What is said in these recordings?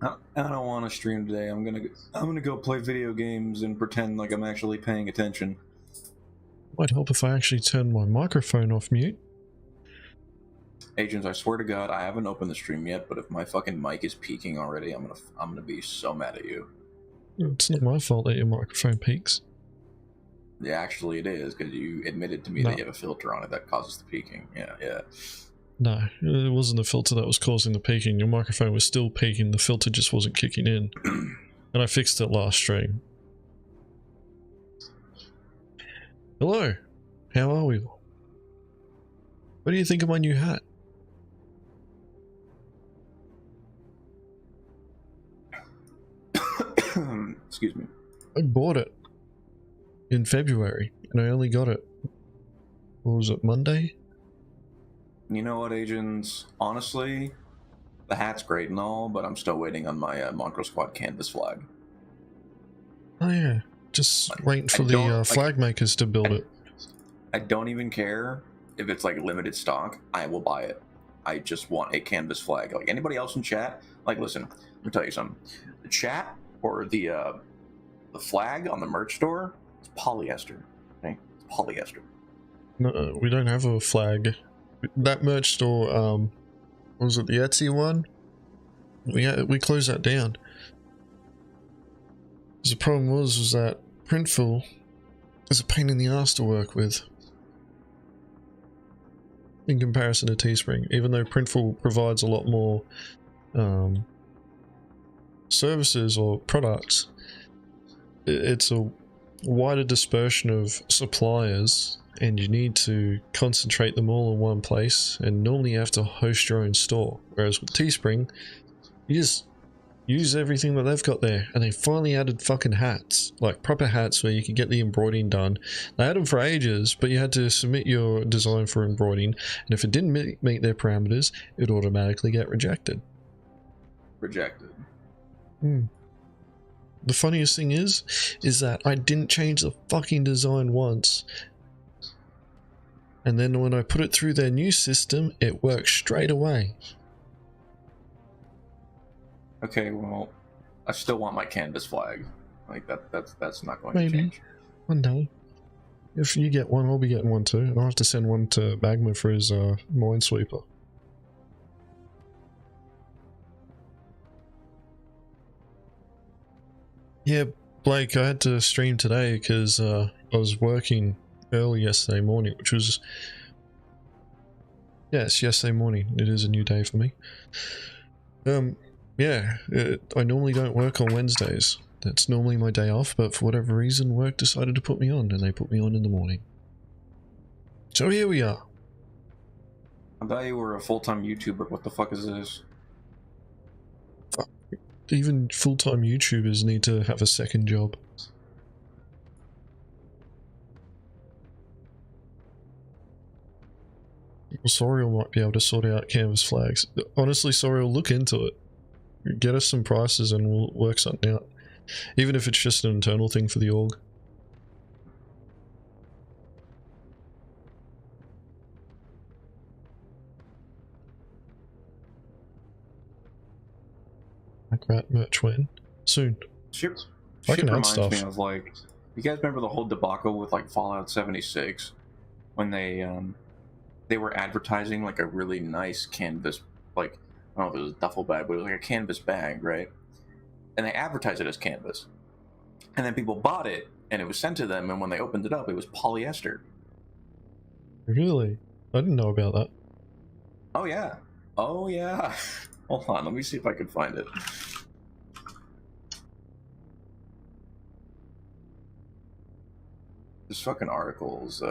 I don't want to stream today. I'm gonna go play video games and pretend like I'm actually paying attention. Might help if I actually turn my microphone off mute. Agents, I swear to God, I haven't opened the stream yet, but if my fucking mic is peaking already, I'm gonna be so mad at you. It's not my fault that your microphone peaks. Yeah, actually it is, because you admitted to me that you have a filter on it that causes the peaking. Yeah. No, it wasn't the filter that was causing the peaking. Your microphone was still peaking, the filter just wasn't kicking in. And I fixed it last stream. Hello, how are we? What do you think of my new hat? Excuse me. I bought it in February, and I only got it, what was it, Monday? You know what, Agents? Honestly, the hat's great and all, but I'm still waiting on my Mongrel Squad canvas flag. Oh yeah, just waiting for the flag makers to build it. I don't even care if it's like limited stock. I will buy it. I just want a canvas flag. Like anybody else in chat, like listen, let me tell you something. The chat or the flag on the merch store is polyester. Okay, it's polyester. No, we don't have a flag. That merch store, what was it, the Etsy one? We closed that down. The problem was that Printful is a pain in the ass to work with in comparison to Teespring, even though Printful provides a lot more services or products. It's a wider dispersion of suppliers, and you need to concentrate them all in one place, and normally you have to host your own store, whereas with Teespring you just use everything that they've got there. And they finally added fucking hats, like proper hats where you could get the embroidering done. They had them for ages, but you had to submit your design for embroidering, and if it didn't meet their parameters, it would automatically get rejected. The funniest thing is that I didn't change the fucking design once, and then when I put it through their new system, it works straight away. Okay, well, I still want my canvas flag. Like that's not going Maybe to change. one day. If you get one, I'll be getting one too, and I'll have to send one to Magma for his minesweeper. Yeah, Blake, I had to stream today because I was working early yesterday morning, which was... Yes, yesterday morning. It is a new day for me. Yeah, I normally don't work on Wednesdays. That's normally my day off, but for whatever reason, work decided to put me on, and they put me on in the morning. So here we are. I thought you were a full-time YouTuber. What the fuck is this? Even full-time YouTubers need to have a second job. Sorial might be able to sort out canvas flags. Honestly, Sorial, look into it. Get us some prices and we'll work something out. Even if it's just an internal thing for the org. Like that merch when? Soon. Shit reminds me of, like, you guys remember the whole debacle with like Fallout 76 when they were advertising like a really nice canvas, like, I don't know if it was a duffel bag, but it was like a canvas bag, right? And they advertised it as canvas, and then people bought it and it was sent to them, and when they opened it up it was polyester. Really? I didn't know about that. Oh yeah, hold on, let me see if I can find it. This fucking article's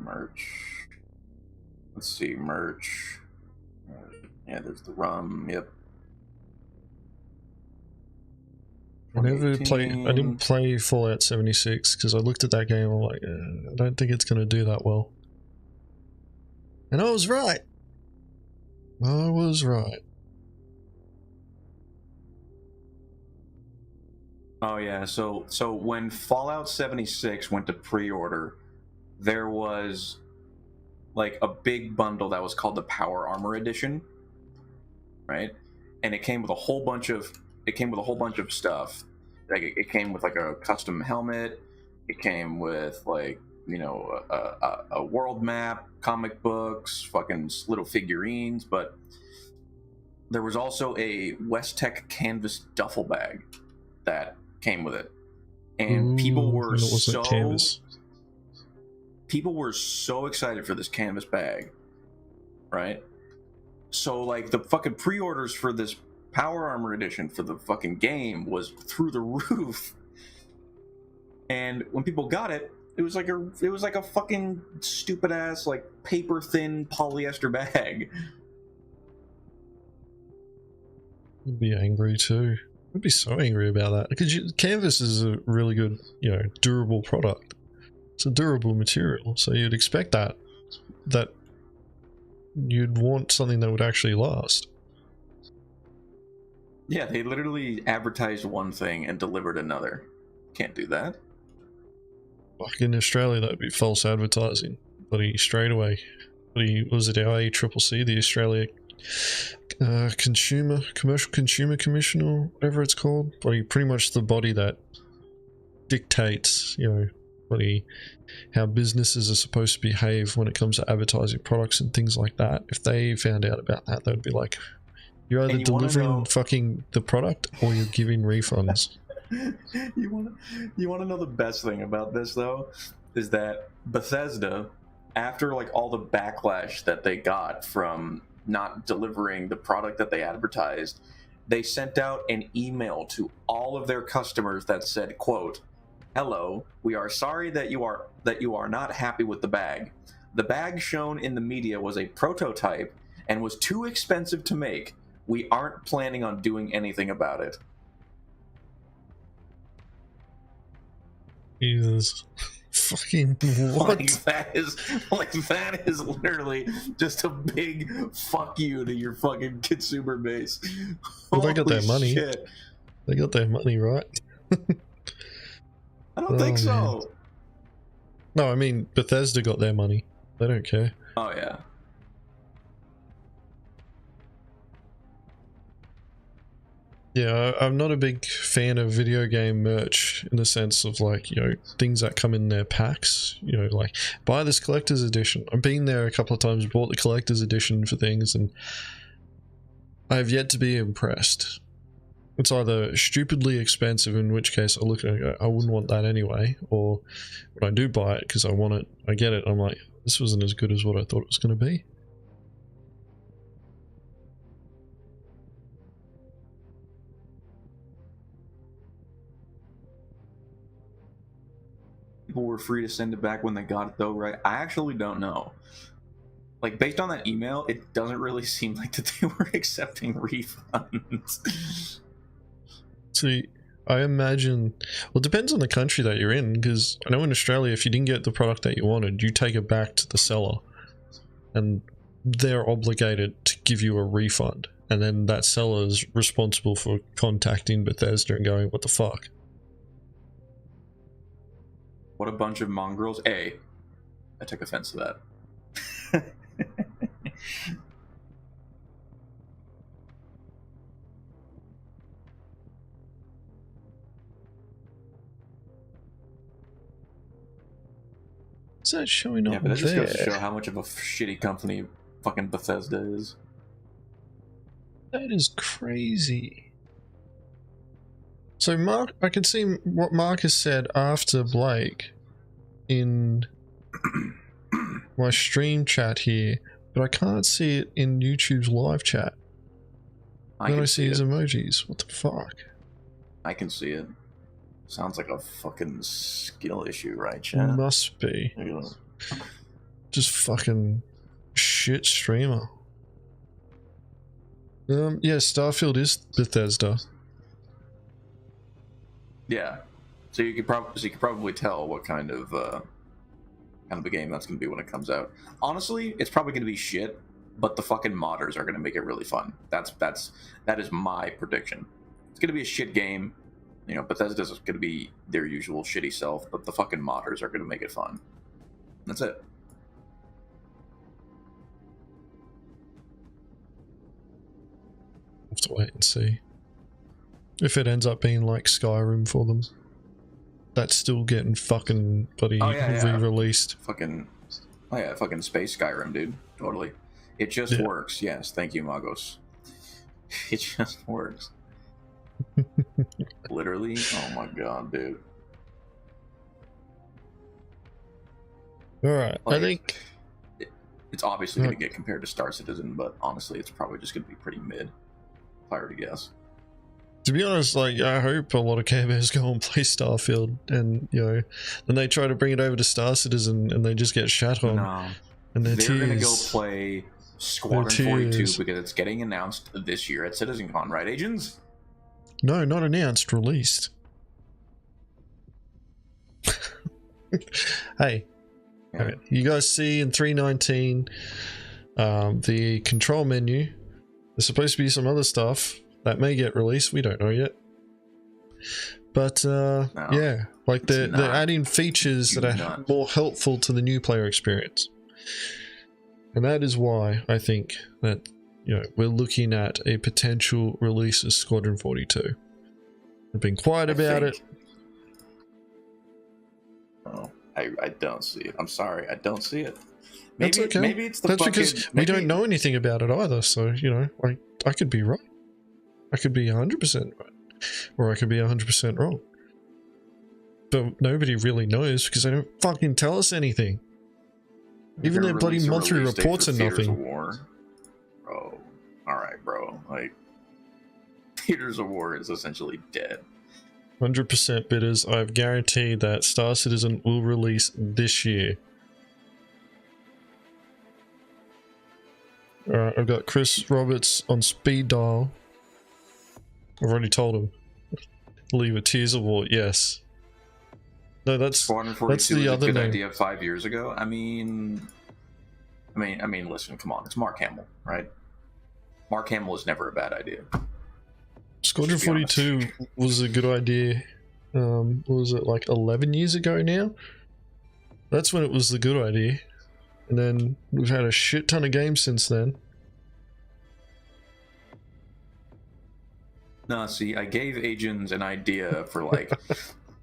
merch. Let's see, merch. Yeah, there's the rum. Yep. I didn't play Fallout 76 because I looked at that game. I'm like, I don't think it's going to do that well. And I was right. I was right. Oh yeah, so when Fallout 76 went to pre-order, there was like a big bundle that was called the Power Armor Edition, right? And it came with a whole bunch of stuff. Like it came with like a custom helmet. It came with like, you know, a world map, comic books, fucking little figurines, but there was also a West Tech canvas duffel bag that came with it. And people were so excited for this canvas bag, right? So like the fucking pre-orders for this Power Armor edition for the fucking game was through the roof. And when people got it, it was like a fucking stupid ass like paper thin polyester bag. I'd be angry too. I'd be so angry about that because canvas is a really good, you know, durable product. It's a durable material, so you'd expect that you'd want something that would actually last. Yeah, they literally advertised one thing and delivered another. Can't do that. Like in Australia, that would be false advertising. Bloody straight away. Bloody, was it ACCC, the Australia Commercial Consumer Commission or whatever it's called? Bloody pretty much the body that dictates, you know, bloody how businesses are supposed to behave when it comes to advertising products and things like that. If they found out about that, they'd be like, you're either delivering fucking the product or you're giving refunds. You want to know the best thing about this though is that Bethesda, after like all the backlash that they got from not delivering the product that they advertised, they sent out an email to all of their customers that said, quote, "Hello, we are sorry that you are not happy with the bag. The bag shown in the media was a prototype and was too expensive to make. We aren't planning on doing anything about it." Jesus. Fucking what? That is literally just a big fuck you to your fucking consumer base. Well, they got their money. Shit. They got their money, right? I don't think so. No, I mean Bethesda got their money. They don't care. Oh yeah. Yeah, I'm not a big fan of video game merch in the sense of like, you know, things that come in their packs, you know, like buy this collector's edition. I've been there a couple of times, bought the collector's edition for things, and I have yet to be impressed. It's either stupidly expensive, in which case I look at it and go, I wouldn't want that anyway, or when I do buy it because I want it, I get it, I'm like, this wasn't as good as what I thought it was going to be. People were free to send it back when they got it though, right? I actually don't know. Like, based on that email, it doesn't really seem like that they were accepting refunds. See, I imagine, well, it depends on the country that you're in, because I know in Australia, if you didn't get the product that you wanted, you take it back to the seller, and they're obligated to give you a refund, and then that seller is responsible for contacting Bethesda and going, what the fuck? What a bunch of mongrels. I took offense to that. Is that showing up? Yeah, but that just goes to show how much of a shitty company fucking Bethesda is. That is crazy. So Mark, I can see what Mark has said after Blake in my stream chat here, but I can't see it in YouTube's live chat. Then I see his emojis. What the fuck? I can see it. Sounds like a fucking skill issue, right, chat? Must be. Just fucking shit streamer. Yeah, Starfield is Bethesda. Yeah, so you could probably tell what kind of a game that's going to be when it comes out. Honestly, it's probably going to be shit, but the fucking modders are going to make it really fun. That is my prediction. It's going to be a shit game. You know, Bethesda's going to be their usual shitty self, but the fucking modders are going to make it fun. That's it. have to wait and see. If it ends up being like Skyrim for them. That's still getting fucking bloody re-released. Fucking space Skyrim, dude. Totally. It just works. Yes, thank you, Magos. It just works. Literally. Oh my god, dude. All right, like, I think it's obviously going to get compared to Star Citizen, but honestly, it's probably just going to be pretty mid. If I were to guess. To be honest, like, I hope a lot of Care Bears go and play Starfield, and you know, then they try to bring it over to Star Citizen, and they just get shat on. No, and they're going to go play Squadron 42 because it's getting announced this year at CitizenCon, right, Agens? No, not announced, released. Hey, okay. You guys see in 3.19 the control menu. There's supposed to be some other stuff that may get released. We don't know yet. But no, yeah, like they're adding features that are more helpful to the new player experience. And that is why I think that, you know, we're looking at a potential release of Squadron 42. I've been quiet about it. Oh, I don't see it. I'm sorry, I don't see it. Maybe, that's okay. Maybe it's the that's because we don't know anything about it either. So, you know, like, I could be right. I could be 100% right. Or I could be 100% wrong. But nobody really knows because they don't fucking tell us anything. Even their bloody monthly reports are nothing. Bro, alright, bro. Like, Theaters of War is essentially dead. 100% bitters. I've guaranteed that Star Citizen will release this year. Alright, I've got Chris Roberts on speed dial. I've already told him. Leave a Tears of War, yes. No, that's the other good name. Idea 5 years ago. I mean, listen, come on, it's Mark Hamill, right? Mark Hamill is never a bad idea. Squadron 42 was a good idea. What was it, like 11 years ago now? That's when it was the good idea. And then we've had a shit ton of games since then. No, see, I gave Agens an idea for, like,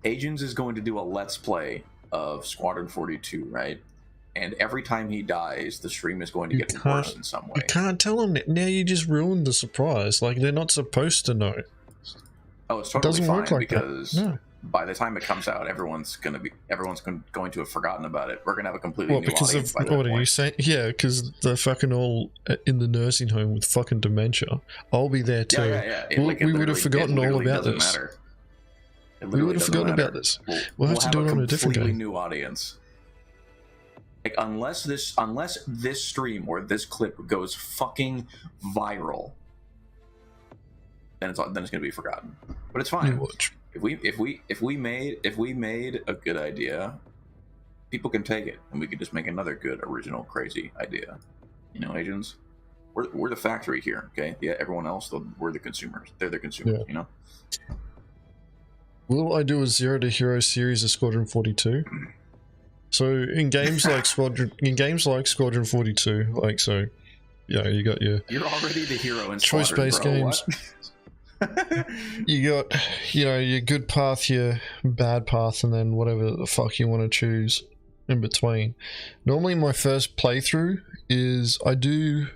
Agens is going to do a Let's Play of Squadron 42, right? And every time he dies, the stream is going to get worse in some way. You can't tell them that. Now you just ruined the surprise. Like, they're not supposed to know. Oh, it's totally fine work like because by the time it comes out, everyone's going to have forgotten about it. We're going to have a completely new audience by that point. What are you saying? Yeah, because they're fucking all in the nursing home with fucking dementia. I'll be there too. Yeah. We would have forgotten all about this. We would have forgotten about this. We'll have to do it on a different game. New audience. Like, unless this stream or this clip goes fucking viral, then it's going to be forgotten. But it's fine. If we made a good idea, people can take it, and we could just make another good, original, crazy idea. You know, Agens, we're the factory here, okay? Yeah, everyone else, we're the consumers. They're the consumers, you know. Will I do a 0 to Hero series of Squadron 42? So in games like Squadron 42, like, so, you know, you got your. You're already the hero in choice-based games. You got, you know, your good path, your bad path, and then whatever the fuck you want to choose in between. Normally my first playthrough is I do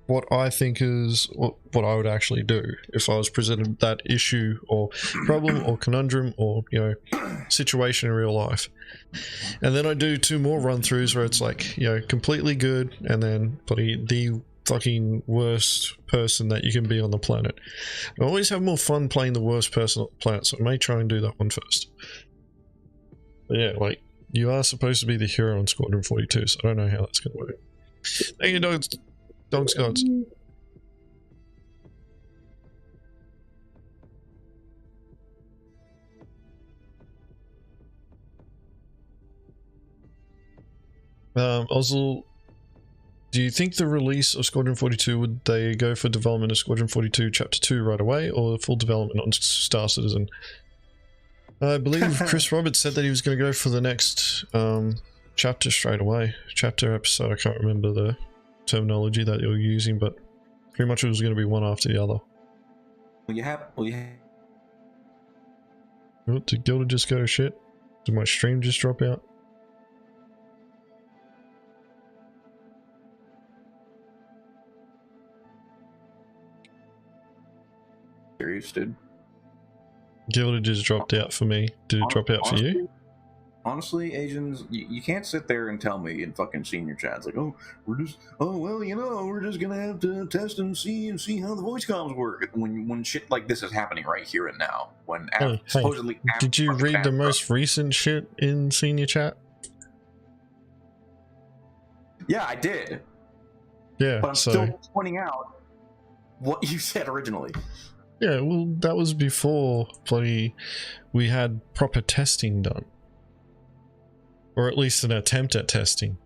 what I think is what I would actually do if I was presented that issue or problem or conundrum or, you know, situation in real life. And then I do 2 more run-throughs where it's like, you know, completely good and then the fucking worst person that you can be on the planet. I always have more fun playing the worst person on the planet, so I may try and do that one first. But yeah, like, you are supposed to be the hero in Squadron 42, so I don't know how that's going to work. Thank you, Dogs Gods. Ozil, do you think the release of Squadron 42, would they go for development of Squadron 42 Chapter 2 right away, or full development on Star Citizen? I believe Chris Roberts said that he was going to go for the next chapter straight away. Chapter, episode, I can't remember the terminology that you're using, but pretty much it was going to be one after the other. Well, you have. Oh, did Gilded just go to shit? Did my stream just drop out? Serious, dude. Gilded just dropped out for me. Did it drop out for you? Honestly, Asians, you can't sit there and tell me in fucking senior chats like, oh, we're just gonna have to test and see how the voice comms work when shit like this is happening right here and now. When supposedly, did you read the most recent shit in senior chat? Yeah, I did. Yeah, but I'm still pointing out what you said originally. Yeah, well, that was before we had proper testing done. Or at least an attempt at testing.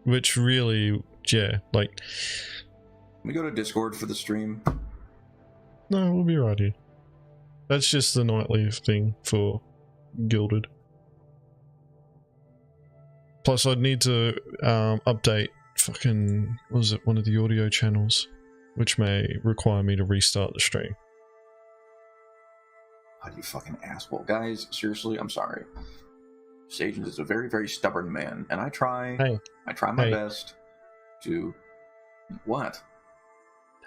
Which really, yeah, like... Can we go to Discord for the stream? No, we'll be right here. That's just the nightly thing for Gilded. Plus, I'd need to update fucking... what was it? One of the audio channels. Which may require me to restart the stream. God, you fucking asshole. Guys, seriously, I'm sorry. Agens is a very, very stubborn man, and I try my best to... What?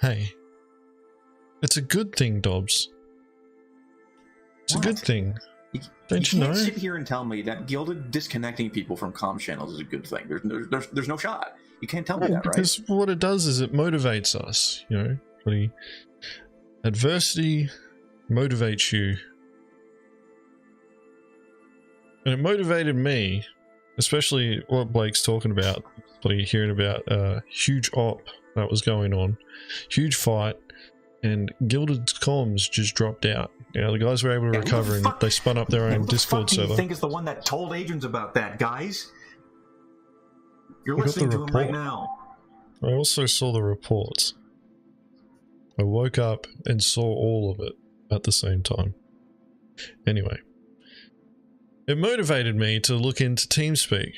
Hey. It's a good thing, Dobbs. It's a good thing. Don't you know? You can't sit here and tell me that Gilded disconnecting people from comm channels is a good thing. There's no shot. You can't tell me that, right? Because what it does is it motivates us, you know? Adversity motivates you. And it motivated me, especially what Blake's talking about, hearing about a huge op that was going on, huge fight, and Gilded's comms just dropped out. You know, the guys were able to recover and they spun up their own Discord server. Who do you think is the one that told Agens about that, guys? You're listening to him right now. I also saw the reports. I woke up and saw all of it at the same time. Anyway. It motivated me to look into TeamSpeak.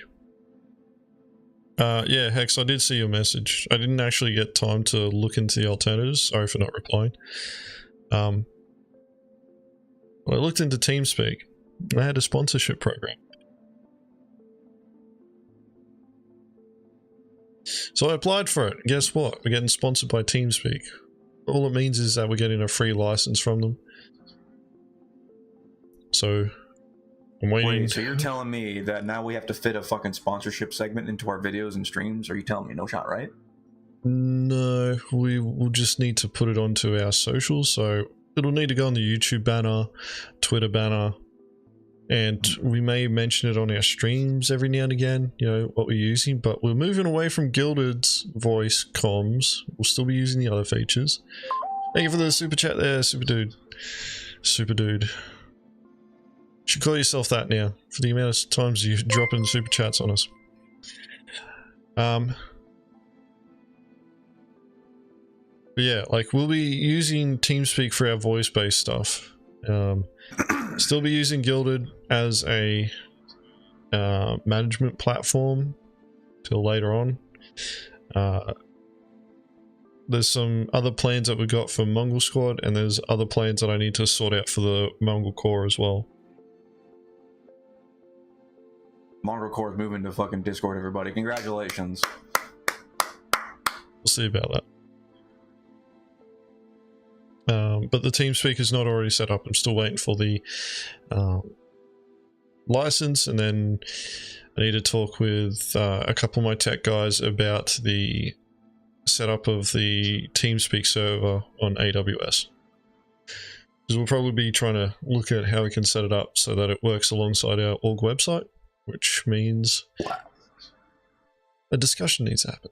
Yeah, Hex, I did see your message. I didn't actually get time to look into the alternatives. Sorry for not replying. I looked into TeamSpeak. I had a sponsorship program. So I applied for it. Guess what? We're getting sponsored by TeamSpeak. All it means is that we're getting a free license from them. So... I'm waiting. Wait, so you're telling me that now we have to fit a fucking sponsorship segment into our videos and streams? Are you telling me no shot, right? No, we will just need to put it onto our socials. So it'll need to go on the YouTube banner, Twitter banner, and we may mention it on our streams every now and again, you know, what we're using. But we're moving away from Gilded's voice comms. We'll still be using the other features. Thank you for the super chat there, Super Dude. Super Dude. You should call yourself that now, for the amount of times you drop in super chats on us. But yeah, like, we'll be using TeamSpeak for our voice-based stuff. Still be using Gilded as a management platform till later on. There's some other plans that we got for Mongrel Squad, and there's other plans that I need to sort out for the Mongrel Corps as well. Mongrel Corps is moving to fucking Discord, everybody. Congratulations. We'll see about that. But the TeamSpeak is not already set up. I'm still waiting for the license, and then I need to talk with a couple of my tech guys about the setup of the TeamSpeak server on AWS. Because we'll probably be trying to look at how we can set it up so that it works alongside our org website. Which means a discussion needs to happen.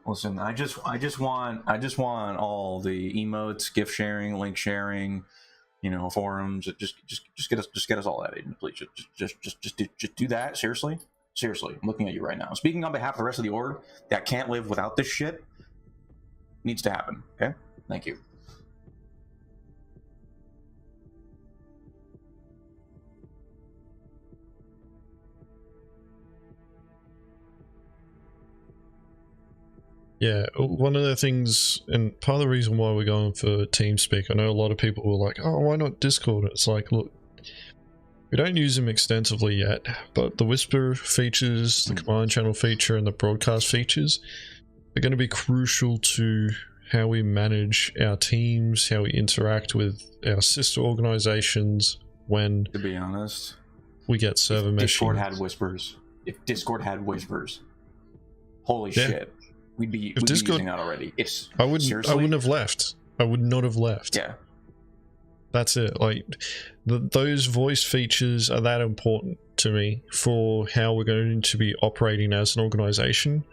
Listen, I just want all the emotes, gift sharing, link sharing, you know, forums. Just get us all that, Aiden, please. Just do that. Seriously, I'm looking at you right now. Speaking on behalf of the rest of the org that can't live without this shit, needs to happen. Okay, thank you. Yeah, one of the things, and part of the reason why we're going for TeamSpeak, I know a lot of people were like, oh, why not Discord? It's like, look, we don't use them extensively yet, but the Whisper features, the command channel feature, and the broadcast features are going to be crucial to how we manage our teams, how we interact with our sister organizations when, to be honest, we get server meshing. Discord had whispers. If Discord had whispers, holy shit, we'd be using that already. I wouldn't have left. I would not have left. Yeah, that's it. Like those voice features are that important to me for how we're going to be operating as an organization.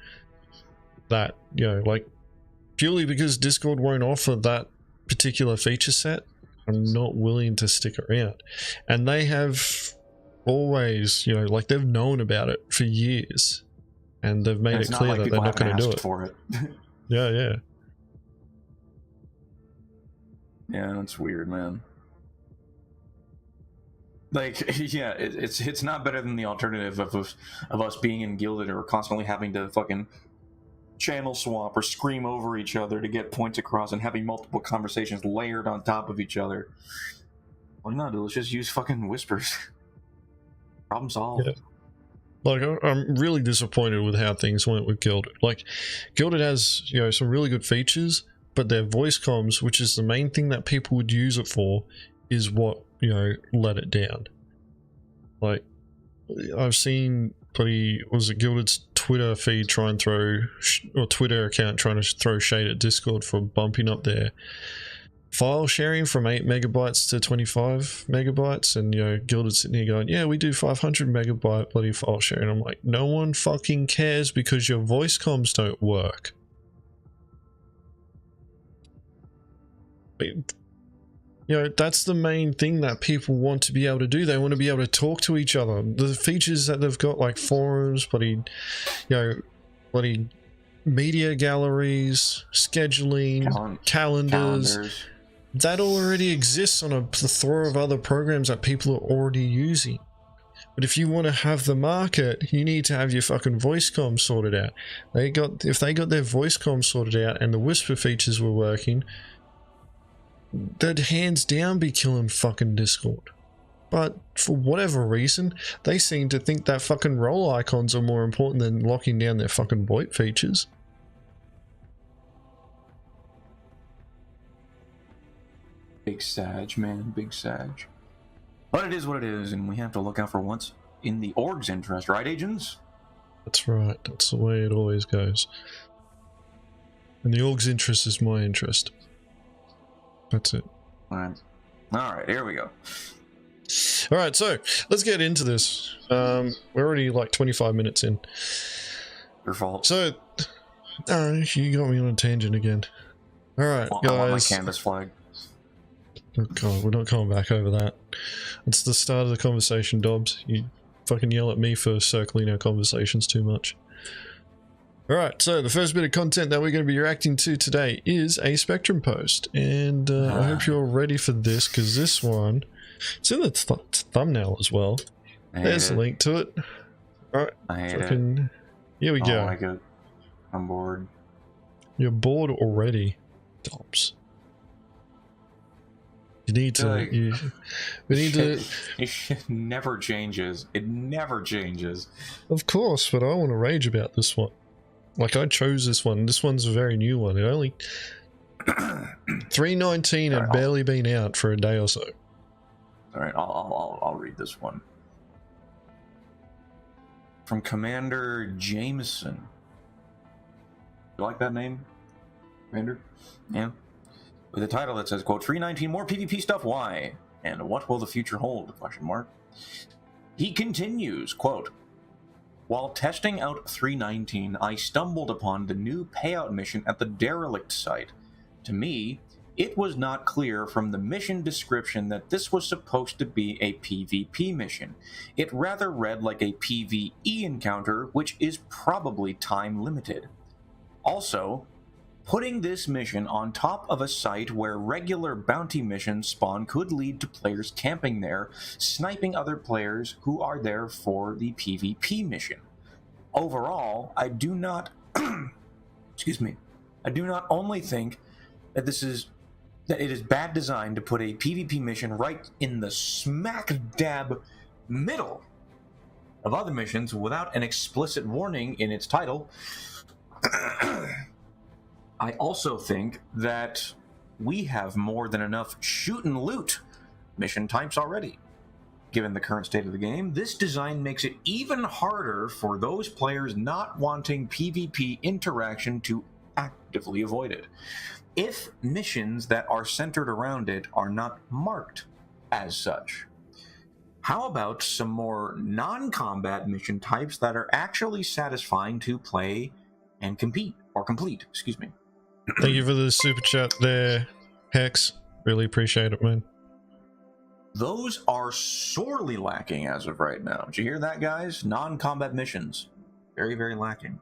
That, you know, like, purely because Discord won't offer that particular feature set, I'm not willing to stick around. And they have always, you know, like, they've known about it for years, and they've made it clear that they're not going to do it. For it. Yeah. Yeah, that's weird, man. Like, yeah, it's not better than the alternative of us being in Gilded or constantly having to fucking channel swap or scream over each other to get points across and having multiple conversations layered on top of each other. Well, no, dude, let's just use fucking whispers. Problem solved. Yeah. Like, I'm really disappointed with how things went with Gilded. Like, Gilded has, you know, some really good features, but their voice comms, which is the main thing that people would use it for, is what, you know, let it down. Like, I've seen Gilded's Twitter feed try and throw, or Twitter account trying to throw shade at Discord for bumping up their file sharing from 8 megabytes to 25 megabytes, and, you know, Gilded's sitting here going, yeah, we do 500 megabyte bloody file sharing. I'm like, no one fucking cares because your voice comms don't work. You know, that's the main thing that people want to be able to do. They want to be able to talk to each other. The features that they've got, like forums, bloody media galleries, scheduling, calendars, that already exists on a plethora of other programs that people are already using. But if you want to have the market, you need to have your fucking voice comm sorted out. If they got their voice comm sorted out and the whisper features were working, they'd hands down be killing fucking Discord. But for whatever reason, they seem to think that fucking role icons are more important than locking down their fucking VoIP features. Big Sag, man, big Sag. But it is what it is, and we have to look out for what's in the org's interest, right, Agens? That's right, that's the way it always goes. And the org's interest is my interest. That's it. Alright, here we go. Alright, so let's get into this. We're already like 25 minutes in. Your fault. So, you got me on a tangent again. Alright, guys. I want my canvas flag. Oh god, we're not coming back over that. It's the start of the conversation, Dobbs. You fucking yell at me for circling our conversations too much. Alright, so the first bit of content that we're going to be reacting to today is a Spectrum post. And I hope you're ready for this, because this one, it's in the thumbnail as well. There's a link to it. Alright, here we go. I like it. I'm bored. You're bored already, Dobbs. You need to. We need to. It never changes. It never changes. Of course, but I want to rage about this one. Like, I chose this one. This one's a very new one. It only 3.19 had barely been out for a day or so. All right, I'll read this one from Commander Jameson. You like that name, Commander? Yeah. With a title that says, quote, 3.19 more PvP stuff, why? And what will the future hold? Question mark. He continues, quote, while testing out 3.19, I stumbled upon the new payout mission at the derelict site. To me, it was not clear from the mission description that this was supposed to be a PvP mission. It rather read like a PvE encounter, which is probably time limited. Also, putting this mission on top of a site where regular bounty missions spawn could lead to players camping there, sniping other players who are there for the PvP mission. Overall, I do not excuse me, I do not only think that it is bad design to put a PvP mission right in the smack dab middle of other missions without an explicit warning in its title. I also think that we have more than enough shoot and loot mission types already. Given the current state of the game, this design makes it even harder for those players not wanting PvP interaction to actively avoid it, if missions that are centered around it are not marked as such. How about some more non-combat mission types that are actually satisfying to play and complete, excuse me. Thank you for the super chat there, Hex. Really appreciate it, man. Those are sorely lacking as of right now. Did you hear that, guys? Non-combat missions. Very, very lacking.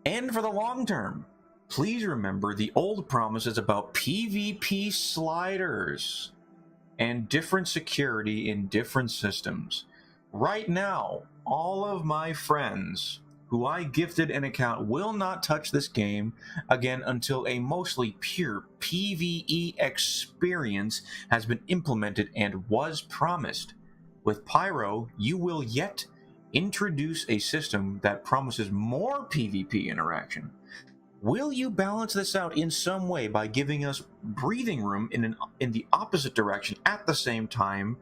And for the long term, please remember the old promises about PvP sliders and different security in different systems. Right now, all of my friends who I gifted an account will not touch this game again until a mostly pure PvE experience has been implemented and was promised. With Pyro, you will yet introduce a system that promises more PvP interaction. Will you balance this out in some way by giving us breathing room in the opposite direction at the same time,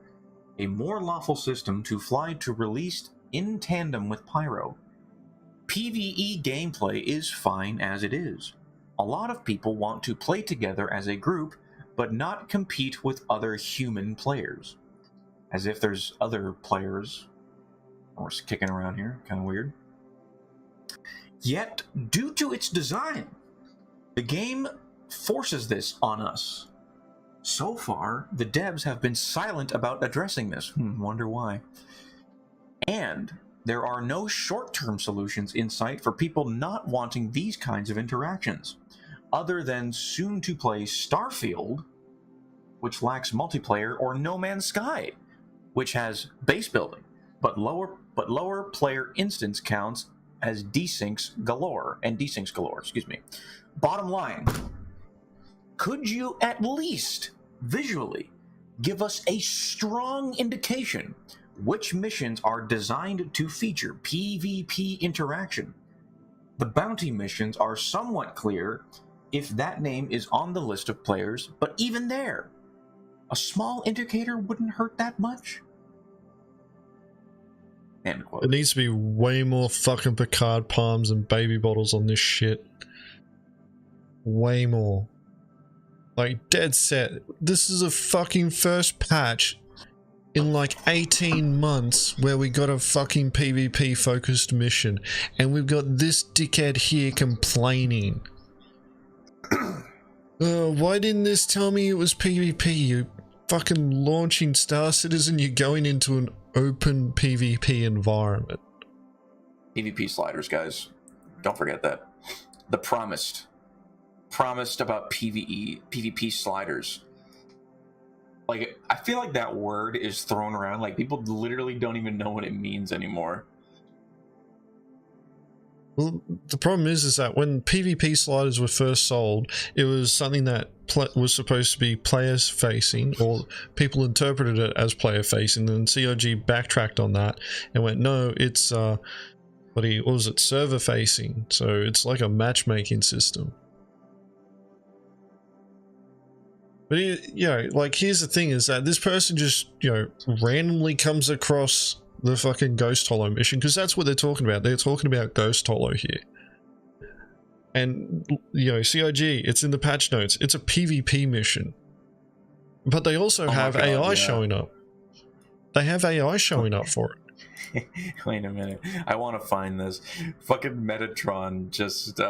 a more lawful system to fly to release in tandem with Pyro? PvE gameplay is fine as it is. A lot of people want to play together as a group, but not compete with other human players. As if there's other players or kicking around here, kind of weird. Yet, due to its design, the game forces this on us. So far, the devs have been silent about addressing this. Wonder why. And there are no short-term solutions in sight for people not wanting these kinds of interactions, other than soon-to-play Starfield, which lacks multiplayer, or No Man's Sky, which has base building, but lower player instance counts as desyncs galore, excuse me. Bottom line, could you at least visually give us a strong indication which missions are designed to feature PvP interaction? The bounty missions are somewhat clear if that name is on the list of players, but even there, a small indicator wouldn't hurt that much. End quote. It needs to be way more fucking Picard palms and baby bottles on this shit. Way more. Like, dead set. This is a fucking first patch in like 18 months where we got a fucking PvP focused mission, and we've got this dickhead here complaining. Why didn't this tell me it was PvP? You fucking launching Star Citizen, you're going into an open PvP environment. PvP sliders, guys. Don't forget that. The promised about PvP sliders. Like, I feel like that word is thrown around. Like, people literally don't even know what it means anymore. Well, the problem is that when PvP sliders were first sold, it was something that was supposed to be player-facing, or people interpreted it as player-facing, and COG backtracked on that and went, no, it's, what was it, server-facing, so it's like a matchmaking system. But, you know, like, here's the thing, is that this person just, you know, randomly comes across the fucking Ghost Hollow mission, because that's what they're talking about. They're talking about Ghost Hollow here. And, you know, COG, it's in the patch notes. It's a PvP mission. But they also have AI showing up. They have AI showing up for it. Wait a minute. I want to find this. Fucking Metatron just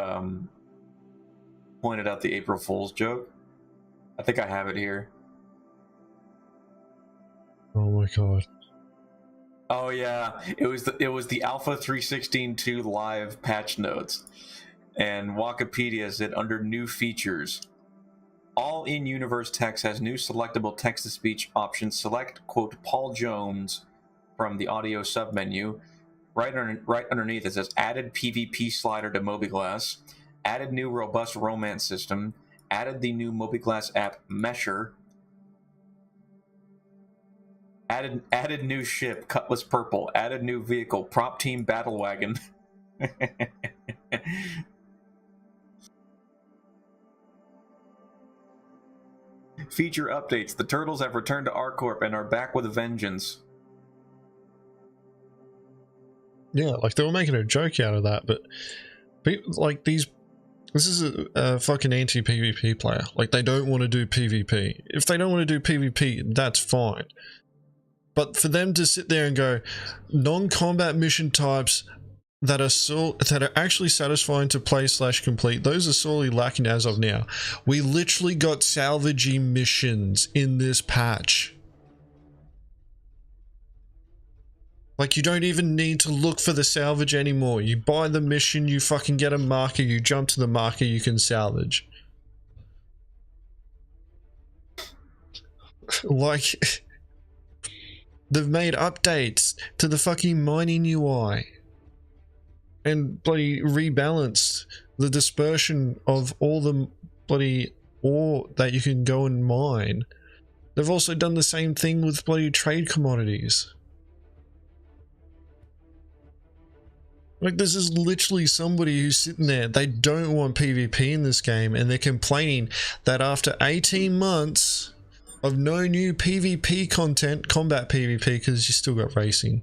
pointed out the April Fool's joke. I think I have it here. Oh my god. Oh yeah, it was the Alpha 3.16.2 live patch notes, and Wikipedia said under new features, all in-universe text has new selectable text-to-speech options. Select quote Paul Jones from the audio submenu. right underneath it says added PvP slider to Mobiglass, added new robust romance system, added the new Mobiglass app Mesher, added new ship Cutlass Purple, added new vehicle Prop Team Battle Wagon. Feature updates. The Turtles have returned to R-Corp and are back with a vengeance. Yeah, like they were making a joke out of that, but like this is a fucking anti-PvP player. Like they don't want to do PvP. If they don't want to do PvP, that's fine. But for them to sit there and go, non-combat mission types that are actually satisfying to play / complete, those are sorely lacking as of now. We literally got salvagey missions in this patch. Like, you don't even need to look for the salvage anymore. You buy the mission, you fucking get a marker, you jump to the marker, you can salvage. Like, they've made updates to the fucking mining UI. And bloody rebalanced the dispersion of all the bloody ore that you can go and mine. They've also done the same thing with bloody trade commodities. Like, this is literally somebody who's sitting there, they don't want PvP in this game, and they're complaining that after 18 months of no new PvP content, combat PvP, because you still got racing,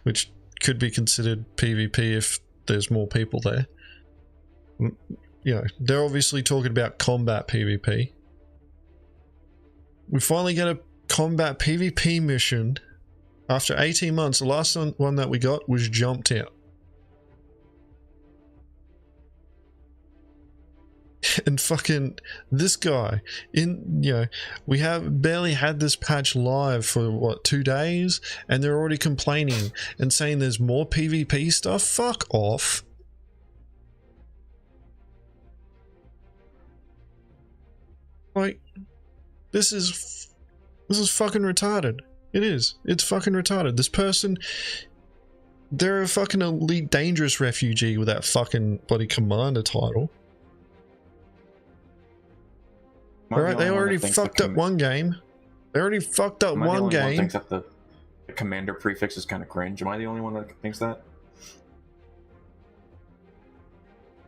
which could be considered PvP if there's more people there. You know, they're obviously talking about combat PvP. We finally get a combat PvP mission after 18 months. The last one that we got was jumped out. And fucking this guy we have barely had this patch live for what, 2 days, and they're already complaining and saying there's more PvP stuff. Fuck off. Like, this is fucking retarded. It's fucking retarded. This person, they're a fucking elite dangerous refugee with that fucking bloody commander title. Alright, they already fucked up one game. They already fucked up one game. One thinks that the commander prefix is kind of cringe. Am I the only one that thinks that?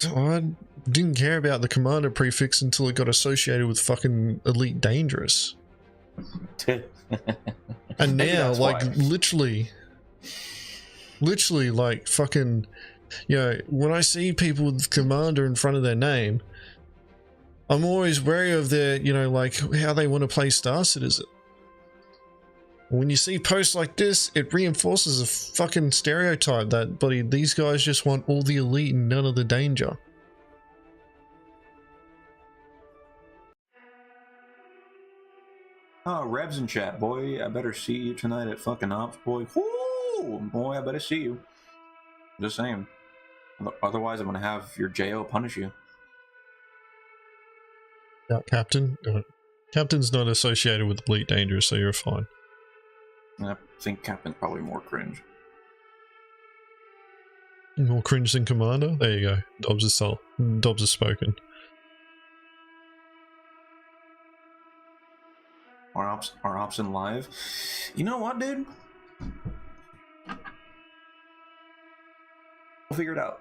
I didn't care about the commander prefix until it got associated with fucking elite dangerous. And now, like, literally, like, fucking, when I see people with commander in front of their name, I'm always wary of their, like, how they want to play Star Citizen. When you see posts like this, it reinforces a fucking stereotype that, buddy, these guys just want all the elite and none of the danger. Oh, Reb's in chat, boy. I better see you tonight at fucking Ops, boy. Woo! Boy, I better see you. Just saying. Otherwise, I'm gonna have your JO punish you. Yeah, Captain. Captain's not associated with Elite Dangerous, so you're fine. I think Captain's probably more cringe. More cringe than Commander? There you go. Dobbs has spoken. Our ops in live. You know what, dude? We'll figure it out.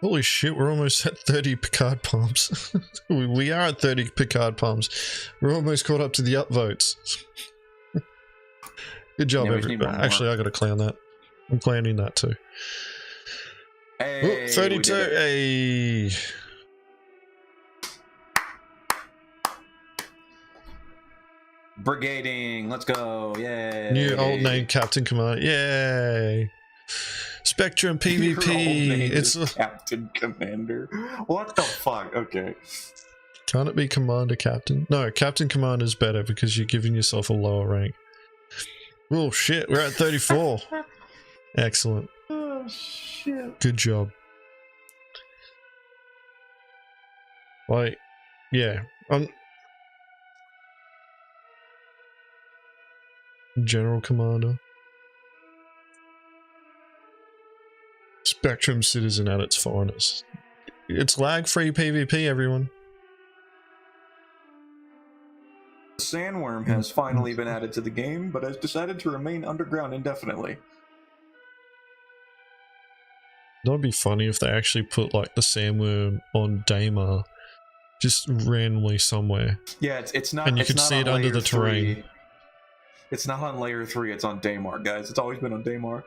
Holy shit, we're almost at 30 Picard pumps. We are at 30 Picard pumps. We're almost caught up to the upvotes. Good job, everybody. Actually, I gotta clown that. I'm clowning that too. Hey, 32. Hey. Brigading, let's go. Yay. New old name Captain Commander. Yay. Spectrum PvP. It's Captain Commander. What the fuck? Okay. Can't it be Commander Captain? No, Captain Commander is better because you're giving yourself a lower rank. Oh shit, we're at 34. Excellent. Oh shit. Good job. Like, yeah. General Commander. Spectrum Citizen at its finest. It's lag-free PvP, everyone. The sandworm has finally been added to the game, but has decided to remain underground indefinitely. That'd be funny if they actually put like the sandworm on Daymar, just randomly somewhere. Yeah, it's not. And you could see it under the terrain. It's not on layer 3. It's on Daymar, guys. It's always been on Daymar.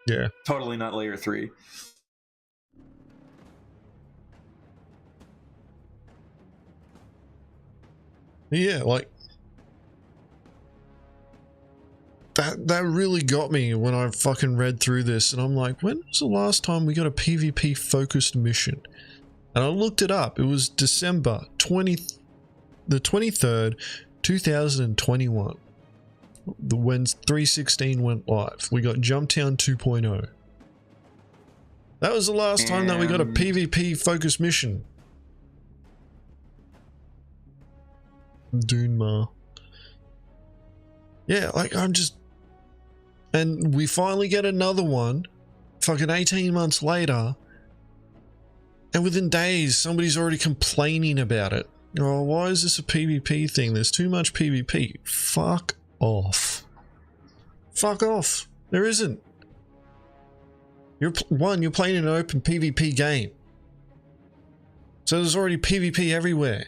Yeah. Totally not layer 3. Yeah, like that really got me when I fucking read through this, and I'm like, when was the last time we got a PvP focused mission? And I looked it up. It was December the 23rd, 2021. When 3.16 went live. We got Jumptown 2.0. That was the last time that we got a PvP focused mission. Dunmar. Yeah, like I'm just... And we finally get another one, fucking 18 months later, and within days, somebody's already complaining about it. Oh, why is this a PvP thing? There's too much PvP. Fuck off. Fuck off. There isn't. You're playing an open PvP game. So there's already PvP everywhere.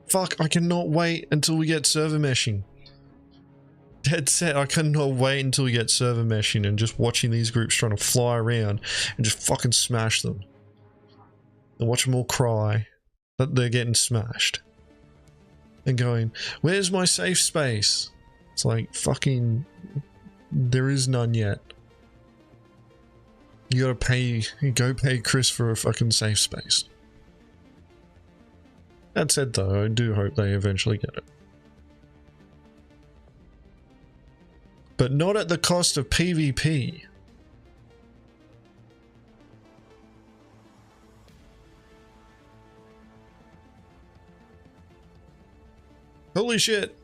Fuck, I cannot wait until we get server meshing. Dead set, I cannot wait until we get server meshing and just watching these groups trying to fly around and just fucking smash them. And watch them all cry that they're getting smashed. And going, where's my safe space? It's like, fucking, there is none yet. You gotta pay, go pay Chris for a fucking safe space. That said though, I do hope they eventually get it. But not at the cost of PvP. Holy shit.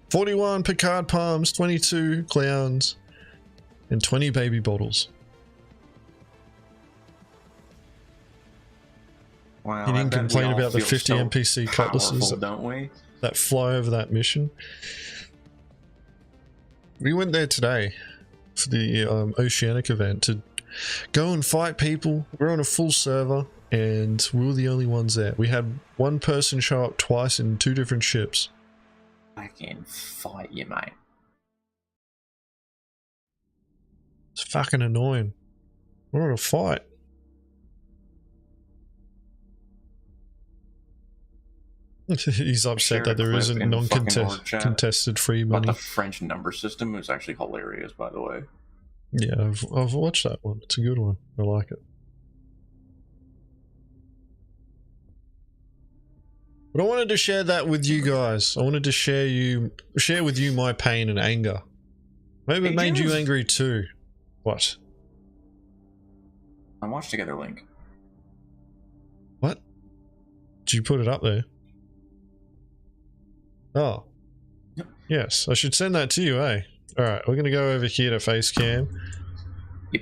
41 Picard palms, 22 clowns, and 20 baby bottles. Wow, You didn't complain about the 50 so NPC cutlasses don't we? that fly over that mission. We went there today for the Oceanic event to go and fight people. We're on a full server and we were the only ones there. We had one person show up twice in 2 different ships. I can fight you, mate. It's fucking annoying. We're on a fight. He's upset that there isn't non-contested free money. But the French number system is actually hilarious, by the way. Yeah, I've watched that one. It's a good one. I like it. But I wanted to share that with you guys. I wanted to share with you my pain and anger. Maybe it made you angry too. What? I watched Together Link. What? Did you put it up there? Oh. Yep. Yes, I should send that to you, eh? Alright, we're gonna go over here to Facecam.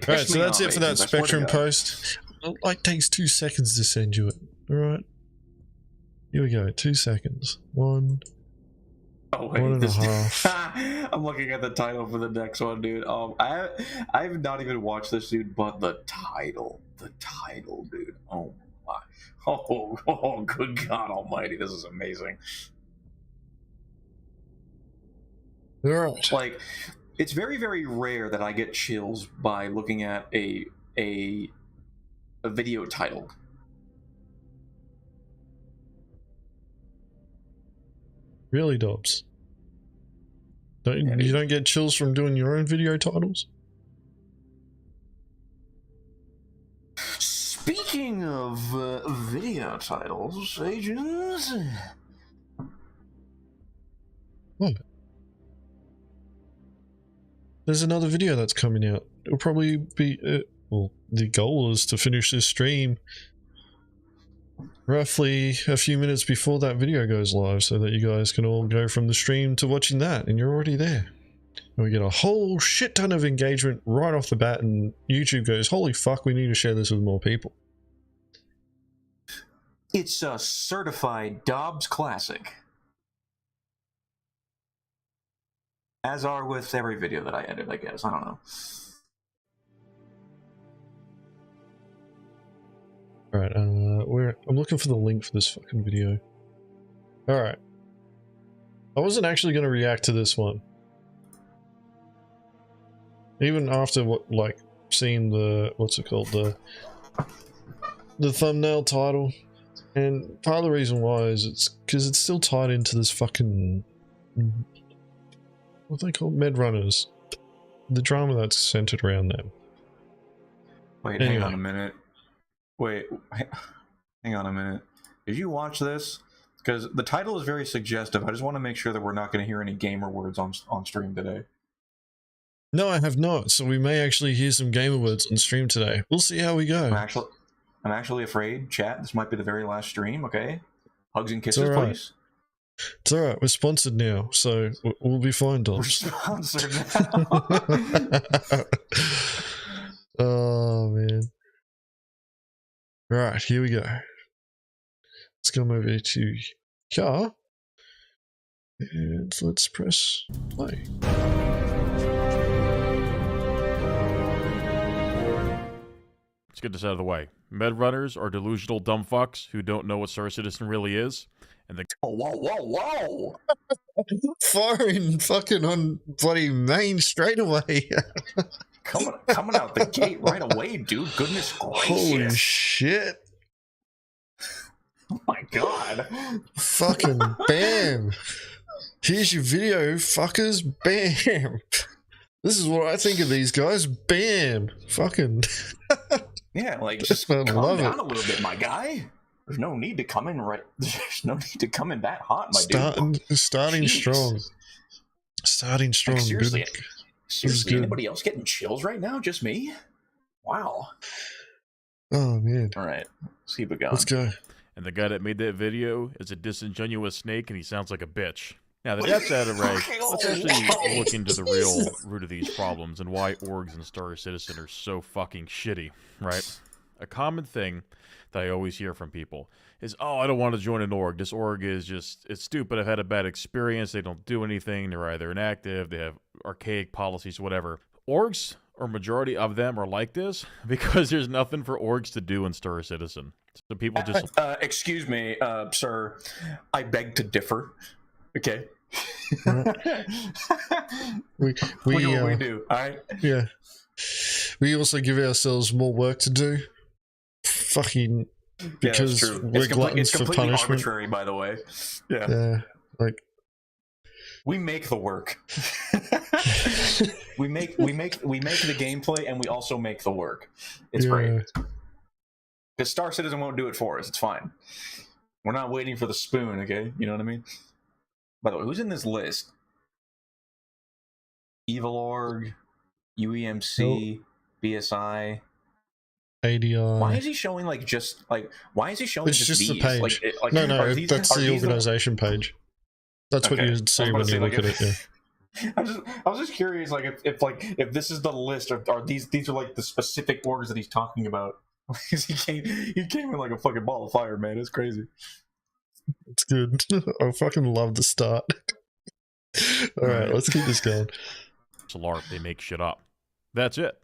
Alright, so that's it for that Spectrum post. It like takes 2 seconds to send you it. Alright. Here we go, 2 seconds. 1. Oh wait, 1.5. I'm looking at the title for the next one, dude. I've not even watched this, dude, but the title, dude. Oh my, oh, good God Almighty, this is amazing. All right. Like, it's very, very rare that I get chills by looking at a video title. Really, Dobbs? You don't get chills from doing your own video titles? Speaking of video titles, Agens... What? There's another video that's coming out. It'll probably be... well, the goal is to finish this stream roughly a few minutes before that video goes live so that you guys can all go from the stream to watching that, and you're already there. And we get a whole shit ton of engagement right off the bat, and YouTube goes, holy fuck, we need to share this with more people. It's a certified Dobbs classic. As are with every video that I edit, I guess. I don't know. Alright, I'm looking for the link for this fucking video. Alright. I wasn't actually going to react to this one. Even after seeing the, what's it called, the thumbnail title. And part of the reason why is it's because it's still tied into this fucking, what they call med runners. The drama that's centered around them. Wait, anyway. Hang on a minute. Wait, hang on a minute. Did you watch this? Because the title is very suggestive. I just want to make sure that we're not going to hear any gamer words on stream today. No, I have not. So we may actually hear some gamer words on stream today. We'll see how we go. I'm actually afraid, chat. This might be the very last stream. Okay, hugs and kisses, please. It's all right. We're sponsored now, so we'll be fine, Dobbs. We're sponsored now. Oh man. Right, here we go. Let's come over to car and let's press play. Let's get this out of the way. Med runners are delusional dumb fucks who don't know what Star Citizen really is. And whoa! Firing fucking on bloody main straight away. coming out the gate right away, dude. Goodness gracious. Holy shit. Oh my god. Fucking bam. Here's your video, fuckers. Bam. This is what I think of these guys. Bam. Fucking. Yeah, like, just calm down a little bit, my guy. There's no need to come in There's no need to come in that hot, my dude. Starting strong. Starting strong. Like, seriously, good. Seriously, anybody else getting chills right now? Just me? Wow. Oh, man. All right. Let's keep it going. Let's go. And the guy that made that video is a disingenuous snake, and he sounds like a bitch. Now that that's out of right, let's actually look into the real root of these problems and why orgs in Star Citizen are so fucking shitty, right? A common thing that I always hear from people is, oh, I don't want to join an org. This org is just, it's stupid. I've had a bad experience. They don't do anything. They're either inactive. They have archaic policies, whatever. Orgs, or majority of them, are like this because there's nothing for orgs to do in Star Citizen. So people just... excuse me, sir. I beg to differ. Okay. we do, all right? Yeah. We also give ourselves more work to do. Fucking... Because we're gluttons for punishment. It's arbitrary, by the way. Yeah. Yeah, like... We make the work. we make the gameplay, and we also make the work. It's great. Because Star Citizen won't do it for us. It's fine. We're not waiting for the spoon, okay? You know what I mean? By the way, who's in this list? Evil Org, UEMC, BSI, ADI. Why is he showing why is he showing just these? the page. No, that's the organization page. That's what you'd see when you look at it. Yeah. I was just curious, if this is the list, or are these are like the specific orgs that he's talking about? he came in like a fucking ball of fire, man. It's crazy. It's good. I fucking love the start. All right, let's keep this going. It's a LARP. They make shit up. That's it.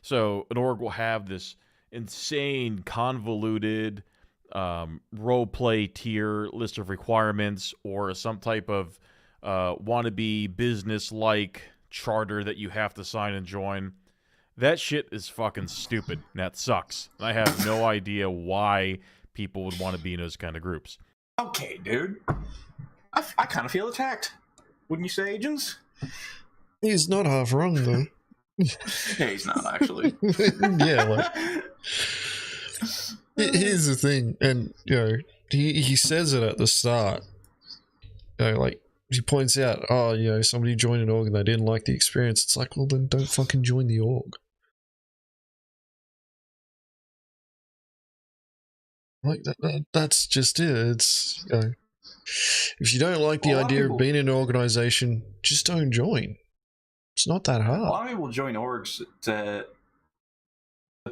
So an org will have this insane, convoluted role-play tier list of requirements, or some type of wannabe business-like charter that you have to sign and join. That shit is fucking stupid, and that sucks. I have no idea why people would want to be in those kind of groups. Okay, dude. I kind of feel attacked. Wouldn't you say, Agens? He's not half wrong, though. Yeah, he's not, actually. Yeah, here's the thing, and, he says it at the start. He points out, somebody joined an org and they didn't like the experience. It's like, well, then don't fucking join the org. Like, that's just it. It's, if you don't like the idea of being in an organization, just don't join. It's not that A hard. lot of people join orgs to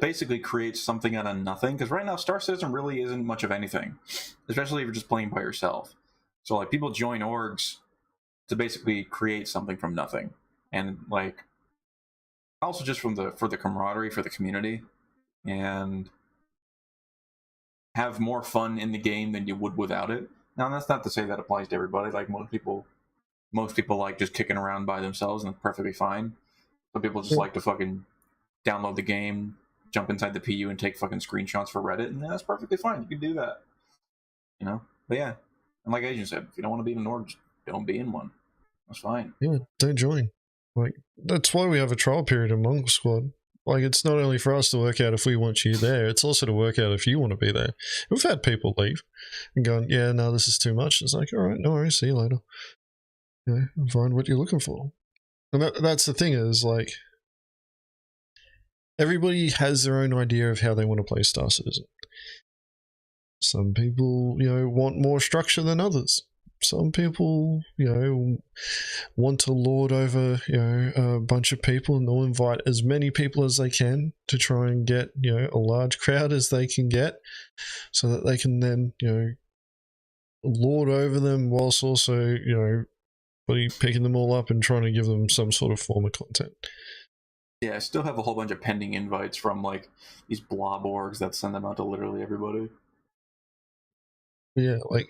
basically create something out of nothing, because right now Star Citizen really isn't much of anything, especially if you're just playing by yourself. So like people join orgs to basically create something from nothing, and like also just for the camaraderie, for the community, and have more fun in the game than you would without it. Now that's not to say that applies to everybody. Like most people like just kicking around by themselves, and it's perfectly fine. Some people just like to fucking download the game, jump inside the PU, and take fucking screenshots for Reddit, and that's perfectly fine. You can do that, you know. But yeah, and like Agent said, if you don't want to be in an org, just don't be in one. That's fine. Yeah, don't join. Like, that's why we have a trial period in Mongrel Squad. Like, it's not only for us to work out if we want you there, it's also to work out if you want to be there. We've had people leave and going, yeah, no, this is too much. It's like, all right, no worries, see you later. You know, find what you're looking for. And that's the thing is, like, everybody has their own idea of how they want to play Star Citizen. Some people, you know, want more structure than others. Some people, you know, want to lord over, you know, a bunch of people, and they'll invite as many people as they can to try and get, you know, a large crowd as they can get, so that they can then, you know, lord over them whilst also, you know, picking them all up and trying to give them some sort of form of content. Yeah, I still have a whole bunch of pending invites from like these blob orgs that send them out to literally everybody. Yeah, like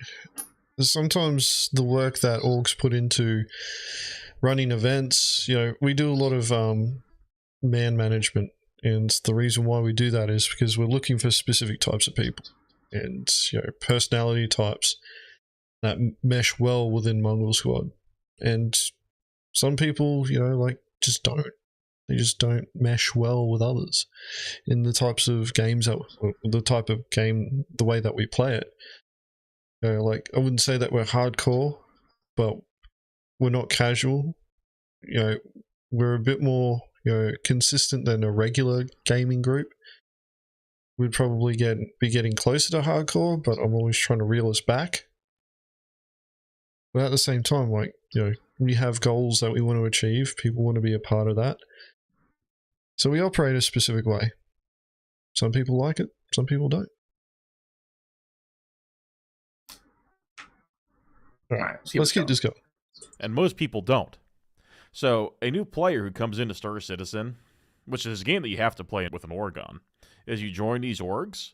sometimes the work that orgs put into running events, you know, we do a lot of man management, and the reason why we do that is because we're looking for specific types of people and, you know, personality types that mesh well within Mongrel Squad. And some people, you know, like just don't. They just don't mesh well with others in the types of games that, the type of game, the way that we play it. You know, like, I wouldn't say that we're hardcore, but we're not casual. You know, we're a bit more, you know, consistent than a regular gaming group. We'd probably be getting closer to hardcore, but I'm always trying to reel us back. But at the same time, like, you know, we have goals that we want to achieve. People want to be a part of that. So we operate a specific way. Some people like it, some people don't. All right, let's keep this going. And most people don't. So a new player who comes into Star Citizen, which is a game that you have to play with an org on, is you join these orgs,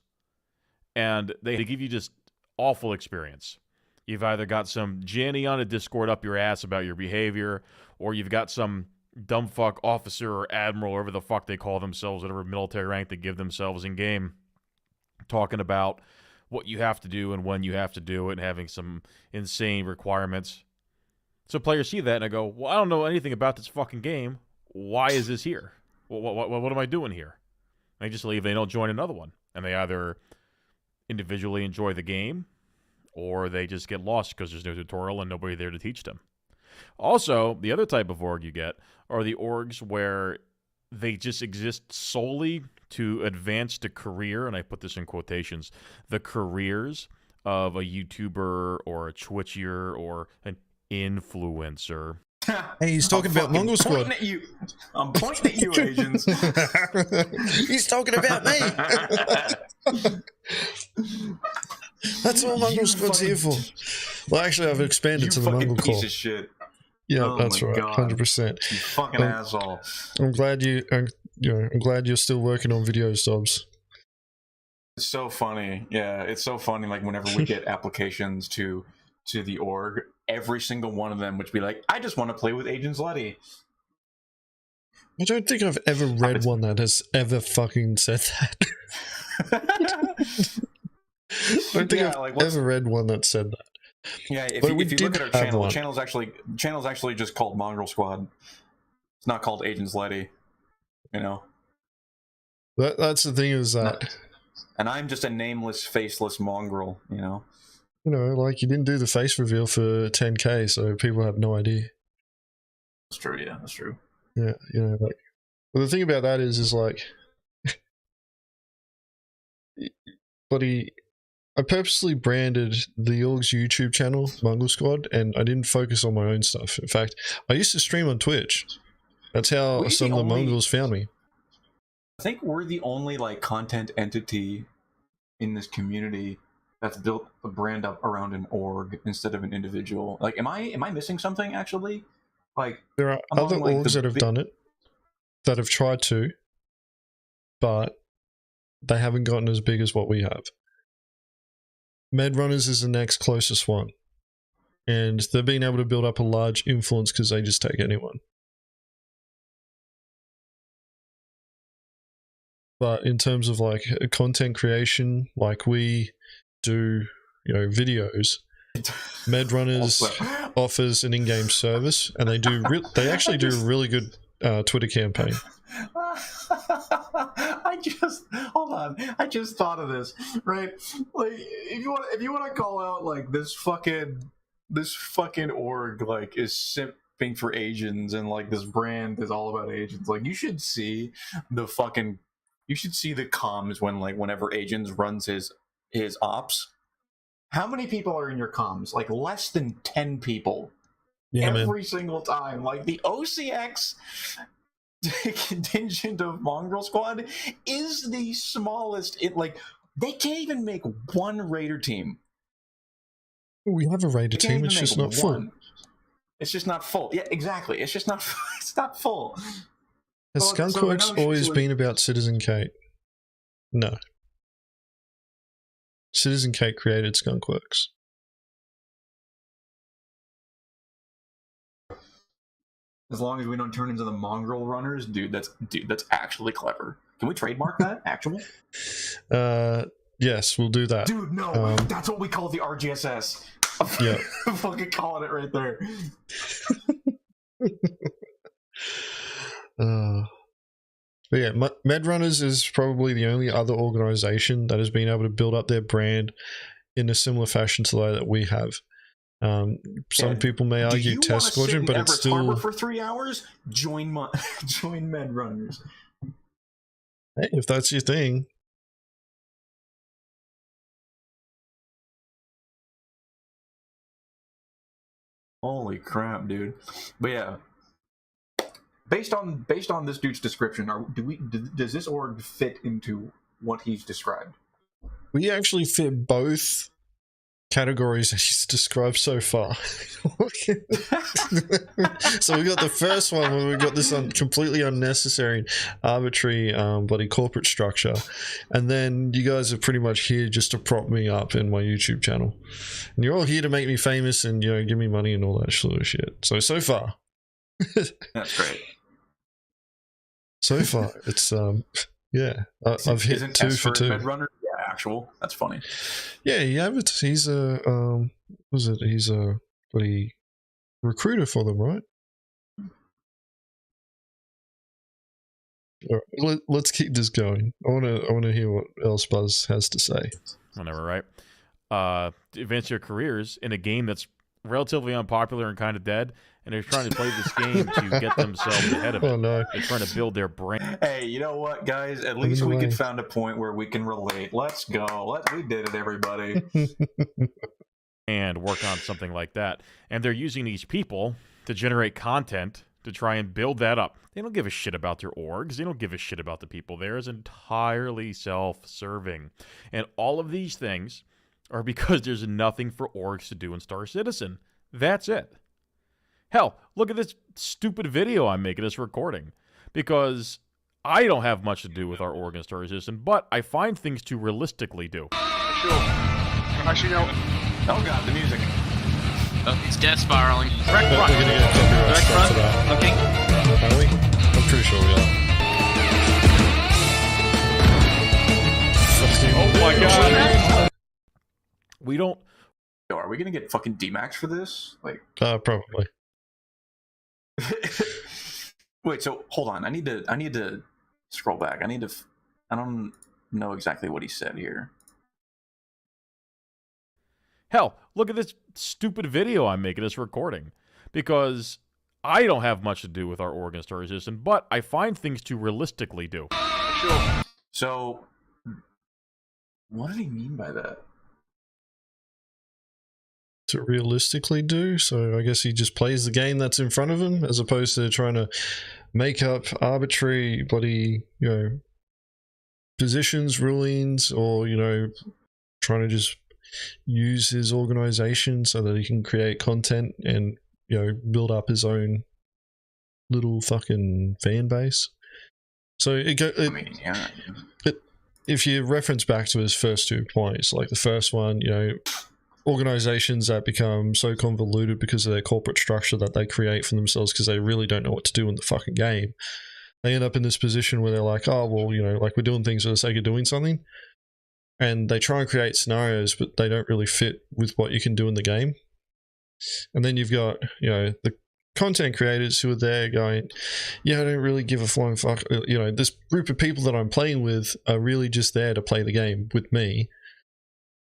and they give you just awful experience. You've either got some Janny on a Discord up your ass about your behavior, or you've got some dumb fuck officer or admiral, or whatever the fuck they call themselves, whatever military rank they give themselves in game, talking about what you have to do and when you have to do it, and having some insane requirements. So players see that and I go, well, I don't know anything about this fucking game. Why is this here? What am I doing here? And they just leave. They don't join another one. And they either individually enjoy the game, or they just get lost because there's no tutorial and nobody there to teach them. Also, the other type of org you get are the orgs where they just exist solely to advance the career, and I put this in quotations, the careers of a YouTuber or a Twitcher or an influencer. Hey, he's talking about Mongrel Squad. I'm pointing at you, Agents. He's talking about me. That's all Mongrel Squad's here for. Well, actually, I've expanded to the Mongrel Corps. Piece of shit. Yeah, that's right, 100%. You fucking asshole. I'm glad I'm glad you're still working on videos, Dobbs. It's so funny. Yeah, it's so funny. Like whenever we get applications to the org, every single one of them would be like, "I just want to play with Agents Letty." I don't think I've ever read one that has ever fucking said that. I don't think I've ever read one that said that. Yeah, if you look at our channel, the channel's actually just called Mongrel Squad. It's not called Agents Letty. You know. That's the thing is that. And I'm just a nameless, faceless mongrel. You know. You know, like you didn't do the face reveal for 10K, so people have no idea. That's true. Yeah, that's true. Yeah, you know, like. Well, the thing about that is like. Buddy. I purposely branded the org's YouTube channel, Mongrel Squad, and I didn't focus on my own stuff. In fact, I used to stream on Twitch, That's how We some the of the only- Mongrels found me. I think we're the only like content entity in this community that's built the brand up around an org instead of an individual. Like, am I missing something actually? Like, There are among, other like, orgs that have done it, that have tried to, but they haven't gotten as big as what we have. Med Runners is the next closest one, and they've been able to build up a large influence because they just take anyone. But in terms of like content creation, like we do, you know, videos, Med Runners offers an in-game service, and they actually do a really good Twitter campaign. Hold on. I just thought of this, right? Like, if you want to call out like this fucking org like is simping for Agens, and like this brand is all about Agens. Like, you should see the comms whenever Agens runs his ops. How many people are in your comms? Like less than 10 people. Yeah, every single time. Like the OCX contingent of Mongrel Squad is the smallest. They can't even make one raider team. We have a raider team, it's just not full. It's just not full. Yeah, exactly. It's just not. It's not full. Has Skunkworks always been about Citizen Kate? No. Citizen Kate created Skunkworks. As long as we don't turn into the Mongrel runners, dude, that's actually clever. Can we trademark that? Actual? Yes, we'll do that. Dude, no, that's what we call the RGSS. Yeah. I'm fucking calling it right there. But yeah, Med Runners is probably the only other organization that has been able to build up their brand in a similar fashion to the way that we have. Some people may argue Test Squadron, but it's still. Harbor for 3 hours. Join Med Runners. Hey, if that's your thing. Holy crap, dude! But yeah, based on this dude's description, does this org fit into what he's described? We actually fit both categories that he's described so far. So we got the first one where we got this completely unnecessary, arbitrary, bloody corporate structure, and then you guys are pretty much here just to prop me up in my YouTube channel, and you're all here to make me famous and, you know, give me money and all that sort of shit. So far, that's great. So far, it's yeah. I've hit 2 for 2. Runner? Yeah, actual. That's funny. Yeah, he's a he's a bloody recruiter for them, right? All right, let's keep this going. I want to hear what else Buzz has to say. Whatever, right? To advance your careers in a game that's relatively unpopular and kind of dead, and they're trying to play this game to get themselves ahead of it. Oh no! They're trying to build their brand. Hey, you know what, guys? At least we could found a point where we can relate. Let's go. We did it, everybody. And work on something like that. And they're using these people to generate content to try and build that up. They don't give a shit about their orgs. They don't give a shit about the people there. It's entirely self-serving. And all of these things are because there's nothing for orgs to do in Star Citizen. That's it. Hell, look at this stupid video I'm making, this recording. Because I don't have much to do with our org in Star Citizen, but I find things to realistically do. Sure. Actually, no. Oh god, the music. Oh, it's death spiraling. Direct front. We're gonna get copyright Direct strike front. for that. Okay. Are we? I'm pretty sure we are. Oh my god. We don't. Yo, are we gonna get fucking D-Max for this? Like, Probably. Wait, so hold on. I need to scroll back. I don't know exactly what he said here. Hell, look at this stupid video I'm making, this recording. Because I don't have much to do with our org in Star Citizen, but I find things to realistically do. Sure. So, what did he mean by that? To realistically do, so I guess he just plays the game that's in front of him as opposed to trying to make up arbitrary bloody, you know, positions, rulings, or, you know, trying to just use his organization so that he can create content and, you know, build up his own little fucking fan base. So if you reference back to his first 2 points, like the first one, you know, organizations that become so convoluted because of their corporate structure that they create for themselves because they really don't know what to do in the fucking game, they end up in this position where they're like, oh, well, you know, like we're doing things for the sake of doing something, and they try and create scenarios, but they don't really fit with what you can do in the game. And then you've got, you know, the content creators who are there going, yeah, I don't really give a flying fuck. You know, this group of people that I'm playing with are really just there to play the game with me.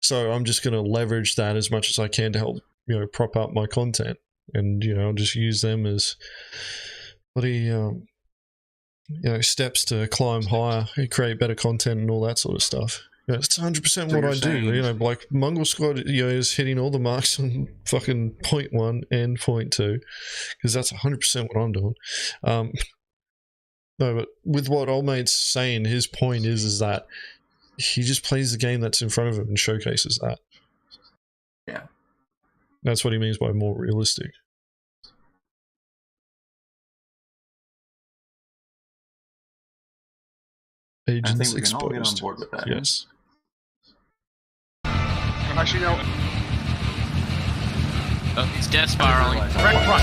So I'm just going to leverage that as much as I can to help, you know, prop up my content. And, you know, I'll just use them as bloody, you know, steps to climb higher, create better content and all that sort of stuff. You know, it's 100% what I do. You know, like Mongrel Squad, you know, is hitting all the marks on fucking point 1 and point 2, because that's 100% what I'm doing. No, but with what old mate's saying, his point is that he just plays the game that's in front of him and showcases that. Yeah. That's what he means by more realistic. Agents I think we can exposed. all get on board with that. Yes. Actually, no. Oh, he's death spiraling. Direct front.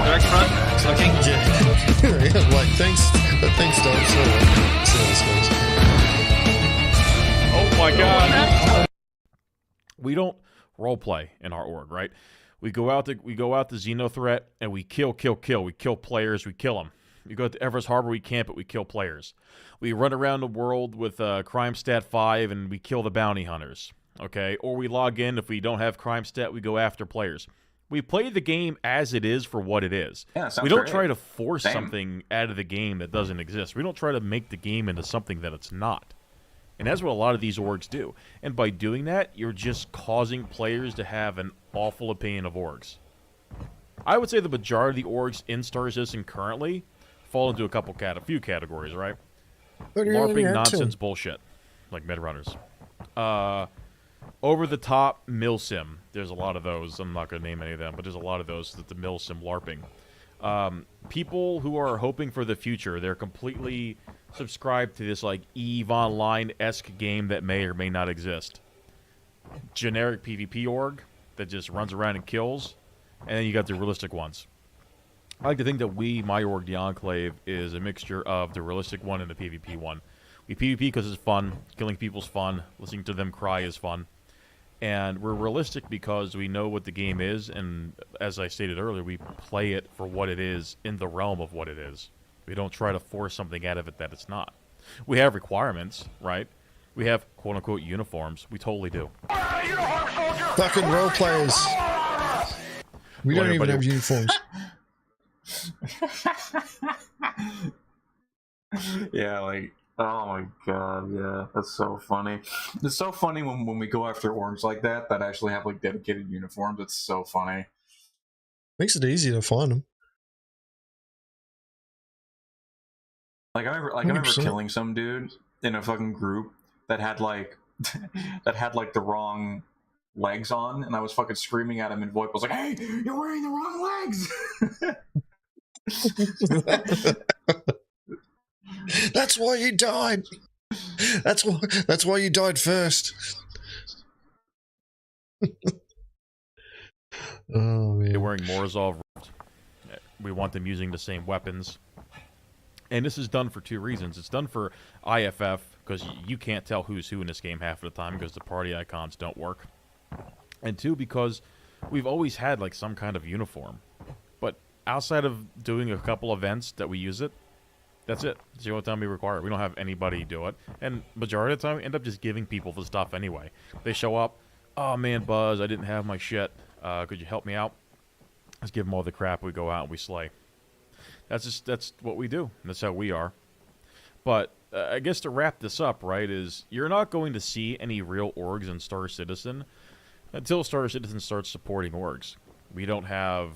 Direct front. Looking. Yeah. Like, thanks, Dobbs. So this goes. Oh my god. We don't roleplay in our org, right? We go out to Xeno Threat and we kill. We kill players, we kill them. We go to Everest Harbor, we camp it, we kill players. We run around the world with Crime Stat 5 and we kill the bounty hunters. Okay, or we log in. If we don't have crime stat, we go after players. We play the game as it is for what it is. Yeah, we don't try to force something out of the game that doesn't exist. We don't try to make the game into something that it's not. And that's what a lot of these orgs do. And by doing that, you're just causing players to have an awful opinion of orgs. I would say the majority of the orgs in Star Citizen currently fall into a few categories, right? LARPing nonsense bullshit, like Midrunners. Over the top milsim. There's a lot of those. I'm not going to name any of them, but there's a lot of those that the milsim LARPing. People who are hoping for the future, they're completely subscribed to this like EVE Online-esque game that may or may not exist. Generic PvP org that just runs around and kills, and then you got the realistic ones. I like to think that my org, the Enclave, is a mixture of the realistic one and the PvP one. We PvP because it's fun, killing people's fun, listening to them cry is fun. And we're realistic because we know what the game is, and as I stated earlier, we play it for what it is in the realm of what it is. We don't try to force something out of it that it's not. We have requirements, right? We have quote-unquote uniforms. We totally do. Fucking role players. We don't even have uniforms. Yeah, like, oh my god, yeah, that's so funny. It's so funny when we go after orgs like that actually have like dedicated uniforms. It's so funny. Makes it easy to find them. Like I remember killing some dude in a fucking group that had like the wrong legs on, and I was fucking screaming at him in VoIP. I was like, "Hey, you're wearing the wrong legs!" That's why you died. That's why you died first. Oh man. They're wearing Morozov. We want them using the same weapons. And this is done for two reasons. It's done for IFF, because you can't tell who's who in this game half of the time because the party icons don't work. And two, because we've always had like some kind of uniform. But outside of doing a couple events that we use it, that's it. It's the only time we require it. We don't have anybody do it. And majority of the time, we end up just giving people the stuff anyway. They show up, oh man, Buzz, I didn't have my shit. Could you help me out? Let's give them all the crap. We go out and we slay. That's what we do. That's how we are. But I guess to wrap this up, right, is you're not going to see any real orgs in Star Citizen until Star Citizen starts supporting orgs. We don't have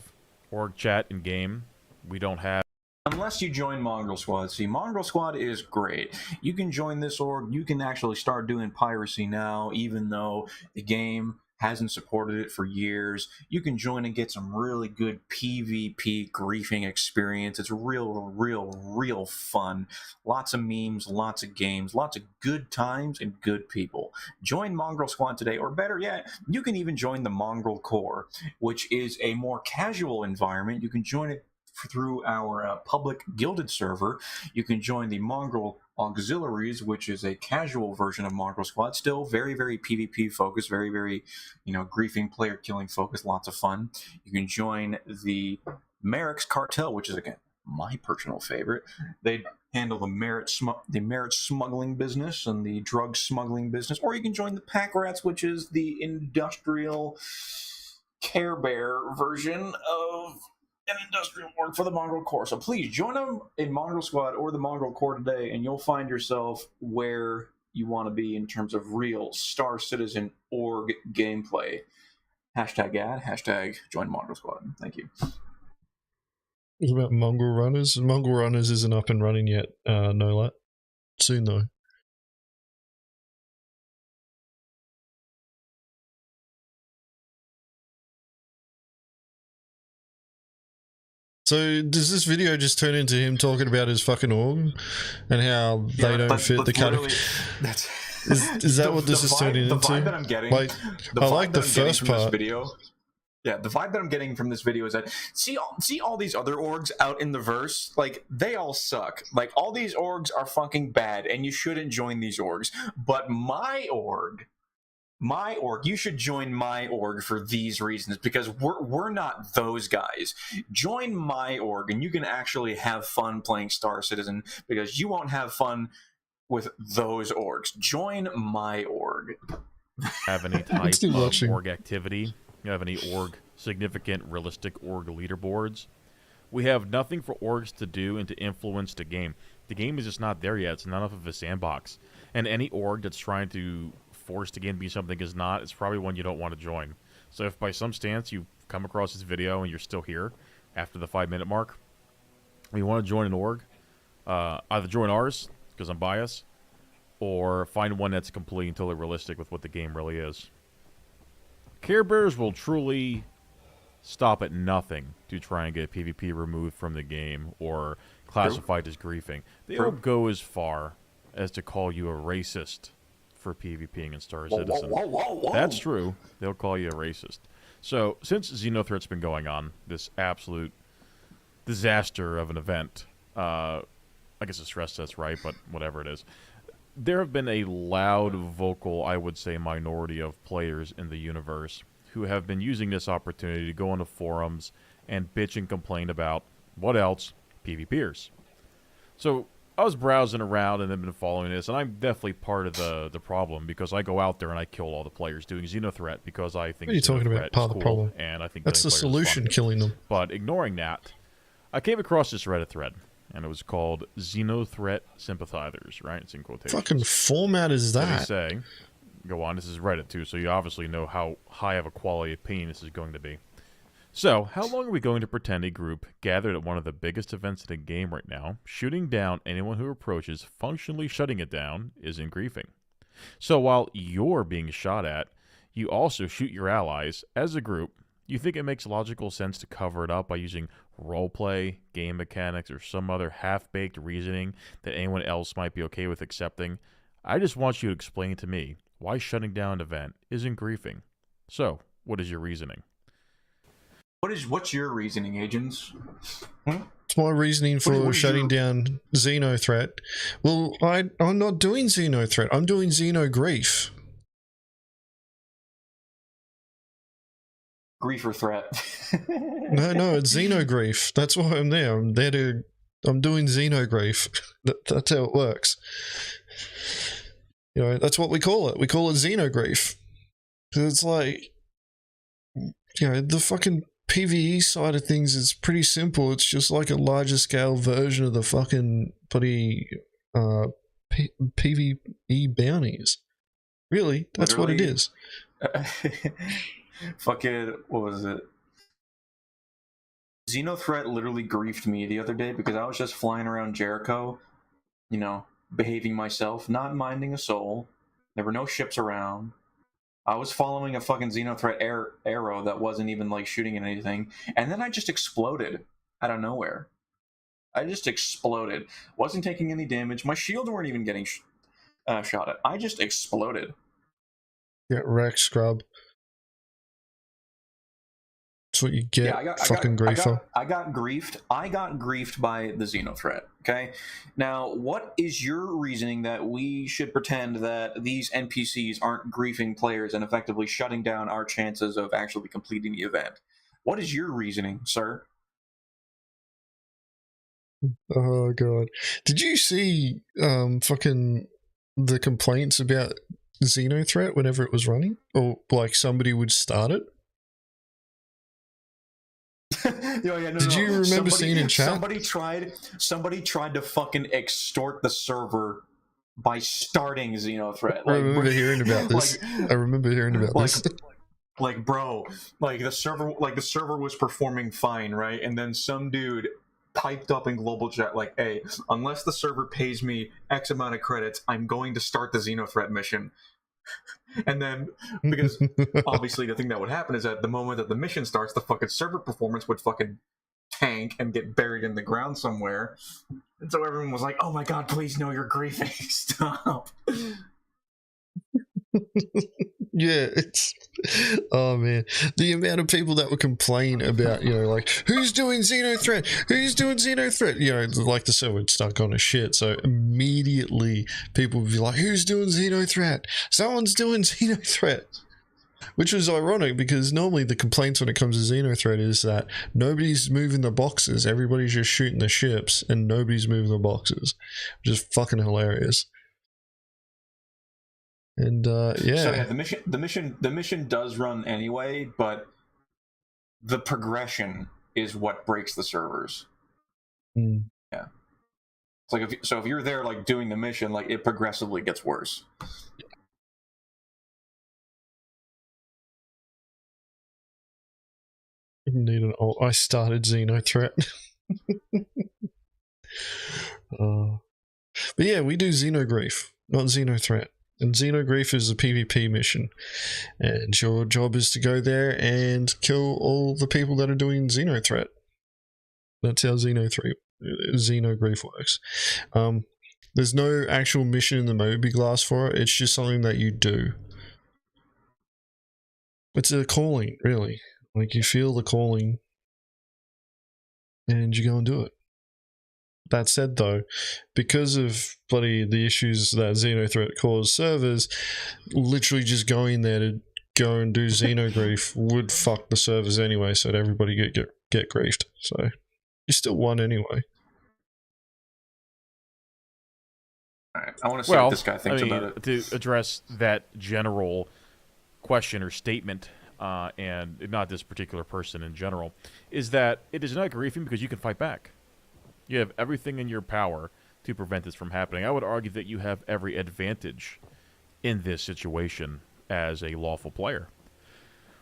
org chat in game. We don't have... Unless suggest you join Mongrel Squad. See, Mongrel Squad is great. You can join this org. You can actually start doing piracy now, even though the game hasn't supported it for years. You can join and get some really good PvP griefing experience. It's real fun. Lots of memes, lots of games, lots of good times and good people. Join Mongrel Squad today, or better yet, you can even join the Mongrel Corps, which is a more casual environment. You can join it through our public gilded server. You can join the Mongrel Auxiliaries, which is a casual version of Mongrel Squad, still very PvP focused, very griefing, player killing focused, lots of fun. You can join the Merrick's Cartel, which is, again, my personal favorite. They handle the merit smuggling business and the drug smuggling business. Or you can join the Pack Rats, which is the industrial Care Bear version of an industrial org for the Mongrel Corps. So please join them in Mongrel Squad or the Mongrel Corps today, and you'll find yourself where you want to be in terms of real Star Citizen org gameplay. Hashtag ad, hashtag join Mongrel Squad. Thank you. What about Mongrel Runners? Mongrel Runners isn't up and running yet, Nolat. Soon though. So does this video just turn into him talking about his fucking org and how they don't fit the category? Is that what this is turning into? The vibe that I'm getting, like, I like the first part. Yeah, the vibe that I'm getting from this video is that see all these other orgs out in the verse, like, they all suck. Like, all these orgs are fucking bad, and you shouldn't join these orgs. But my org, you should join my org for these reasons, because we're not those guys. Join my org, and you can actually have fun playing Star Citizen, because you won't have fun with those orgs. Join my org. Have any type of org activity? You have any significant realistic org leaderboards? We have nothing for orgs to do and to influence the game. The game is just not there yet. It's not enough of a sandbox. And any org that's trying to force the game to be something is not, it's probably one you don't want to join. So if by some stance you come across this video and you're still here after the 5-minute mark, and you want to join an org, either join ours, because I'm biased, or find one that's completely and totally realistic with what the game really is. Care Bears will truly stop at nothing to try and get PvP removed from the game or classified as griefing. They will go as far as to call you a racist for PvPing in Star Citizen. That's true. They'll call you a racist. So, since Xenothreat's been going on, this absolute disaster of an event, I guess a stress test, right, but whatever it is, there have been a loud, vocal, I would say, minority of players in the universe who have been using this opportunity to go on the forums and bitch and complain about, what else? PvPers. So, I was browsing around and have been following this, and I'm definitely part of the problem, because I go out there and I kill all the players doing Xenothreat because I think what are you talking about? Part of the problem. And I think that's the solution, killing them. But ignoring that, I came across this Reddit thread, and it was called Xenothreat Sympathizers, right? It's in quotations. Fucking format is that? They say, go on, this is Reddit too, so you obviously know how high of a quality opinion this is going to be. So, how long are we going to pretend a group gathered at one of the biggest events in the game right now, shooting down anyone who approaches, functionally shutting it down, isn't griefing? So while you're being shot at, you also shoot your allies as a group. You think it makes logical sense to cover it up by using roleplay, game mechanics, or some other half-baked reasoning that anyone else might be okay with accepting? I just want you to explain to me why shutting down an event isn't griefing. So, what is your reasoning? What's your reasoning, Agens? It's my reasoning for shutting down Xenothreat. Well, I'm not doing Xenothreat. I'm doing Xenogrief. Griefer threat. No, it's Xenogrief. That's why I'm there. I'm doing Xenogrief. That's how it works. You know, that's what we call it. We call it Xenogrief. It's like, you know, the fucking PvE side of things is pretty simple. It's just like a larger scale version of the fucking bloody PvE bounties. Really, that's literally what it is. Fucking, what was it? Xenothreat literally griefed me the other day because I was just flying around Jericho, you know, behaving myself, not minding a soul. There were no ships around. I was following a fucking Xenothreat arrow that wasn't even like shooting at anything, and then I just exploded out of nowhere. I just exploded. Wasn't taking any damage. My shields weren't even getting shot at. I just exploded. Get wrecked, scrub. That's what you get, Yeah, fucking griefer. I got griefed. I got griefed by the Xenothreat. Okay, now what is your reasoning that we should pretend that these NPCs aren't griefing players and effectively shutting down our chances of actually completing the event? What is your reasoning, sir? Oh god, did you see fucking the complaints about Xenothreat whenever it was running, or like somebody would start it? Did you remember seeing in chat? Somebody tried to fucking extort the server by starting Xenothreat. I remember hearing about this. I remember hearing about this. Like, bro, the server was performing fine, right? And then some dude piped up in global chat like, "Hey, unless the server pays me X amount of credits, I'm going to start the Xenothreat mission." And then, because obviously the thing that would happen is that the moment that the mission starts, the fucking server performance would fucking tank and get buried in the ground somewhere. And so everyone was like, "Oh my god, please no, you're griefing. Stop." Yeah, it's... Oh, man. The amount of people that would complain about, you know, like, who's doing Xenothreat? Who's doing Xenothreat? You know, like the server would start going to shit, so immediately people would be like, who's doing Xenothreat? Someone's doing Xenothreat. Which was ironic, because normally the complaints when it comes to Xenothreat is that nobody's moving the boxes, everybody's just shooting the ships, and nobody's moving the boxes. Which is fucking hilarious. And yeah. So yeah, the mission does run anyway, but the progression is what breaks the servers. Mm. Yeah. It's like if you're there like doing the mission, like it progressively gets worse. Need an alt. I started Xenothreat. But yeah, we do Xenogrief, not Xenothreat. And Xenogrief is a PvP mission. And your job is to go there and kill all the people that are doing Xenothreat. That's how Xenogrief works. There's no actual mission in the Moby Glass for it. It's just something that you do. It's a calling, really. Like, you feel the calling and you go and do it. That said, though, because of the issues that Xenothreat caused servers, literally just going there to go and do Xenogrief would fuck the servers anyway, so that everybody get griefed. So you still won anyway. Alright, I want to see what this guy thinks about it. To address that general question or statement, and not this particular person in general, is that it is not griefing because you can fight back. You have everything in your power to prevent this from happening. I would argue that you have every advantage in this situation as a lawful player.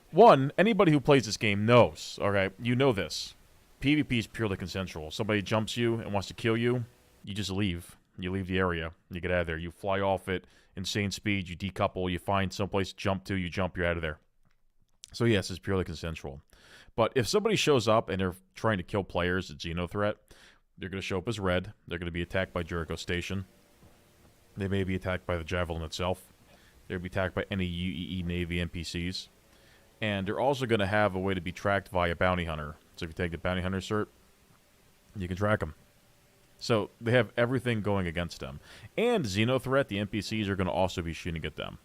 One, anybody who plays this game knows, okay, you know this. PvP is purely consensual. Somebody jumps you and wants to kill you, you just leave. You leave the area. You get out of there. You fly off at insane speed. You decouple. You find someplace to jump to. You jump. You're out of there. So yes, it's purely consensual. But if somebody shows up and they're trying to kill players at Xenothreat, they're going to show up as red. They're going to be attacked by Jericho Station. They may be attacked by the Javelin itself. They'll be attacked by any UEE Navy NPCs. And they're also going to have a way to be tracked via Bounty Hunter. So if you take the Bounty Hunter cert, you can track them. So they have everything going against them. And Xenothreat, the NPCs are going to also be shooting at them.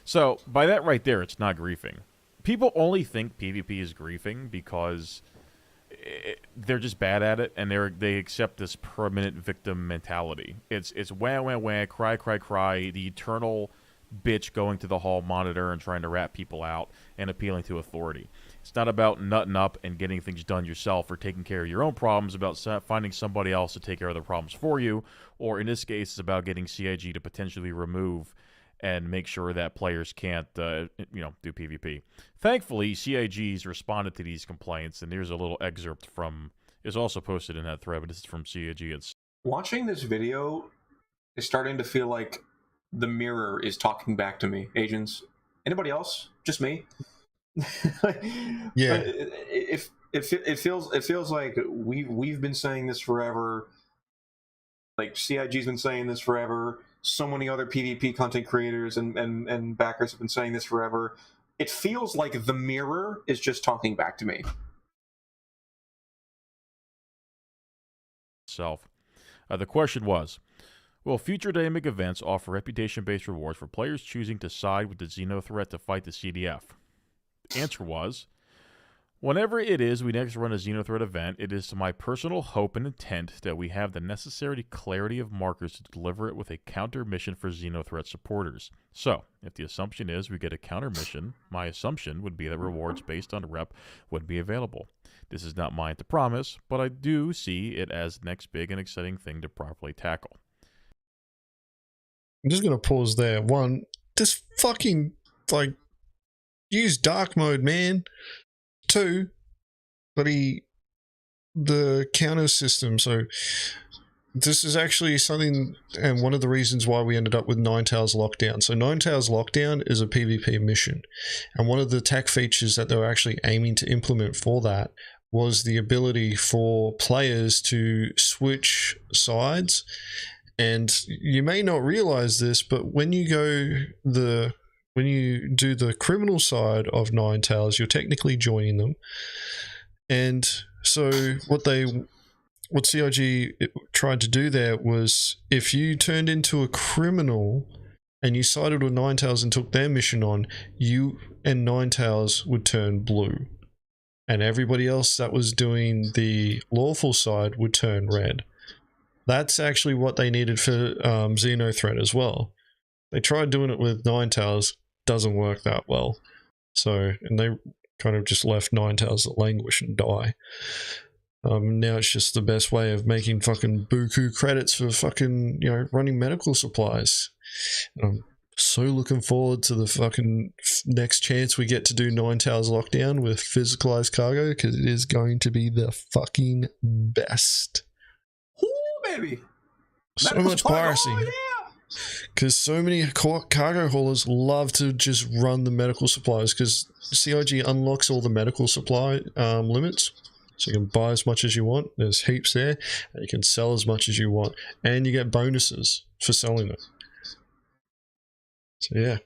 So by that right there, it's not griefing. People only think PvP is griefing because they're just bad at it, and they accept this permanent victim mentality. It's wah, wah, wah, cry, cry, cry, the eternal bitch going to the hall monitor and trying to rat people out and appealing to authority. It's not about nutting up and getting things done yourself or taking care of your own problems. It's about finding somebody else to take care of the problems for you, or in this case, it's about getting CIG to potentially remove and make sure that players can't, do PvP. Thankfully, CIG's responded to these complaints, and here's a little excerpt from. It's also posted in that thread, but this is from CIG. It's watching this video is starting to feel like the mirror is talking back to me. Agents, anybody else? Just me? Yeah. It feels like we've been saying this forever. Like CIG's been saying this forever. So many other PvP content creators and backers have been saying this forever. It feels like the mirror is just talking back to me. The question was, will future dynamic events offer reputation-based rewards for players choosing to side with the Xeno threat to fight the CDF? The answer was, whenever it is we next run a Xeno threat event, it is to my personal hope and intent that we have the necessary clarity of markers to deliver it with a counter mission for Xeno threat supporters. So, if the assumption is we get a counter mission, my assumption would be that rewards based on rep would be available. This is not mine to promise, but I do see it as the next big and exciting thing to properly tackle. I'm just going to pause there. One, just fucking, like, use dark mode, man. Two, the counter system. So this is actually something, and one of the reasons why we ended up with Nine Tails Lockdown. So Nine Tails Lockdown is a PvP mission, and one of the tech features that they were actually aiming to implement for that was the ability for players to switch sides. And you may not realize this, but when you do the criminal side of Nine Tails, you're technically joining them. And so what CIG tried to do there was, if you turned into a criminal and you sided with Nine Tails and took their mission on, you and Nine Tails would turn blue. And everybody else that was doing the lawful side would turn red. That's actually what they needed for Xeno threat as well. They tried doing it with Nine Tails, doesn't work that well. So, and they kind of just left Nine Tails to languish and die. Now it's just the best way of making fucking buku credits for fucking, running medical supplies. And I'm so looking forward to the fucking next chance we get to do Nine Tails Lockdown with physicalized cargo, because it is going to be the fucking best. Ooh, baby. So Medical much supply. piracy. Oh, yeah. Because so many cargo haulers love to just run the medical supplies, because CIG unlocks all the medical supply limits. So you can buy as much as you want. There's heaps there. And you can sell as much as you want. And you get bonuses for selling it. So yeah.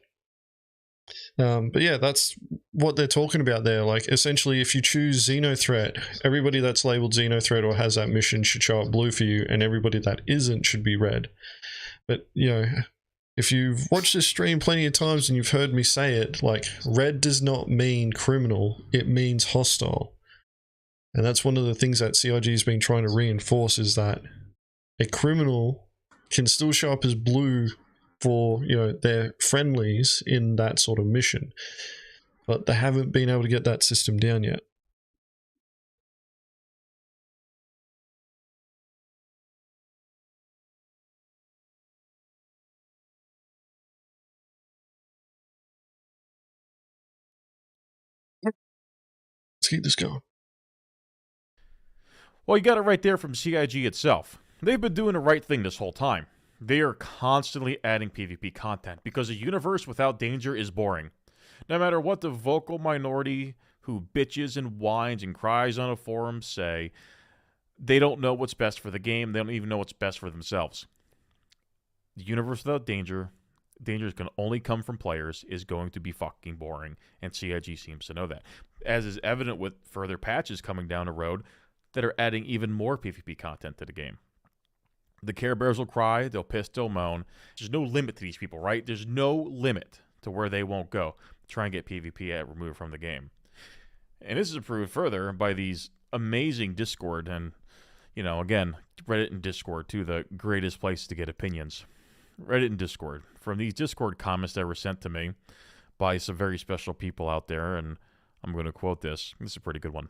But yeah, that's what they're talking about there. Like, essentially, if you choose Xeno threat, everybody that's labeled Xeno threat or has that mission should show up blue for you, and everybody that isn't should be red. But, if you've watched this stream plenty of times and you've heard me say it, like, red does not mean criminal, it means hostile. And that's one of the things that CIG has been trying to reinforce, is that a criminal can still show up as blue for, their friendlies in that sort of mission. But they haven't been able to get that system down yet. Let's keep this going. Well, you got it right there from CIG itself. They've been doing the right thing this whole time. They are constantly adding PvP content, because a universe without danger is boring. No matter what the vocal minority who bitches and whines and cries on a forum say, they don't know what's best for the game. They don't even know what's best for themselves. The universe without danger can only come from players, is going to be fucking boring, and CIG seems to know that. As is evident with further patches coming down the road that are adding even more PvP content to the game. The Care Bears will cry, they'll piss, they'll moan. There's no limit to these people, right? There's no limit to where they won't go to try and get PvP removed from the game. And this is proved further by these amazing Discord and, again, Reddit and Discord, two of the greatest places to get opinions. Reddit and Discord. From these Discord comments that were sent to me by some very special people out there, and I'm going to quote this. This is a pretty good one.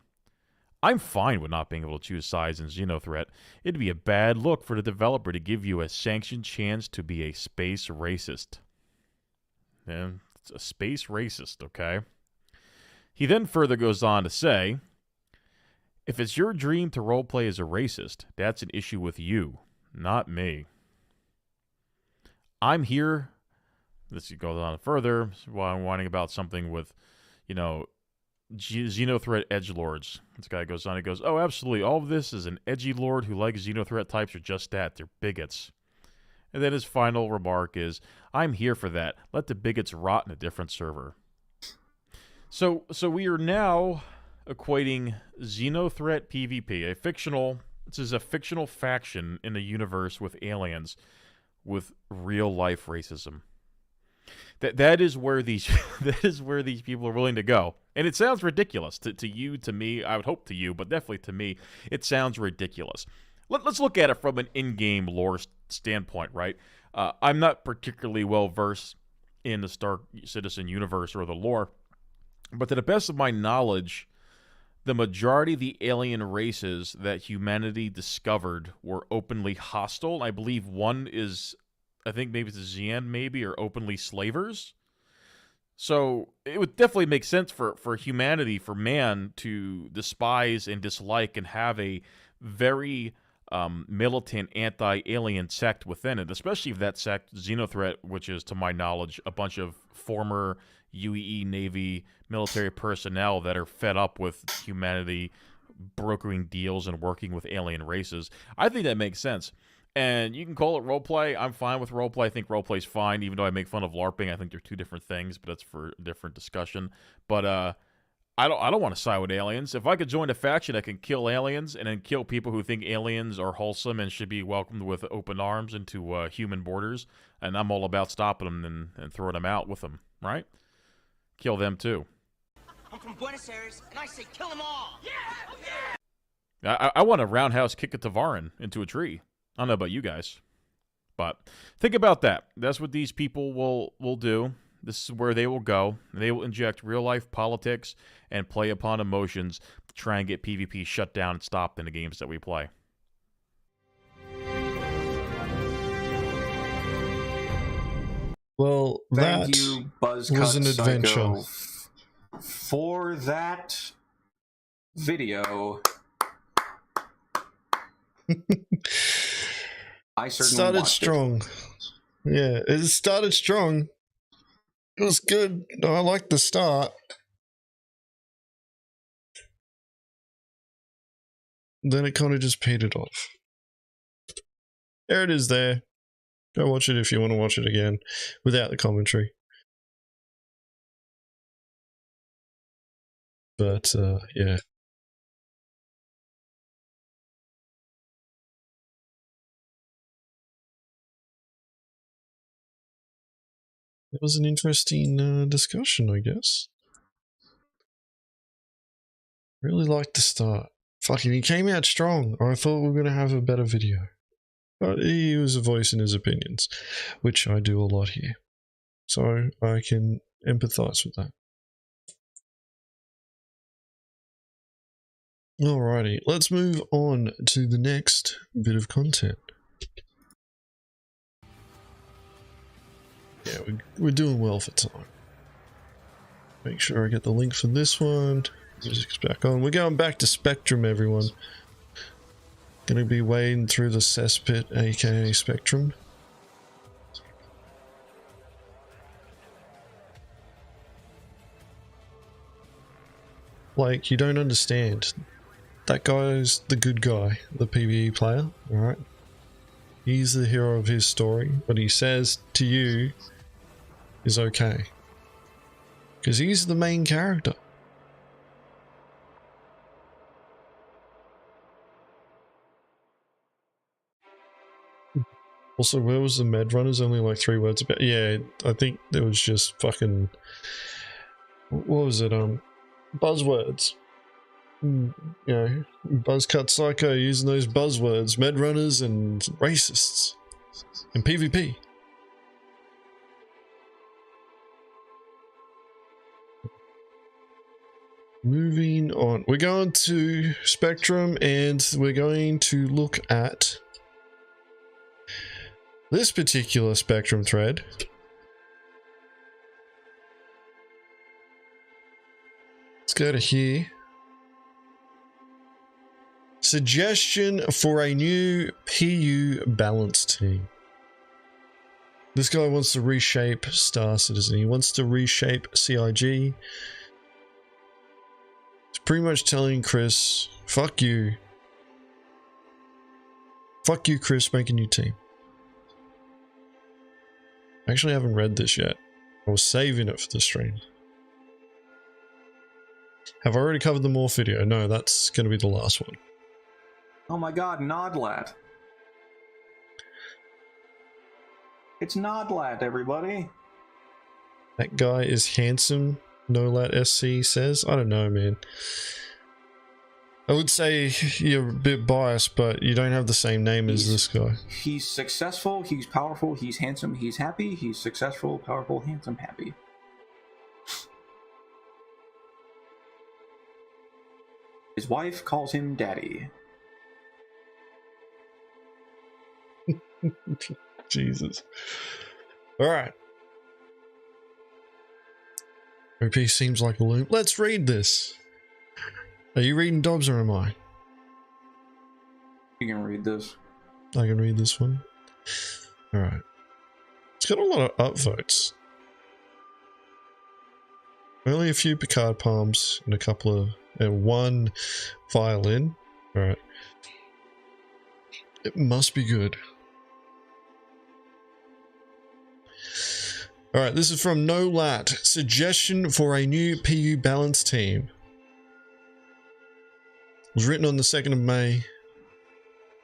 I'm fine with not being able to choose sides in Xeno threat. It'd be a bad look for the developer to give you a sanctioned chance to be a space racist. And it's a space racist, okay? He then further goes on to say, if it's your dream to roleplay as a racist, that's an issue with you, not me. I'm here. This goes on further while I'm whining about something with, you know, Xenothreat edgelords. This guy goes on, he goes, oh, absolutely, all of this is an edgy lord who likes Xenothreat types are just that, they're bigots. And then his final remark is, I'm here for that. Let the bigots rot in a different server. So we are now equating Xenothreat PvP, this is a fictional faction in a universe with aliens, with real life racism. That is where these people are willing to go. And it sounds ridiculous to you, to me, I would hope to you, but definitely to me, it sounds ridiculous. Let's look at it from an in-game lore standpoint, right? I'm not particularly well-versed in the Star Citizen universe or the lore, but to the best of my knowledge, the majority of the alien races that humanity discovered were openly hostile. I believe one is, I think maybe it's a Xian, maybe, or openly slavers. So it would definitely make sense for humanity, for man, to despise and dislike and have a very militant anti-alien sect within it, especially if that sect, Xenothreat, which is, to my knowledge, a bunch of former UEE Navy military personnel that are fed up with humanity brokering deals and working with alien races. I think that makes sense. And you can call it roleplay. I'm fine with roleplay. I think roleplay's fine, even though I make fun of LARPing. I think they're two different things, but that's for a different discussion. But I don't want to side with aliens. If I could join a faction that can kill aliens and then kill people who think aliens are wholesome and should be welcomed with open arms into human borders, and I'm all about stopping them and throwing them out with them, right? Kill them too. I'm from Buenos Aires, and I say kill them all! Yeah! Yeah! I want to roundhouse kick a Tavaran into a tree. I don't know about you guys, but think about that. That's what these people will do. This is where they will go. They will inject real-life politics and play upon emotions to try and get PvP shut down and stopped in the games that we play. Well, Thank that you, was an adventure. Psycho, for that video. I certainly started watched strong. Yeah, it started strong. It was good. I liked the start. Then it kind of just petered off. There it is there. Go watch it if you want to watch it again without the commentary. But, yeah. It was an interesting discussion, I guess. Really liked the start. Fucking, he came out strong. I thought we were going to have a better video. But he was voicing his opinions, which I do a lot here. So I can empathize with that. Alrighty, let's move on to the next bit of content. Yeah, we're doing well for time. Make sure I get the link for this one. Music's back on. We're going back to Spectrum, everyone. Gonna be wading through the cesspit, aka Spectrum. Like, you don't understand. That guy's the good guy, the PvE player, alright? He's the hero of his story. What he says to you is okay. Because he's the main character. Also, where was the med runners? Only like 3 words about. Yeah, I think there was just fucking. What was it? Buzzwords. You know, Buzzcut Psycho using those buzzwords, med runners and racists, and PvP. Moving on, we're going to Spectrum and we're going to look at this particular Spectrum thread. Let's go to here. Suggestion for a new PU balance team. This guy wants to reshape Star Citizen. He wants to reshape CIG. It's pretty much telling Chris, fuck you. Fuck you, Chris, make a new team. Actually, I haven't read this yet. I was saving it for the stream. Have I already covered the Morph video? No, that's going to be the last one. Oh my god, Nodlat. It's Nodlat, everybody. That guy is handsome, Nolat SC says. I don't know, man. I would say you're a bit biased, but you don't have the same name as this guy. He's successful, he's powerful, he's handsome, he's happy. He's successful, powerful, handsome, happy. His wife calls him daddy. Jesus. Alright. OP seems like a loop. Let's read this. Are you reading Dobbs or am I? You can read this. I can read this one. Alright. It's got a lot of upvotes. Only a few Picard palms and a couple of... and one violin. Alright. It must be good. Alright, this is from Nolat. Suggestion for a new PU balance team. It was written on the 2nd of May.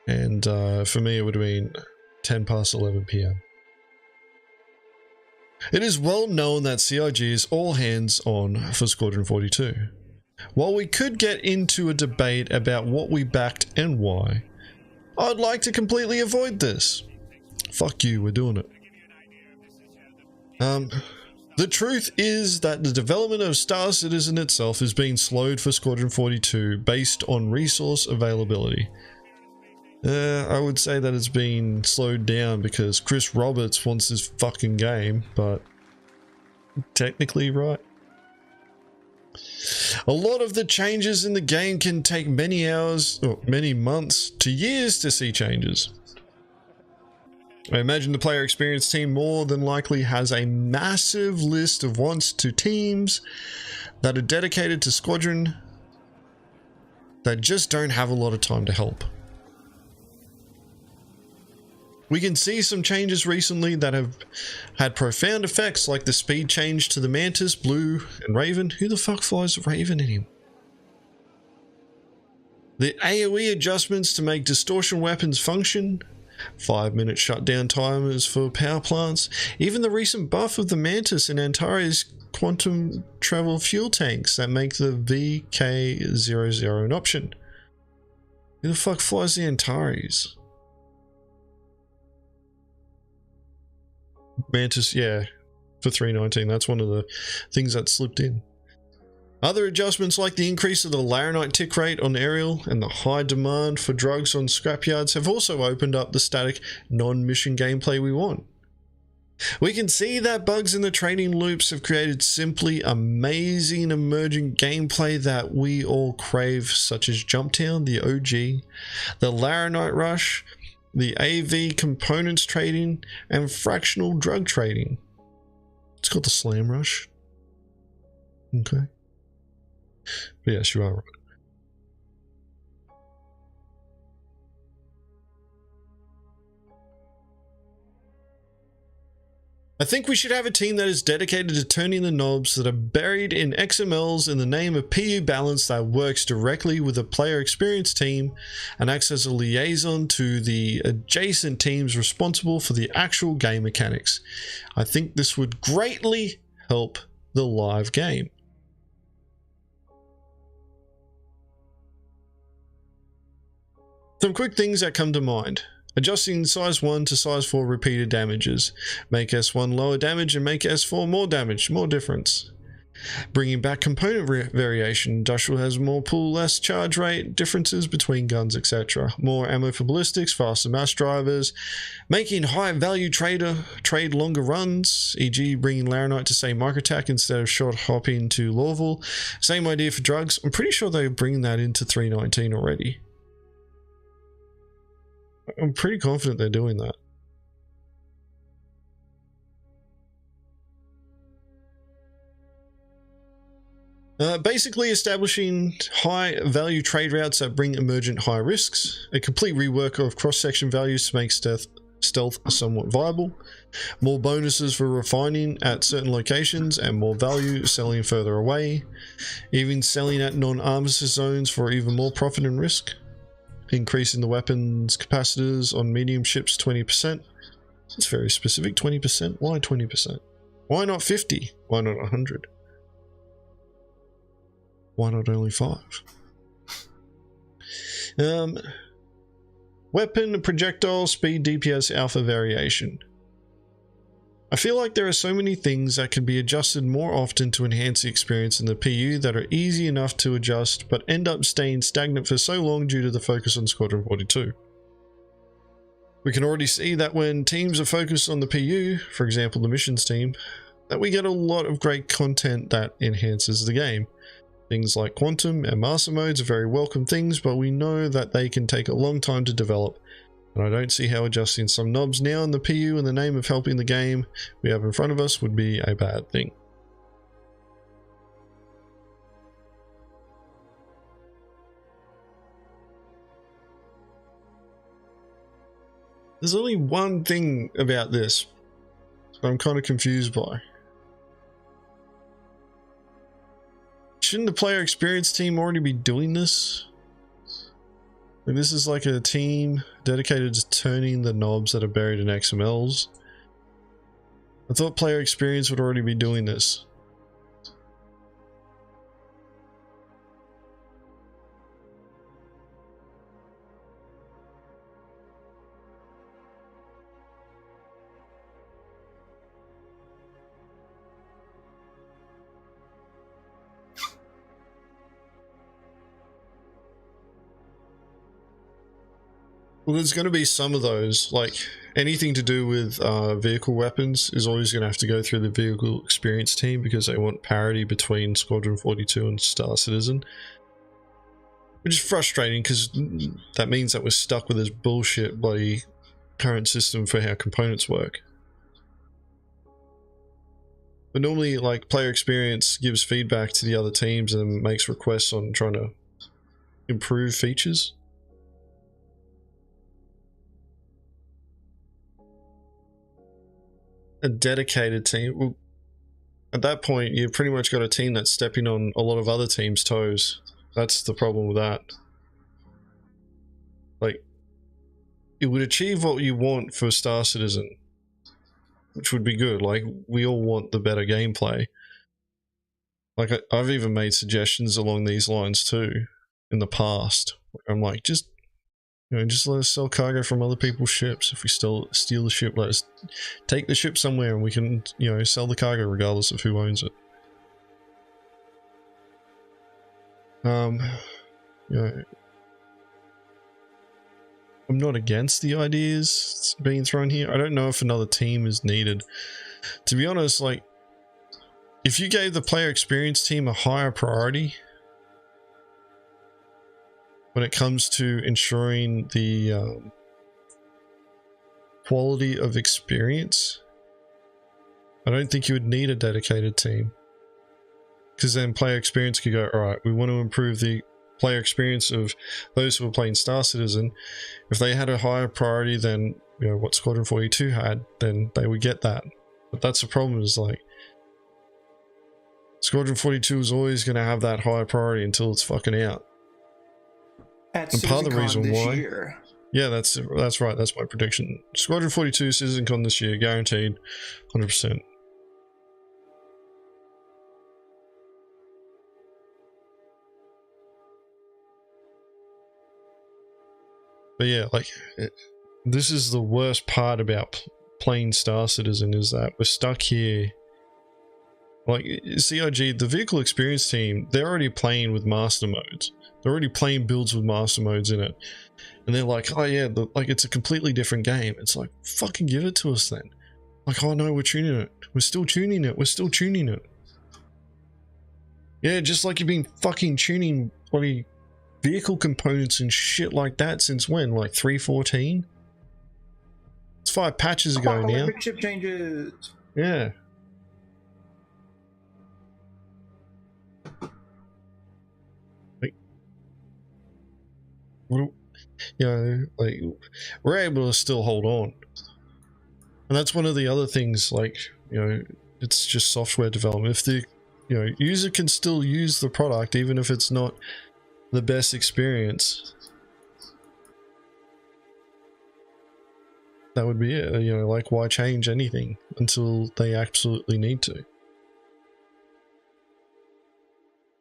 And for me it would have been 10 past 11 PM. It is well known that CIG is all hands on for Squadron 42. While we could get into a debate about what we backed and why, I'd like to completely avoid this. Fuck you, we're doing it. The truth is that the development of Star Citizen itself is being slowed for Squadron 42 based on resource availability. I would say that it's been slowed down because Chris Roberts wants this fucking game, but technically right. A lot of the changes in the game can take many hours, or many months to years to see changes. I imagine the player experience team more than likely has a massive list of wants to teams that are dedicated to Squadron that just don't have a lot of time to help. We can see some changes recently that have had profound effects, like the speed change to the Mantis, Blue, and Raven. Who the fuck flies Raven anymore? The AoE adjustments to make distortion weapons function, 5-minute shutdown timers for power plants, even the recent buff of the Mantis and Antares quantum travel fuel tanks that make the VK00 an option. Who the fuck flies the Antares? Mantis, yeah, for 319. That's one of the things that slipped in. Other adjustments like the increase of the Laranite tick rate on aerial and the high demand for drugs on scrapyards have also opened up the static non-mission gameplay we want. We can see that bugs in the training loops have created simply amazing emergent gameplay that we all crave, such as Jumptown, the OG, the Laranite Rush, the AV components trading, and fractional drug trading. It's called the Slam Rush. Okay. But yes, you are right. I think we should have a team that is dedicated to turning the knobs that are buried in XMLs in the name of PU balance that works directly with the player experience team and acts as a liaison to the adjacent teams responsible for the actual game mechanics. I think this would greatly help the live game. Some quick things that come to mind. Adjusting size 1 to size 4 repeated damages. Make S1 lower damage and make S4 more damage, more difference. Bringing back component variation, industrial has more pull, less charge rate, differences between guns, etc. More ammo for ballistics, faster mass drivers, making high value trade longer runs, e.g. bringing Laranite to say Microtac instead of short hopping to Lawful. Same idea for drugs. I'm pretty sure they're bringing that into 319 already. I'm pretty confident they're doing that. Basically establishing high value trade routes that bring emergent high risks, a complete rework of cross-section values to make stealth somewhat viable, more bonuses for refining at certain locations and more value selling further away, even selling at non-armistice zones for even more profit and risk, increasing the weapons capacitors on medium ships 20%. That's very specific, 20%. Why 20%? Why not 50? Why not 100? Why not only 5? Weapon, projectile, speed, DPS, alpha variation. I feel like there are so many things that can be adjusted more often to enhance the experience in the PU that are easy enough to adjust but end up staying stagnant for so long due to the focus on Squadron 42. We can already see that when teams are focused on the PU, for example the missions team, that we get a lot of great content that enhances the game. Things like Quantum and Master Modes are very welcome things, but we know that they can take a long time to develop, and I don't see how adjusting some knobs now in the PU in the name of helping the game we have in front of us would be a bad thing. There's only one thing about this that I'm kind of confused by. Shouldn't the player experience team already be doing this? Like, this is like a team dedicated to turning the knobs that are buried in XMLs. I thought player experience would already be doing this. Well, there's going to be some of those, like anything to do with vehicle weapons is always going to have to go through the vehicle experience team because they want parity between Squadron 42 and Star Citizen. Which is frustrating because that means that we're stuck with this bullshit bloody current system for how components work. But normally, like, player experience gives feedback to the other teams and makes requests on trying to improve features. A dedicated team. Well, at that point, you've pretty much got a team that's stepping on a lot of other teams' toes. That's the problem with that. Like, it would achieve what you want for Star Citizen, which would be good. Like, we all want the better gameplay. Like, I've even made suggestions along these lines too in the past. I'm like, just let us sell cargo from other people's ships. If we steal the ship, let us take the ship somewhere and we can, sell the cargo regardless of who owns it. I'm not against the ideas being thrown here. I don't know if another team is needed. To be honest, like, if you gave the player experience team a higher priority when it comes to ensuring the quality of experience, I don't think you would need a dedicated team. Because then player experience could go, alright, we want to improve the player experience of those who are playing Star Citizen. If they had a higher priority than what Squadron 42 had, then they would get that. But that's the problem, is like, Squadron 42 is always going to have that high priority until it's fucking out. And part of the reason why, yeah, that's right. That's my prediction. Squadron 42 CitizenCon this year, guaranteed, 100%. But yeah, like, this is the worst part about playing Star Citizen, is that we're stuck here Like CIG, the vehicle experience team, they're already playing with master modes. They're already playing builds with master modes in it. And they're like, oh yeah, like it's a completely different game. It's like, fucking give it to us then. Like, oh no, we're tuning it. We're still tuning it. We're still tuning it. Yeah, just like you've been fucking tuning bloody vehicle components and shit like that since when? Like 3.14? It's 5 patches ago now. Big ship changes. Yeah. Like, you know, like we're able to still hold on, and that's one of the other things. Like, you know, it's just software development. If the user can still use the product even if it's not the best experience, that would be it. You know, like, why change anything until they absolutely need to?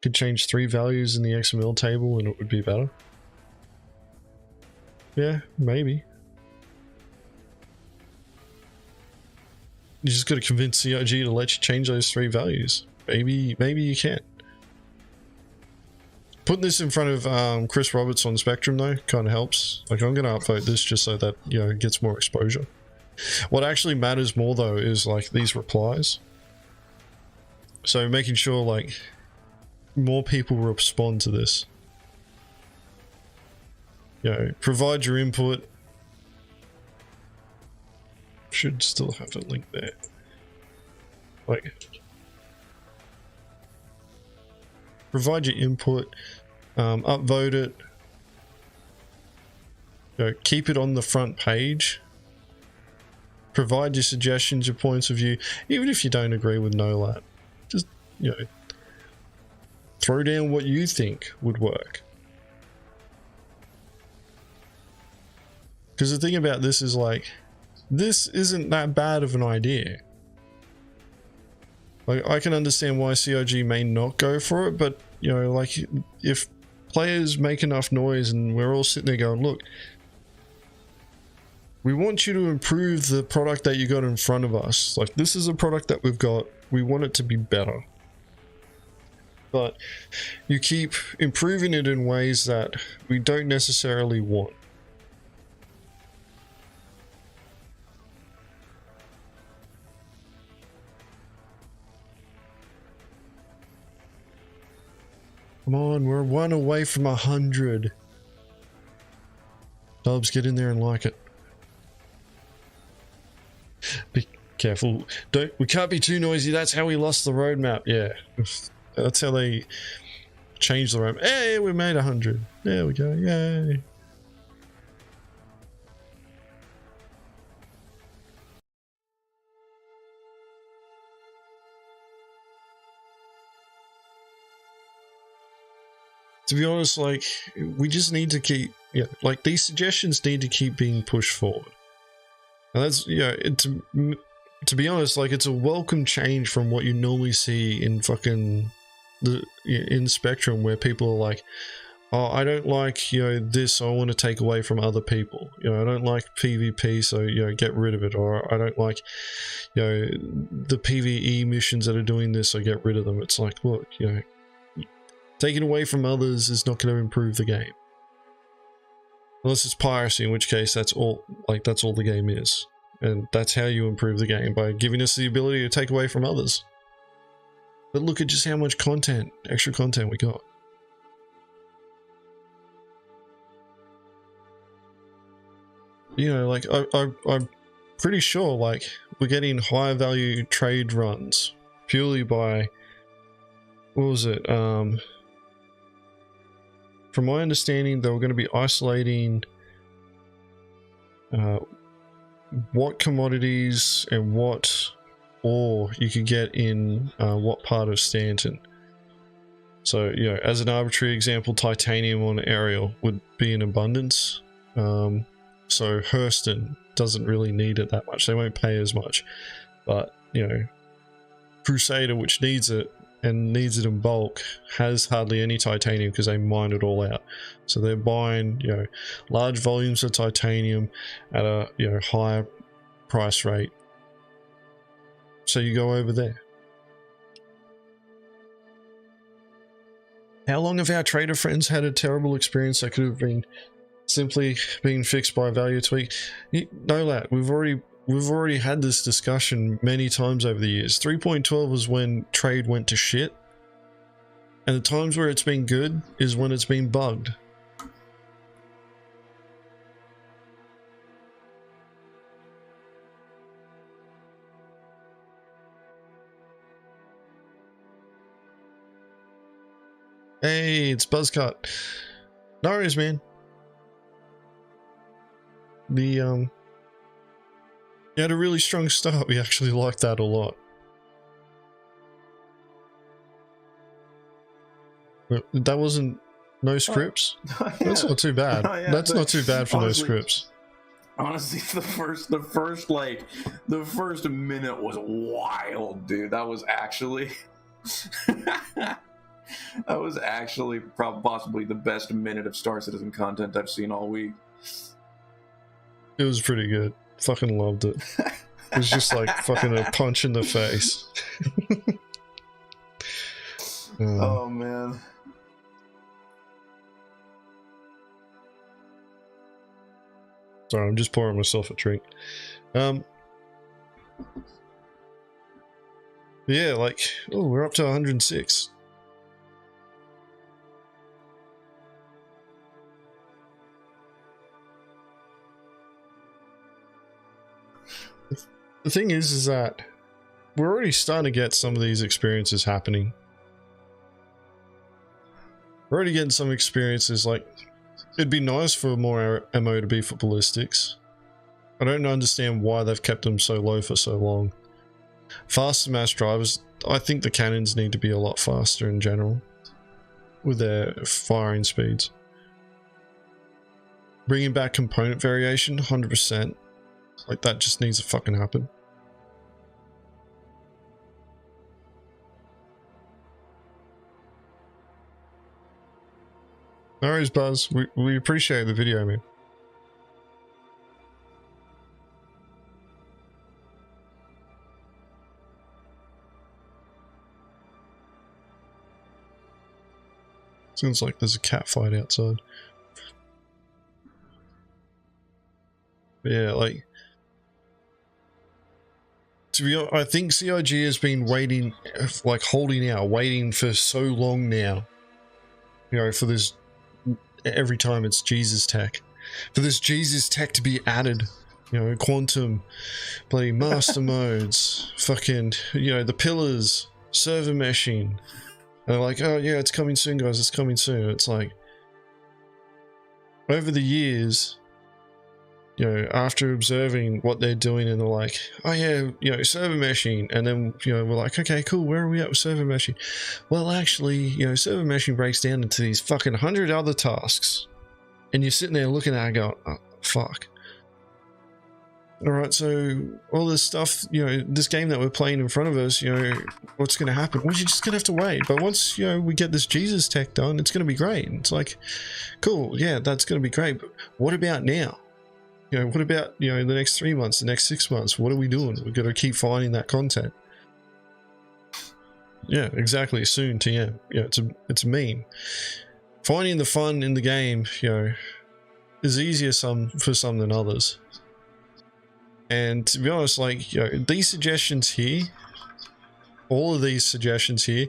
Could change 3 values in the XML table and it would be better. Yeah, maybe. You just got to convince CIG to let you change those 3 values. Maybe you can. Putting this in front of Chris Roberts on Spectrum though kind of helps. Like, I'm going to upvote this just so that, you know, it gets more exposure. What actually matters more though is like these replies. So making sure like more people respond to this. You know, provide your input. Should still have a link there. Like, provide your input, upvote it, you know, keep it on the front page, provide your suggestions, your points of view, even if you don't agree with NOLAT. Just, you know, throw down what you think would work. Because the thing about this is, like, this isn't that bad of an idea. Like, I can understand why CIG may not go for it, but, you know, like, if players make enough noise and we're all sitting there going, look, we want you to improve the product that you got in front of us. Like, this is a product that we've got. We want it to be better. But you keep improving it in ways that we don't necessarily want. Come on, we're 1 away from 100. Dobbs, get in there and like it. Be careful. We can't be too noisy. That's how we lost the roadmap. Yeah. That's how they changed the roadmap. Hey, we made 100. There we go. Yay. To be honest, like, we just need to keep, yeah, like, these suggestions need to keep being pushed forward. And that's, yeah, to be honest, like, it's a welcome change from what you normally see in fucking in Spectrum, where people are like, oh, I don't like, you know, this, I want to take away from other people. You know, I don't like PvP, so, you know, get rid of it. Or I don't like, you know, the PvE missions that are doing this, so get rid of them. It's like, look, you know, taking away from others is not going to improve the game. Unless it's piracy, in which case that's all, like, that's all the game is. And that's how you improve the game, by giving us the ability to take away from others. But look at just how much content, extra content we got. You know, like, I'm pretty sure, like, we're getting higher value trade runs purely by, what was it, from my understanding, they were going to be isolating what commodities and what ore you could get in what part of Stanton. So, you know, as an arbitrary example, titanium on Ariel would be in abundance. So Hurston doesn't really need it that much. They won't pay as much. But, you know, Crusader, which needs it, and needs it in bulk, has hardly any titanium because they mine it all out. So they're buying, you know, large volumes of titanium at a, you know, higher price rate. So you go over there. How long have our trader friends had a terrible experience that could have been simply being fixed by a value tweak? No, lad, we've already had this discussion many times over the years. 3.12 was when trade went to shit, and the times where it's been good is when it's been bugged. Hey, it's Buzzcut. No worries, man. You had a really strong start. We actually liked that a lot. That wasn't no scripts. Yeah. That's not too bad. Yeah, that's not too bad for honestly, no scripts. Honestly, the first minute was wild, dude. That was actually possibly the best minute of Star Citizen content I've seen all week. It was pretty good. Fucking loved it. It was just like fucking a punch in the face. Oh man. Sorry, I'm just pouring myself a drink. Yeah, like, oh, we're up to 106. The thing is that we're already starting to get some of these experiences happening. We're already getting some experiences, like, it'd be nice for more ammo to be for ballistics. I don't understand why they've kept them so low for so long. Faster mass drivers, I think the cannons need to be a lot faster in general with their firing speeds. Bringing back component variation, 100%. Like, that just needs to fucking happen. No worries, Buzz. We appreciate the video, man. Sounds like there's a cat fight outside. But yeah, like, to be honest, I think CIG has been waiting, like holding out, waiting for so long now. You know, for this, every time it's Jesus tech. For this Jesus tech to be added. You know, quantum, bloody master modes, fucking, you know, the pillars, server meshing. And they're like, oh yeah, it's coming soon, guys, it's coming soon. It's like, over the years, you know, after observing what they're doing, and they're like, oh yeah, you know, server meshing, and then, you know, we're like, okay, cool, where are we at with server meshing? Well, actually, you know, server meshing breaks down into these fucking 100 other tasks, and you're sitting there looking at it going, oh, fuck. Alright, so all this stuff, you know, this game that we're playing in front of us, you know, what's going to happen? Well, you're just going to have to wait. But once, you know, we get this Jesus tech done, it's going to be great. It's like, cool, yeah, that's going to be great. But what about now? You know, what about, you know, the next 3 months, the next 6 months? What are we doing? We've got to keep finding that content. Yeah, exactly. Soon, TM. Yeah, it's a meme. Finding the fun in the game, you know, is easier for some than others. And to be honest, like, you know, these suggestions here, all of these suggestions here,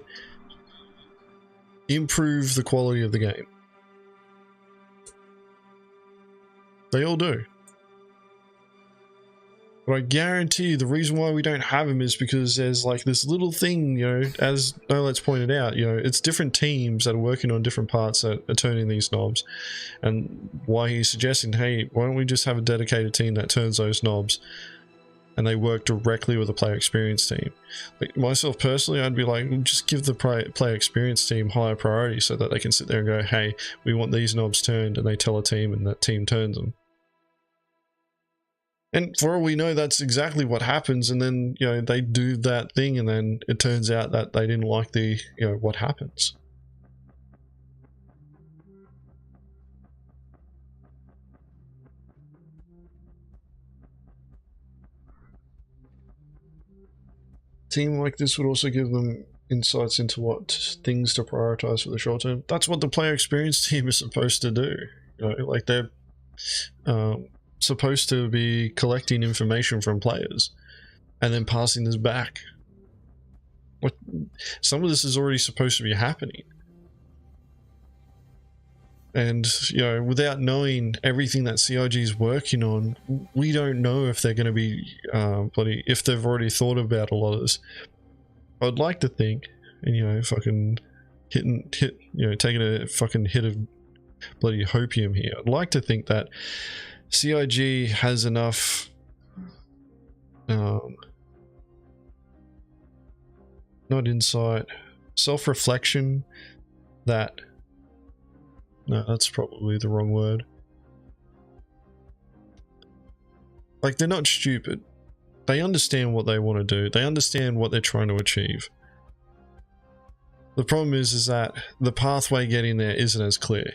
improve the quality of the game. They all do. But I guarantee you the reason why we don't have them is because there's like this little thing, you know, as Nolet's pointed out, you know, it's different teams that are working on different parts that are turning these knobs. And why he's suggesting, hey, why don't we just have a dedicated team that turns those knobs and they work directly with the player experience team. Like myself personally, I'd be like, just give the player experience team higher priority so that they can sit there and go, hey, we want these knobs turned, and they tell a team and that team turns them. And for all we know, that's exactly what happens, and then, you know, they do that thing, and then it turns out that they didn't like the, you know, what happens. Team like this would also give them insights into what things to prioritize for the short term. That's what the player experience team is supposed to do. You know, like they're supposed to be collecting information from players and then passing this back. What, some of this is already supposed to be happening. And, you know, without knowing everything that CIG is working on, we don't know if they're going to be, if they've already thought about a lot of this. I'd like to think, and, you know, fucking taking a fucking hit of bloody hopium here. I'd like to think that CIG has enough, not insight, self-reflection that, no, that's probably the wrong word. Like, they're not stupid. They understand what they want to do. They understand what they're trying to achieve. The problem is that the pathway getting there isn't as clear.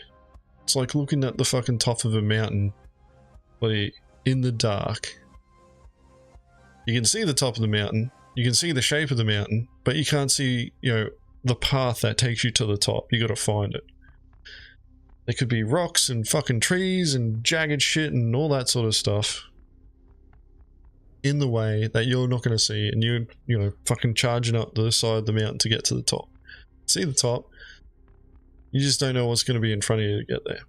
It's like looking at the fucking top of a mountain, but in the dark. You can see the top of the mountain, you can see the shape of the mountain, but you can't see, you know, the path that takes you to the top. You gotta find it. There could be rocks and fucking trees and jagged shit and all that sort of stuff in the way that you're not going to see, and you know, fucking charging up the side of the mountain to get to the top. See the top, you just don't know what's going to be in front of you to get there.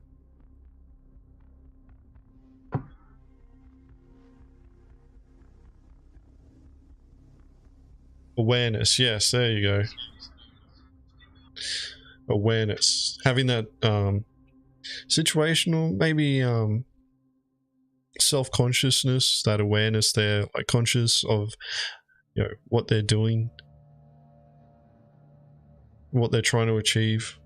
Awareness, yes, there you go. Awareness, having that situational, maybe self-consciousness, that awareness there, like conscious of, you know, what they're doing, what they're trying to achieve.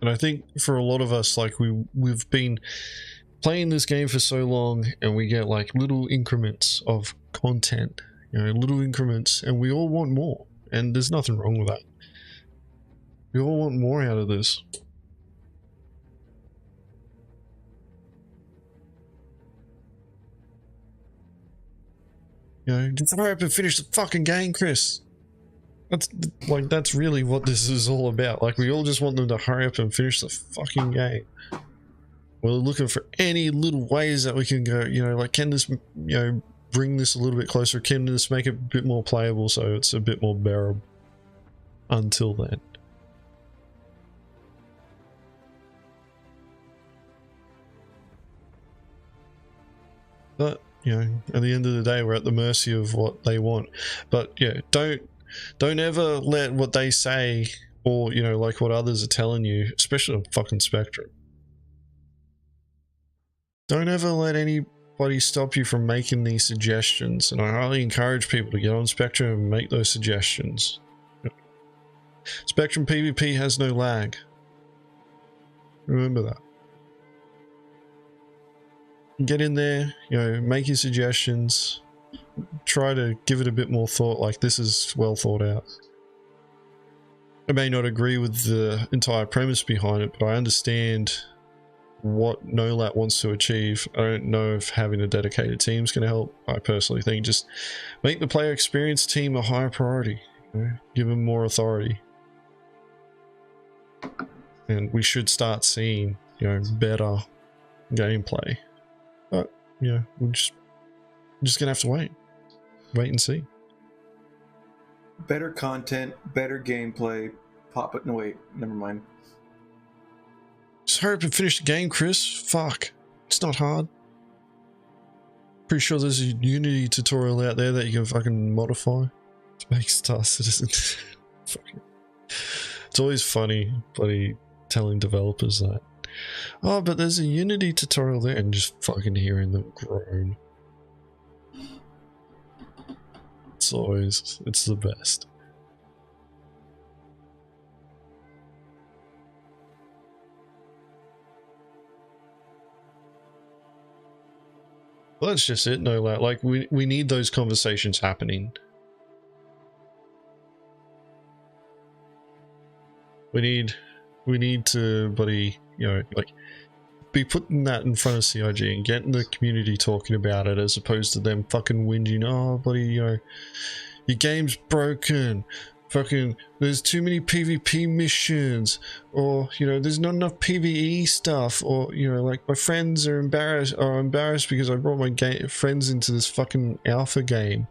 And I think for a lot of us, like we've been playing this game for so long, and we get like little increments of content, you know, little increments, and we all want more. And there's nothing wrong with that. We all want more out of this. You know, just hurry up and finish the fucking game, Chris. That's really what this is all about. Like, we all just want them to hurry up and finish the fucking game. We're looking for any little ways that we can go, you know, like, can this, you know, bring this a little bit closer? Can this make it a bit more playable so it's a bit more bearable? Until then. But, you know, at the end of the day, we're at the mercy of what they want. But yeah, don't ever let what they say, or, you know, like what others are telling you, especially on fucking Spectrum. Don't ever let anybody stop you from making these suggestions. And I highly encourage people to get on Spectrum and make those suggestions. Spectrum PvP has no lag. Remember that. Get in there, you know, make your suggestions. Try to give it a bit more thought, like this is well thought out. I may not agree with the entire premise behind it, but I understand what NOLAT wants to achieve. I don't know if having a dedicated team is going to help. I personally think just make the player experience team a higher priority. You know, give them more authority. And we should start seeing, you know, better gameplay. But, you know, we're just gonna have to wait and see. Better content, better gameplay. Pop it. No, wait, never mind. Just hurry up and finish the game, Chris. Fuck, it's not hard. Pretty sure there's a Unity tutorial out there that you can fucking modify to make Star Citizen. It's always funny, bloody telling developers that. Oh, but there's a Unity tutorial there, and just fucking hearing them groan. It's the best. Well, that's just it, no, like we need those conversations happening. We need to, buddy, you know, like, be putting that in front of CIG and getting the community talking about it, as opposed to them fucking whinging, oh buddy, you know, your game's broken, fucking there's too many PvP missions, or you know, there's not enough PvE stuff, or you know, like my friends are embarrassed because I brought my friends into this fucking alpha game,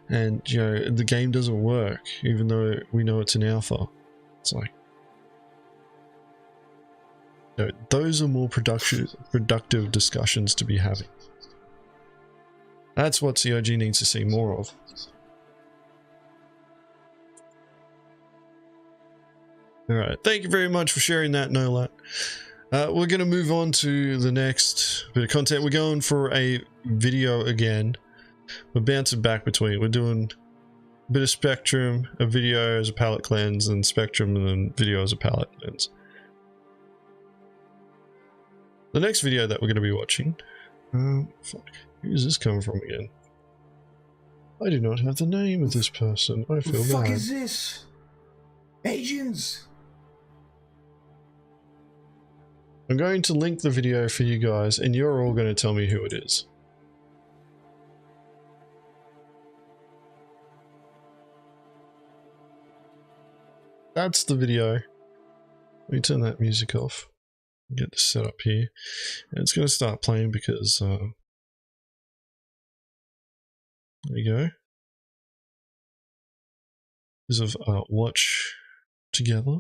and you know, the game doesn't work even though we know it's an alpha. It's like, you know, those are more productive discussions to be having. That's what CIG needs to see more of. Alright, thank you very much for sharing that, Nolat. We're going to move on to the next bit of content. We're going for a video again. We're bouncing back between. We're doing a bit of Spectrum, a video as a palette cleanse, and Spectrum, and then video as a palette cleanse. The next video that we're going to be watching... fuck. Who's this coming from again? I do not have the name of this person. I feel bad. What the fuck is this? Agens! I'm going to link the video for you guys, and you're all going to tell me who it is. That's the video. Let me turn that music off. Get this set up here. And it's going to start playing because, there you go. Because of watch together.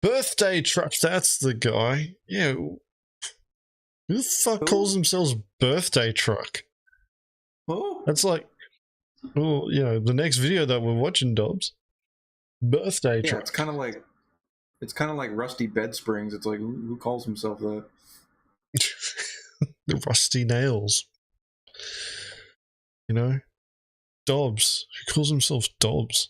Birthday Truck, that's the guy. Yeah. Who the fuck calls themselves Birthday Truck? Oh? That's like, well, you know, the next video that we're watching, Dobbs. Birthday Truck. It's kind of like Rusty Bed Springs. It's like, who calls himself that? The Rusty Nails. You know? Dobbs. Who calls himself Dobbs?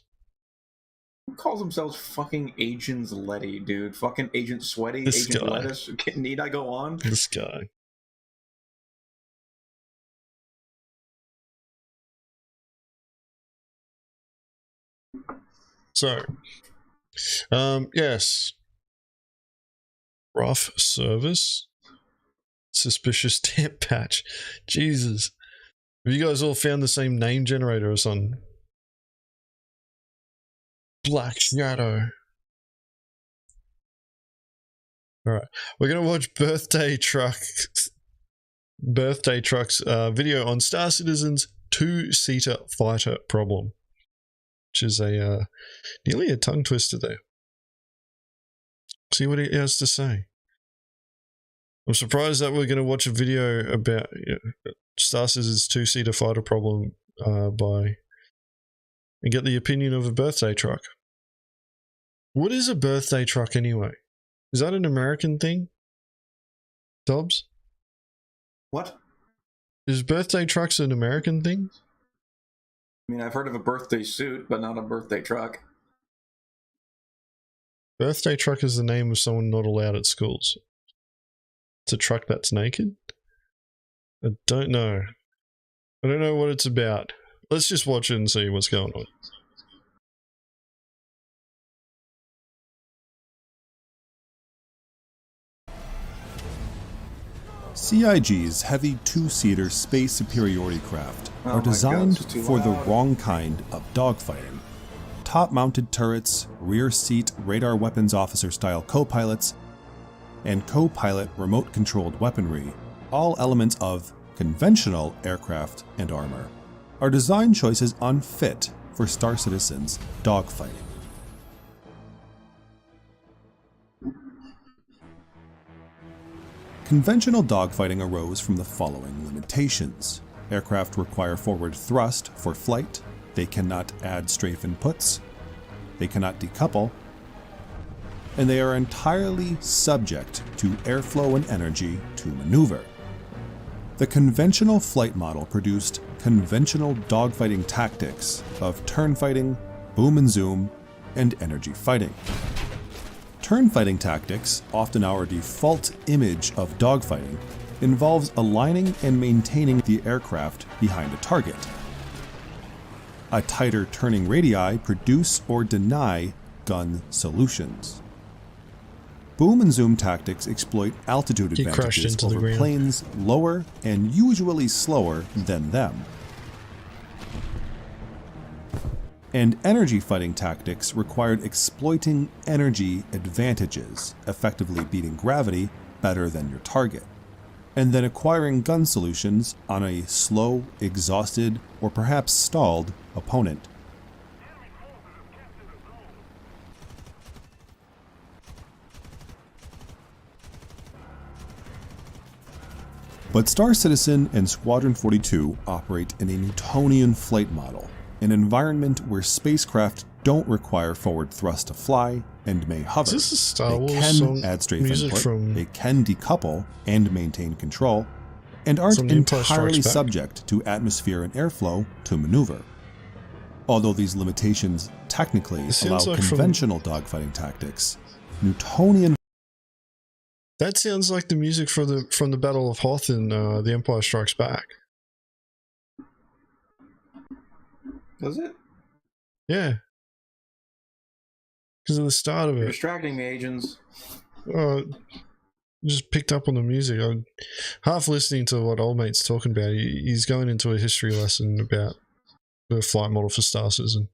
Who calls themselves fucking Agents Letty, dude? Fucking Agent Sweaty, This Agent guy. Lettuce. Need I go on? This guy. So, yes. Rough service. Suspicious stamp patch. Jesus. Have you guys all found the same name generator or something? Black Shadow. Alright. We're gonna watch Birthday Truck's video on Star Citizen's two-seater fighter problem. Which is a nearly a tongue twister there. See what he has to say. I'm surprised that we're going to watch a video about Star Citizen's two-seater fighter problem and get the opinion of a birthday truck. What is a birthday truck anyway? Is that an American thing? Dobbs? What? Is birthday trucks an American thing? I mean, I've heard of a birthday suit, but not a birthday truck. Birthday truck is the name of someone not allowed at schools. It's a truck that's naked? I don't know. I don't know what it's about. Let's just watch it and see what's going on. CIG's heavy two-seater space superiority craft are designed for the wrong kind of dogfighting. Top-mounted turrets, rear-seat radar weapons officer-style co-pilots, and co-pilot remote-controlled weaponry, all elements of conventional aircraft and armor, are design choices unfit for Star Citizen's dogfighting. Conventional dogfighting arose from the following limitations. Aircraft require forward thrust for flight, they cannot add strafe inputs, they cannot decouple, and they are entirely subject to airflow and energy to maneuver. The conventional flight model produced conventional dogfighting tactics of turn fighting, boom and zoom, and energy fighting. Turn fighting tactics, often our default image of dogfighting, involves aligning and maintaining the aircraft behind a target. A tighter turning radii produce or deny gun solutions. Boom and zoom tactics exploit altitude He crashed advantages into the over ground. planes lower and usually slower than them. And energy fighting tactics required exploiting energy advantages, effectively beating gravity better than your target, and then acquiring gun solutions on a slow, exhausted, or perhaps stalled opponent. But Star Citizen and Squadron 42 operate in a Newtonian flight model, an environment where spacecraft don't require forward thrust to fly and may hover. Is this a Star They Wars can song? add strafe Music input, from they can decouple and maintain control, and aren't From The Empire Strikes entirely Back? subject to atmosphere and airflow to maneuver. Although these limitations technically It allow sounds like from- conventional dogfighting tactics, Newtonian That sounds like the music for from the Battle of Hoth in The Empire Strikes Back. Does it? Yeah. Because at the start of You're it, distracting me, Agens. just picked up on the music. I'm half listening to what old mate's talking about. He's going into a history lesson about the flight model for Star Citizen.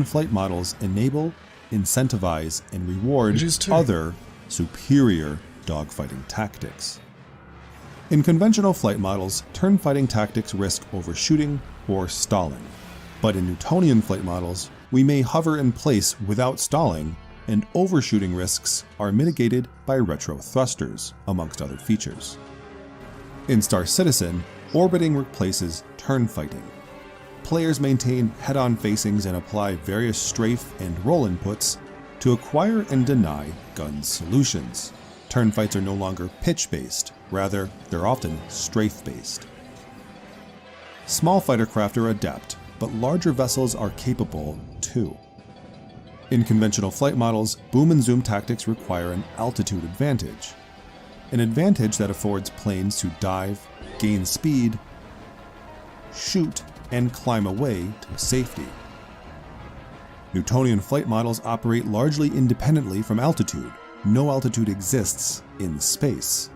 flight models enable, incentivize, and reward Which is true. other superior dogfighting tactics. In conventional flight models, turn fighting tactics risk overshooting or stalling. But in Newtonian flight models, we may hover in place without stalling, and overshooting risks are mitigated by retro thrusters, amongst other features. In Star Citizen, orbiting replaces turn fighting. Players maintain head-on facings and apply various strafe and roll inputs to acquire and deny gun solutions. Turn fights are no longer pitch-based, rather, they're often strafe-based. Small fighter craft are adept, but larger vessels are capable too. In conventional flight models, boom and zoom tactics require an altitude advantage, an advantage that affords planes to dive, gain speed, shoot, and climb away to safety. Newtonian flight models operate largely independently from altitude. No altitude exists in space.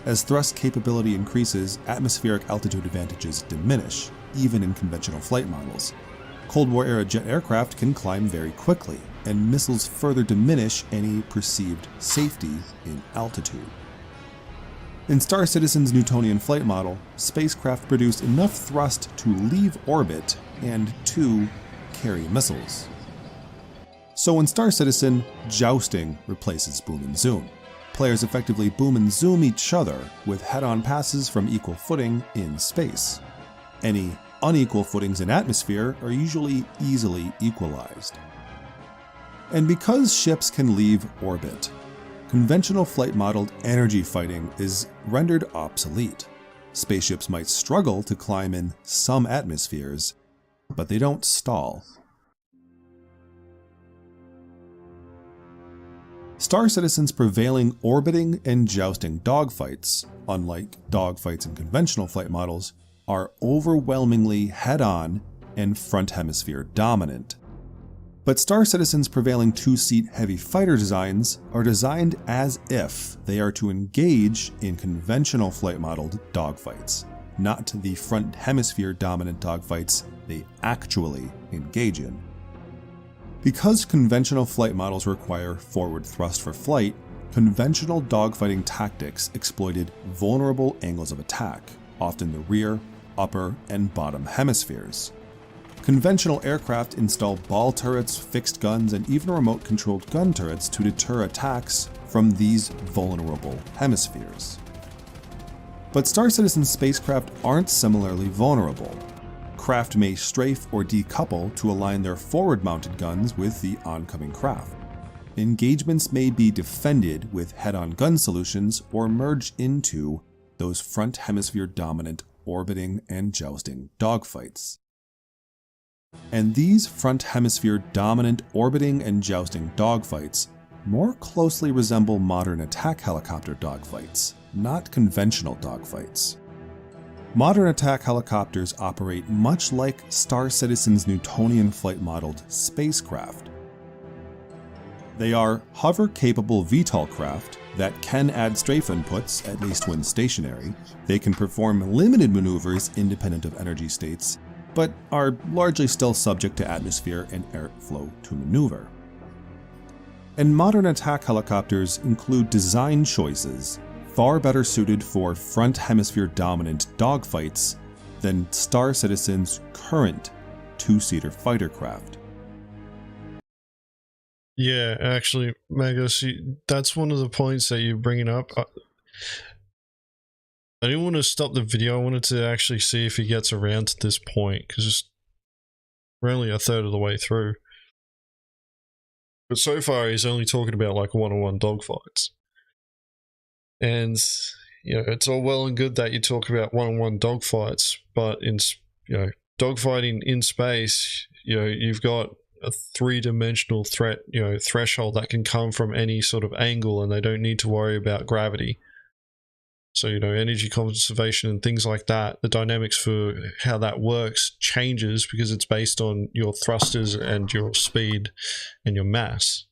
As thrust capability increases, atmospheric altitude advantages diminish, even in conventional flight models. Cold War-era jet aircraft can climb very quickly, and missiles further diminish any perceived safety in altitude. In Star Citizen's Newtonian flight model, spacecraft produce enough thrust to leave orbit and to carry missiles. So in Star Citizen, jousting replaces boom and zoom. Players effectively boom and zoom each other with head-on passes from equal footing in space. Any unequal footings in atmosphere are usually easily equalized. And because ships can leave orbit, conventional flight-modeled energy fighting is rendered obsolete. Spaceships might struggle to climb in some atmospheres, but they don't stall. Star Citizen's prevailing orbiting and jousting dogfights, unlike dogfights in conventional flight models, are overwhelmingly head-on and front hemisphere dominant. But Star Citizen's prevailing two-seat heavy fighter designs are designed as if they are to engage in conventional flight-modeled dogfights, not the front hemisphere dominant dogfights they actually engage in. Because conventional flight models require forward thrust for flight, conventional dogfighting tactics exploited vulnerable angles of attack, often the rear, upper, and bottom hemispheres. Conventional aircraft install ball turrets, fixed guns, and even remote-controlled gun turrets to deter attacks from these vulnerable hemispheres. But Star Citizen spacecraft aren't similarly vulnerable. Craft may strafe or decouple to align their forward-mounted guns with the oncoming craft. Engagements may be defended with head-on gun solutions or merge into those front hemisphere dominant orbiting and jousting dogfights. And these front hemisphere dominant orbiting and jousting dogfights more closely resemble modern attack helicopter dogfights, not conventional dogfights. Modern attack helicopters operate much like Star Citizen's Newtonian flight-modeled spacecraft. They are hover-capable VTOL craft that can add strafe inputs, at least when stationary. They can perform limited maneuvers independent of energy states, but are largely still subject to atmosphere and airflow to maneuver. And modern attack helicopters include design choices far better suited for front hemisphere dominant dogfights than Star Citizen's current two-seater fighter craft. Yeah, actually, Magos, that's one of the points that you're bringing up. I didn't want to stop the video. I wanted to actually see if he gets around to this point, because we're only a third of the way through. But so far, he's only talking about like one-on-one dogfights. And, you know, it's all well and good that you talk about one-on-one dogfights, but in, you know, dogfighting in space, you know, you've got a three-dimensional threat, you know, threshold that can come from any sort of angle, and they don't need to worry about gravity. So, you know, energy conservation and things like that, the dynamics for how that works changes because it's based on your thrusters and your speed and your mass.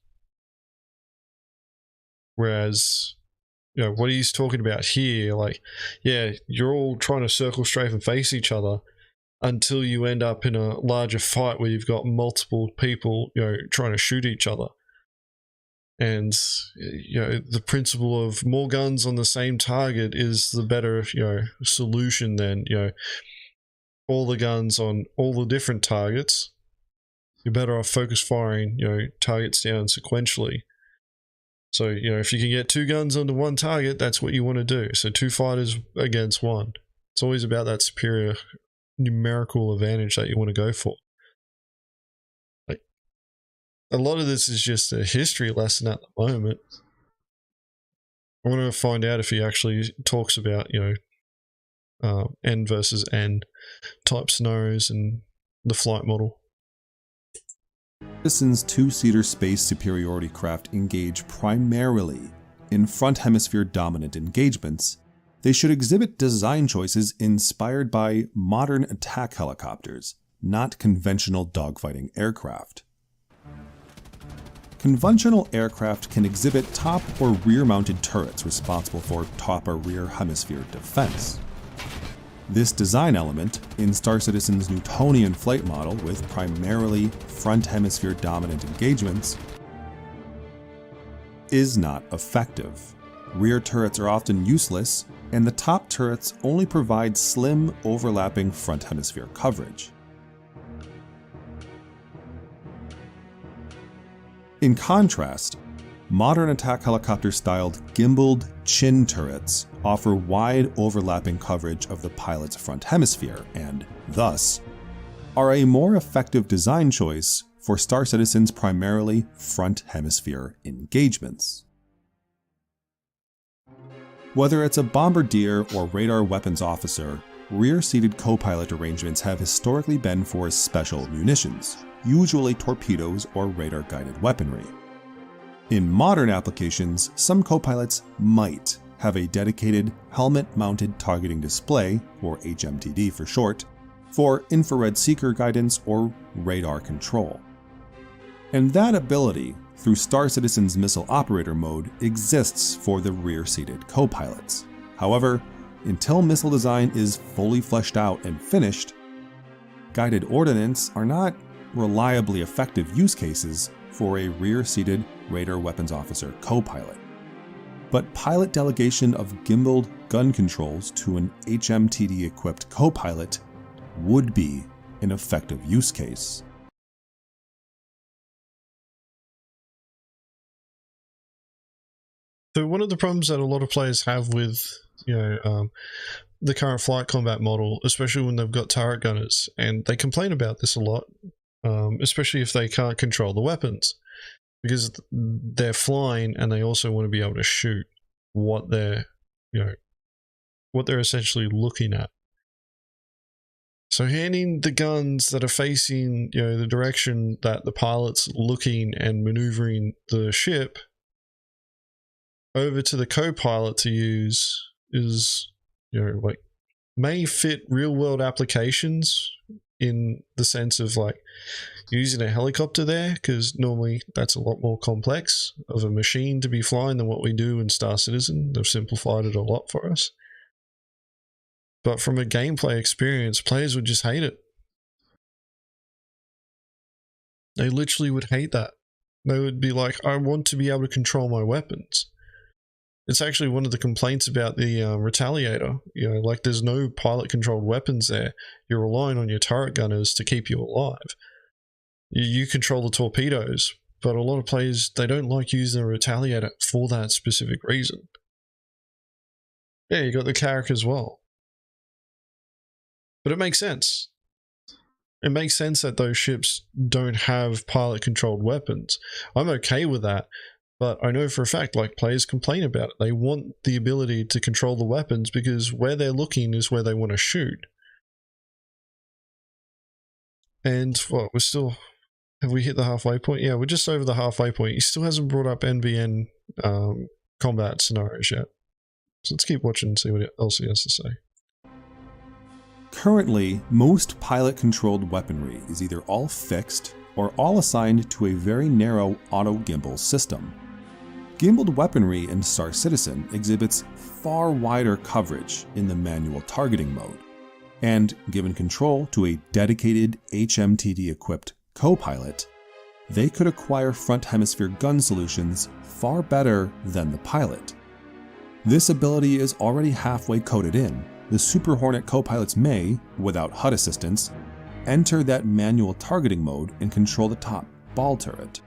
Whereas, you know, what he's talking about here, like, yeah, you're all trying to circle, strafe, and face each other until you end up in a larger fight where you've got multiple people, you know, trying to shoot each other. And, you know, the principle of more guns on the same target is the better, you know, solution than, you know, all the guns on all the different targets. You're better off focus firing, you know, targets down sequentially. So, you know, if you can get two guns onto one target, that's what you want to do. So 2 fighters against 1. It's always about that superior numerical advantage that you want to go for. Like, a lot of this is just a history lesson at the moment. I want to find out if he actually talks about, you know, N versus N type scenarios and the flight model. Citizen's two-seater space superiority craft engage primarily in front hemisphere dominant engagements. They should exhibit design choices inspired by modern attack helicopters, not conventional dogfighting aircraft. Conventional aircraft can exhibit top or rear-mounted turrets responsible for top or rear hemisphere defense. This design element, in Star Citizen's Newtonian flight model with primarily front hemisphere dominant engagements, is not effective. Rear turrets are often useless, and the top turrets only provide slim, overlapping front hemisphere coverage. In contrast, modern attack helicopter-styled gimbaled chin turrets offer wide overlapping coverage of the pilot's front hemisphere and, thus, are a more effective design choice for Star Citizen's primarily front hemisphere engagements. Whether it's a bombardier or radar weapons officer, rear-seated co-pilot arrangements have historically been for special munitions, usually torpedoes or radar-guided weaponry. In modern applications, some co-pilots might have a dedicated helmet-mounted targeting display, or HMTD for short, for infrared seeker guidance or radar control. And that ability, through Star Citizen's missile operator mode, exists for the rear-seated co-pilots. However, until missile design is fully fleshed out and finished, guided ordnance are not reliably effective use cases for a rear-seated radar weapons officer co-pilot. But pilot delegation of gimbaled gun controls to an HMTD-equipped co-pilot would be an effective use case. So one of the problems that a lot of players have with, you know, the current flight combat model, especially when they've got turret gunners, and they complain about this a lot, especially if they can't control the weapons, because they're flying and they also want to be able to shoot what they're, you know, what they're essentially looking at. So handing the guns that are facing, you know, the direction that the pilot's looking and maneuvering the ship over to the co-pilot to use is, you know, like, may fit real-world applications in the sense of like using a helicopter there, because normally that's a lot more complex of a machine to be flying than what we do in Star Citizen. They've simplified it a lot for us. But from a gameplay experience, players would just hate it. They literally would hate that. They would be like, I want to be able to control my weapons. It's actually one of the complaints about the Retaliator. You know, like there's no pilot-controlled weapons there. You're relying on your turret gunners to keep you alive. You control the torpedoes, but a lot of players, they don't like using the Retaliator for that specific reason. Yeah, you got the Carrack as well. But it makes sense. It makes sense that those ships don't have pilot-controlled weapons. I'm okay with that, but I know for a fact, like, players complain about it. They want the ability to control the weapons because where they're looking is where they want to shoot. And, what, we're still... Have we hit the halfway point? Yeah, we're just over the halfway point. He still hasn't brought up NBN combat scenarios yet. So let's keep watching and see what else he has to say. Currently, most pilot-controlled weaponry is either all fixed or all assigned to a very narrow auto-gimbal system. Gimbaled weaponry in Star Citizen exhibits far wider coverage in the manual targeting mode, and given control to a dedicated HMTD-equipped co-pilot, they could acquire front hemisphere gun solutions far better than the pilot. This ability is already halfway coded in. The Super Hornet co-pilots may, without HUD assistance, enter that manual targeting mode and control the top ball turret.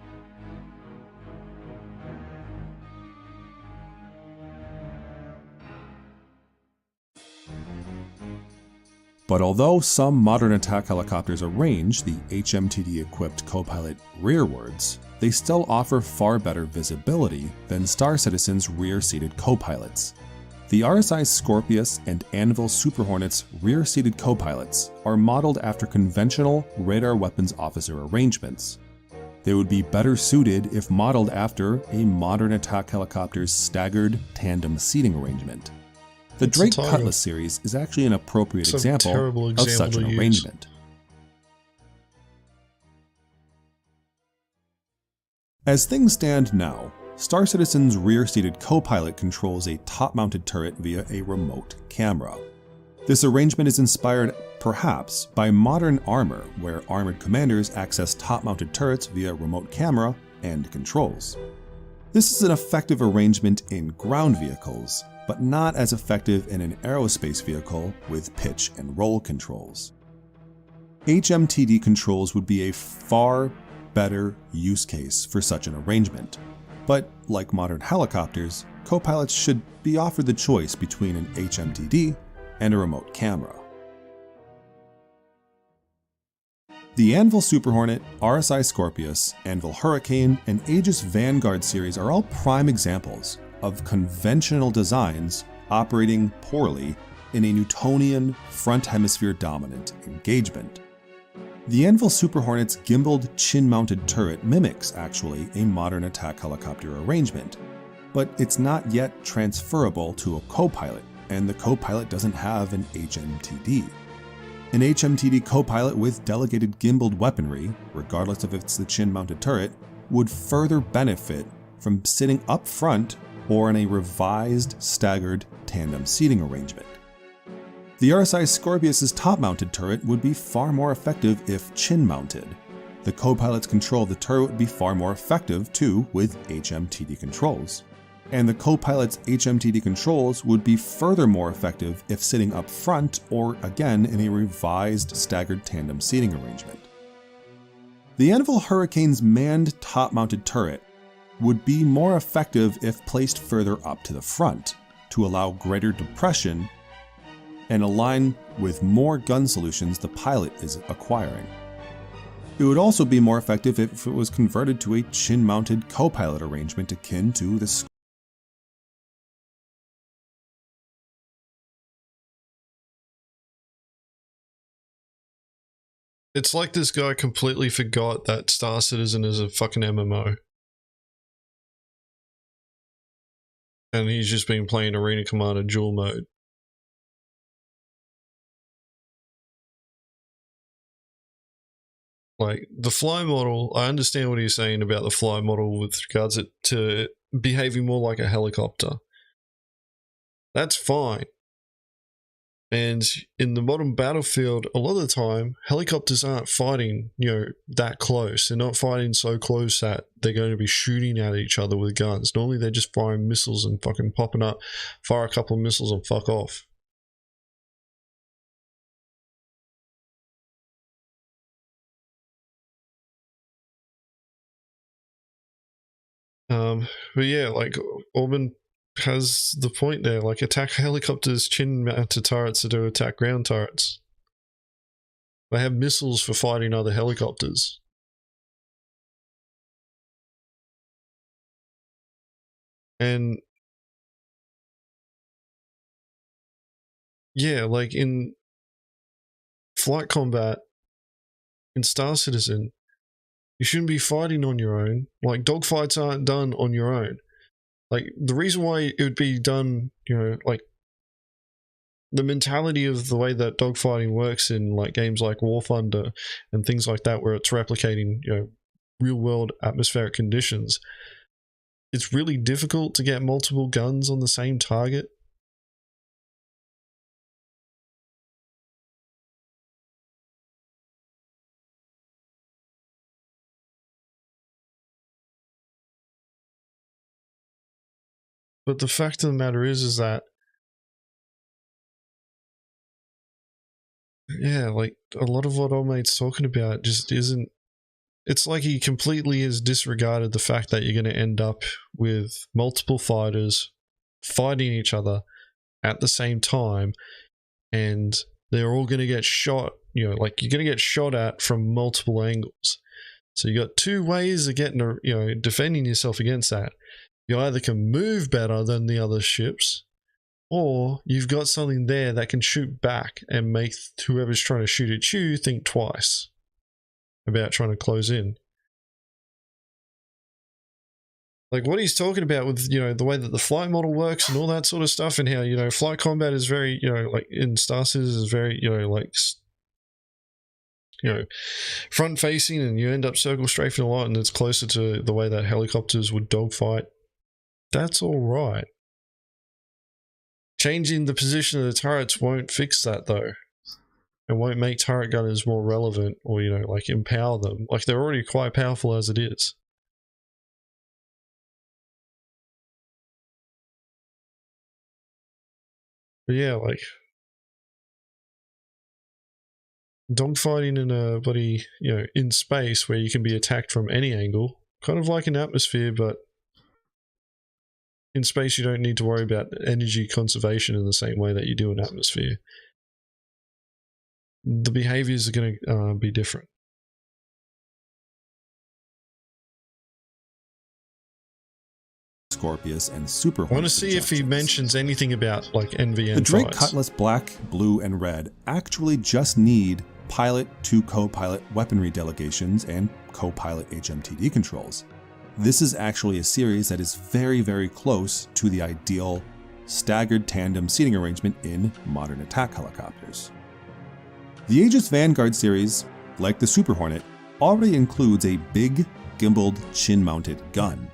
But although some modern attack helicopters arrange the HMTD-equipped co-pilot rearwards, they still offer far better visibility than Star Citizen's rear-seated co-pilots. The RSI Scorpius and Anvil Super Hornets rear-seated co-pilots are modeled after conventional radar weapons officer arrangements. They would be better suited if modeled after a modern attack helicopter's staggered tandem seating arrangement. The Drake Cutlass series is actually an appropriate example of such an arrangement. As things stand now, Star Citizen's rear-seated co-pilot controls a top-mounted turret via a remote camera. This arrangement is inspired, perhaps, by modern armor, where armored commanders access top-mounted turrets via remote camera and controls. This is an effective arrangement in ground vehicles, but not as effective in an aerospace vehicle with pitch and roll controls. HMTD controls would be a far better use case for such an arrangement. But, like modern helicopters, co-pilots should be offered the choice between an HMTD and a remote camera. The Anvil Super Hornet, RSI Scorpius, Anvil Hurricane, and Aegis Vanguard series are all prime examples of conventional designs operating poorly in a Newtonian front hemisphere dominant engagement. The Anvil Super Hornet's gimbaled chin-mounted turret mimics, actually, a modern attack helicopter arrangement, but it's not yet transferable to a co-pilot, and the co-pilot doesn't have an HMTD. An HMTD co-pilot with delegated gimbaled weaponry, regardless if it's the chin-mounted turret, would further benefit from sitting up front or in a revised staggered tandem seating arrangement. The RSI Scorpius' top-mounted turret would be far more effective if chin-mounted. The co-pilot's control of the turret would be far more effective too with HMTD controls. And the co-pilot's HMTD controls would be further more effective if sitting up front or again in a revised staggered tandem seating arrangement. The Anvil Hurricane's manned top-mounted turret would be more effective if placed further up to the front to allow greater depression and align with more gun solutions the pilot is acquiring. It would also be more effective if it was converted to a chin-mounted co-pilot arrangement akin to the It's like this guy completely forgot that Star Citizen is a fucking MMO. And he's just been playing Arena Commander dual mode. Like, the fly model, I understand what he's saying about the fly model with regards to behaving more like a helicopter. That's fine. And in the modern battlefield, a lot of the time, helicopters aren't fighting, that close. They're not fighting so close that they're going to be shooting at each other with guns. Normally, they're just firing missiles and fucking popping up, fire a couple of missiles and fuck off. But yeah, like, Orban has the point there, like, attack helicopters, chin-mounted turrets to attack ground turrets. They have missiles for fighting other helicopters. And yeah, like in flight combat, in Star Citizen, you shouldn't be fighting on your own. Like, dogfights aren't done on your own. Like, the reason why it would be done, like, the mentality of the way that dogfighting works in, like, games like War Thunder and things like that, where it's replicating, real-world atmospheric conditions, it's really difficult to get multiple guns on the same target. But the fact of the matter is that, yeah, like, a lot of what old mate's talking about just isn't. It's like he completely has disregarded the fact that you're going to end up with multiple fighters fighting each other at the same time, and they're all going to get shot, like, you're going to get shot at from multiple angles. So you got two ways of getting, defending yourself against that. You either can move better than the other ships, or you've got something there that can shoot back and make whoever's trying to shoot at you think twice about trying to close in. Like, what he's talking about with, the way that the flight model works and all that sort of stuff, and how, flight combat is very, like, in Star Citizen is very, front facing, and you end up circle strafing a lot, and it's closer to the way that helicopters would dogfight. That's all right. Changing the position of the turrets won't fix that, though. It won't make turret gunners more relevant or, like, empower them. Like, they're already quite powerful as it is. But yeah, like, dogfighting in a bloody, in space where you can be attacked from any angle, kind of like an atmosphere, but in space you don't need to worry about energy conservation in the same way that you do in atmosphere. The behaviors are going to be different. Scorpius and Super Hornet. I want to see if he mentions anything about, like, NVN The Drake fights. Cutlass Black, Blue, and Red actually just need pilot to co-pilot weaponry delegations and co-pilot HMTD controls. This is actually a series that is very, very close to the ideal staggered tandem seating arrangement in modern attack helicopters. The Aegis Vanguard series, like the Super Hornet, already includes a big, gimbaled, chin-mounted gun.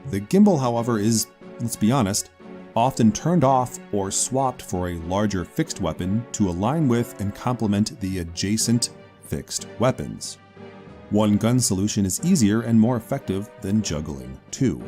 The gimbal, however, is, let's be honest, often turned off or swapped for a larger fixed weapon to align with and complement the adjacent fixed weapons. One gun solution is easier and more effective than juggling two.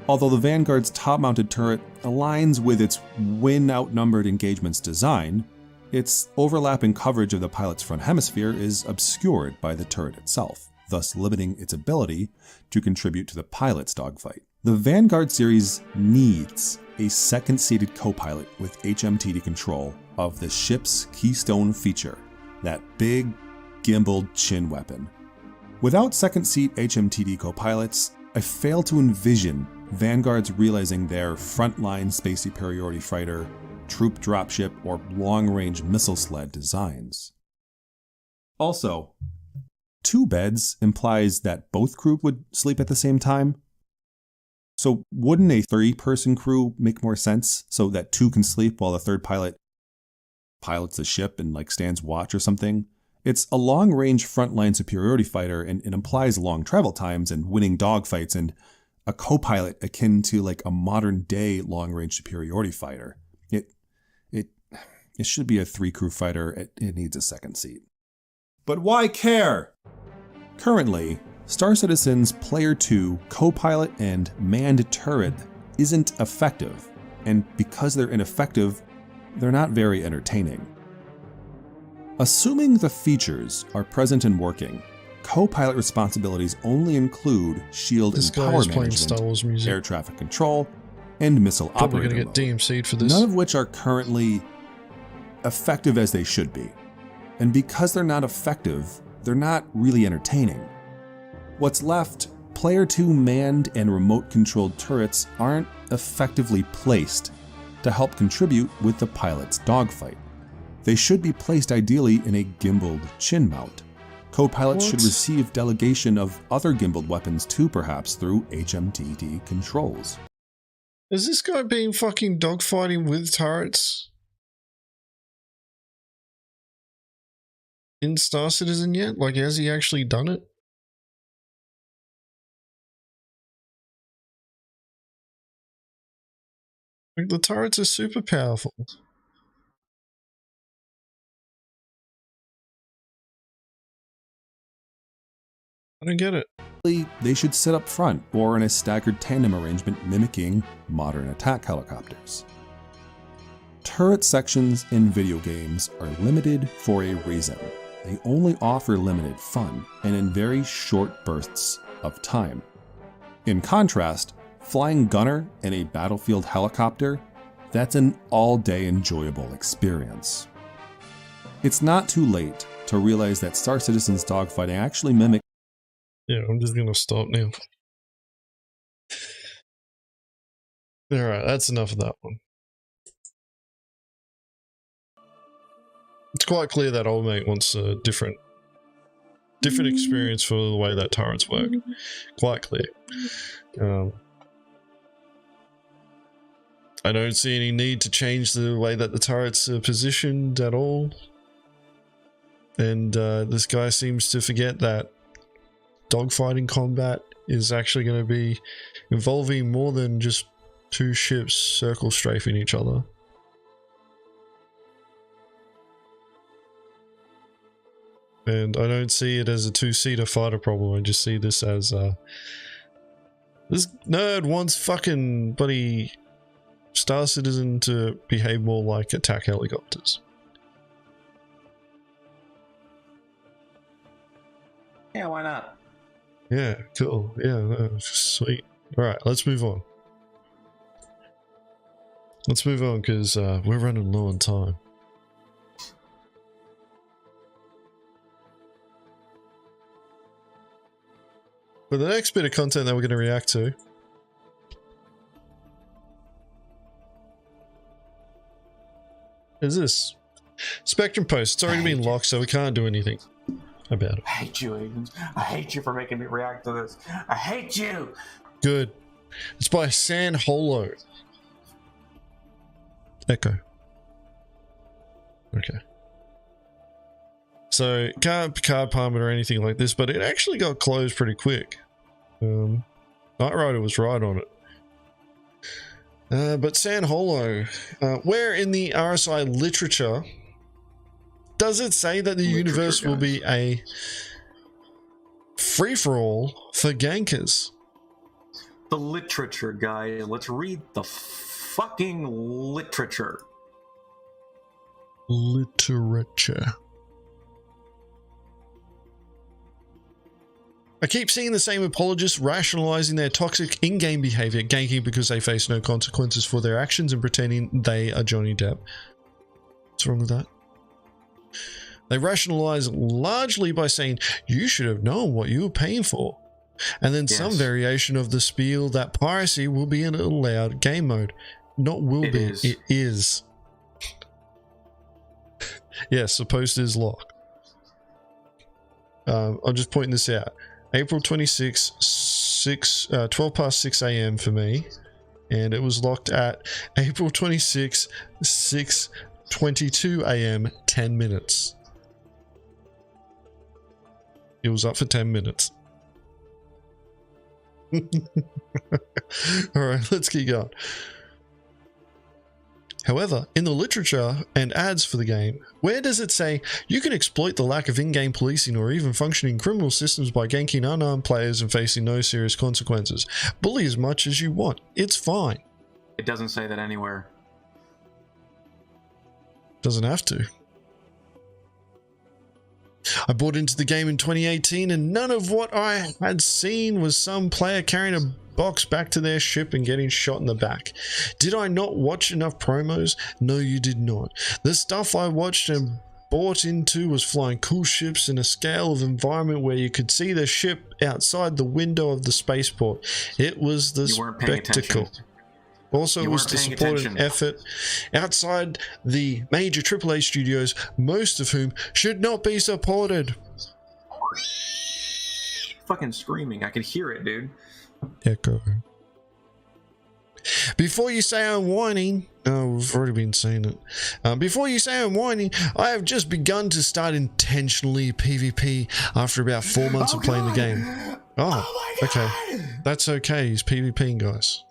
Although the Vanguard's top-mounted turret aligns with its win-outnumbered engagements design, its overlapping coverage of the pilot's front hemisphere is obscured by the turret itself, thus limiting its ability to contribute to the pilot's dogfight. The Vanguard series needs a second-seated co-pilot with HMTD control of the ship's keystone feature, that big, gimbaled chin weapon. Without second-seat HMTD co-pilots, I fail to envision Vanguards realizing their frontline space superiority fighter, troop dropship, or long-range missile sled designs. Also, 2 beds implies that both crew would sleep at the same time. So wouldn't a 3-person crew make more sense so that 2 can sleep while the third pilot pilots the ship and, like, stands watch or something? It's a long-range frontline superiority fighter, and it implies long travel times and winning dogfights and a co-pilot akin to like a modern-day long-range superiority fighter. It should be a 3-crew fighter. It needs a second seat. But why care? Currently, Star Citizen's Player 2 co-pilot and manned turret isn't effective, and because they're ineffective, they're not very entertaining. Assuming the features are present and working, co-pilot responsibilities only include shield and power management, air traffic control, and missile Probably operator gonna get mode, DMC'd for this. none of which are currently effective as they should be. And because they're not effective, they're not really entertaining. What's left, Player 2 manned and remote-controlled turrets aren't effectively placed to help contribute with the pilot's dogfight. They should be placed ideally in a gimbaled chin mount. Co-pilots should receive delegation of other gimbaled weapons too, perhaps through HMDD controls. Is this guy being fucking dogfighting with turrets in Star Citizen yet? Like, has he actually done it? Like, the turrets are super powerful. I don't get it. They should sit up front or in a staggered tandem arrangement mimicking modern attack helicopters. Turret sections in video games are limited for a reason. They only offer limited fun and in very short bursts of time. In contrast, flying gunner in a battlefield helicopter, that's an all-day enjoyable experience. It's not too late to realize that Star Citizen's dogfighting actually mimics. Yeah, I'm just gonna stop now. Alright, that's enough of that one. It's quite clear that old mate wants a different experience for the way that turrets work. Quite clear. I don't see any need to change the way that the turrets are positioned at all. And this guy seems to forget that dogfighting combat is actually going to be involving more than just two ships circle strafing each other. And I don't see it as a two-seater fighter problem. I just see this as this nerd wants fucking bloody Star Citizen to behave more like attack helicopters. Yeah, why not? Yeah, cool. Yeah, no, sweet. Alright, let's move on. Let's move on because we're running low on time. But the next bit of content that we're going to react to is this. Spectrum Post. It's already been locked, so we can't do anything about it. I hate you, Agens. I hate you for making me react to this. I hate you! Good. It's by San Holo. Echo. Okay. So, can't Picard palm it or anything like this, but it actually got closed pretty quick. Knight Rider was right on it. But San Holo, where in the RSI literature does it say that the universe will be a free-for-all for gankers? The literature, guy. Let's read the fucking literature. Literature. I keep seeing the same apologists rationalizing their toxic in-game behavior, ganking because they face no consequences for their actions and pretending they are Johnny Depp. What's wrong with that? They rationalize largely by saying, you should have known what you were paying for. And then some variation of the spiel that piracy will be in allowed game mode. Not will be, it is. Yes, the post is locked. I'm just pointing this out. April 26, 12 past 6 a.m. for me. And it was locked at April 26, 6:22 a.m., 10 minutes. It was up for 10 minutes. Alright, let's keep going. However, in the literature and ads for the game, where does it say you can exploit the lack of in-game policing or even functioning criminal systems by ganking unarmed players and facing no serious consequences? Bully as much as you want. It's fine. It doesn't say that anywhere. Doesn't have to. I bought into the game in 2018 and none of what I had seen was some player carrying a box back to their ship and getting shot in the back. Did I not watch enough promos? No, you did not. The stuff I watched and bought into was flying cool ships in a scale of environment where you could see the ship outside the window of the spaceport. It was the spectacle. Also, it was to support an effort outside the major AAA studios, most of whom should not be supported. Fucking screaming. I can hear it, dude. Echo. Before you say I'm whining, oh, we've already been saying it. Before you say I'm whining, I have just begun to start intentionally PvP after about 4 months of playing the game. Oh, okay. That's okay. He's PvPing, guys.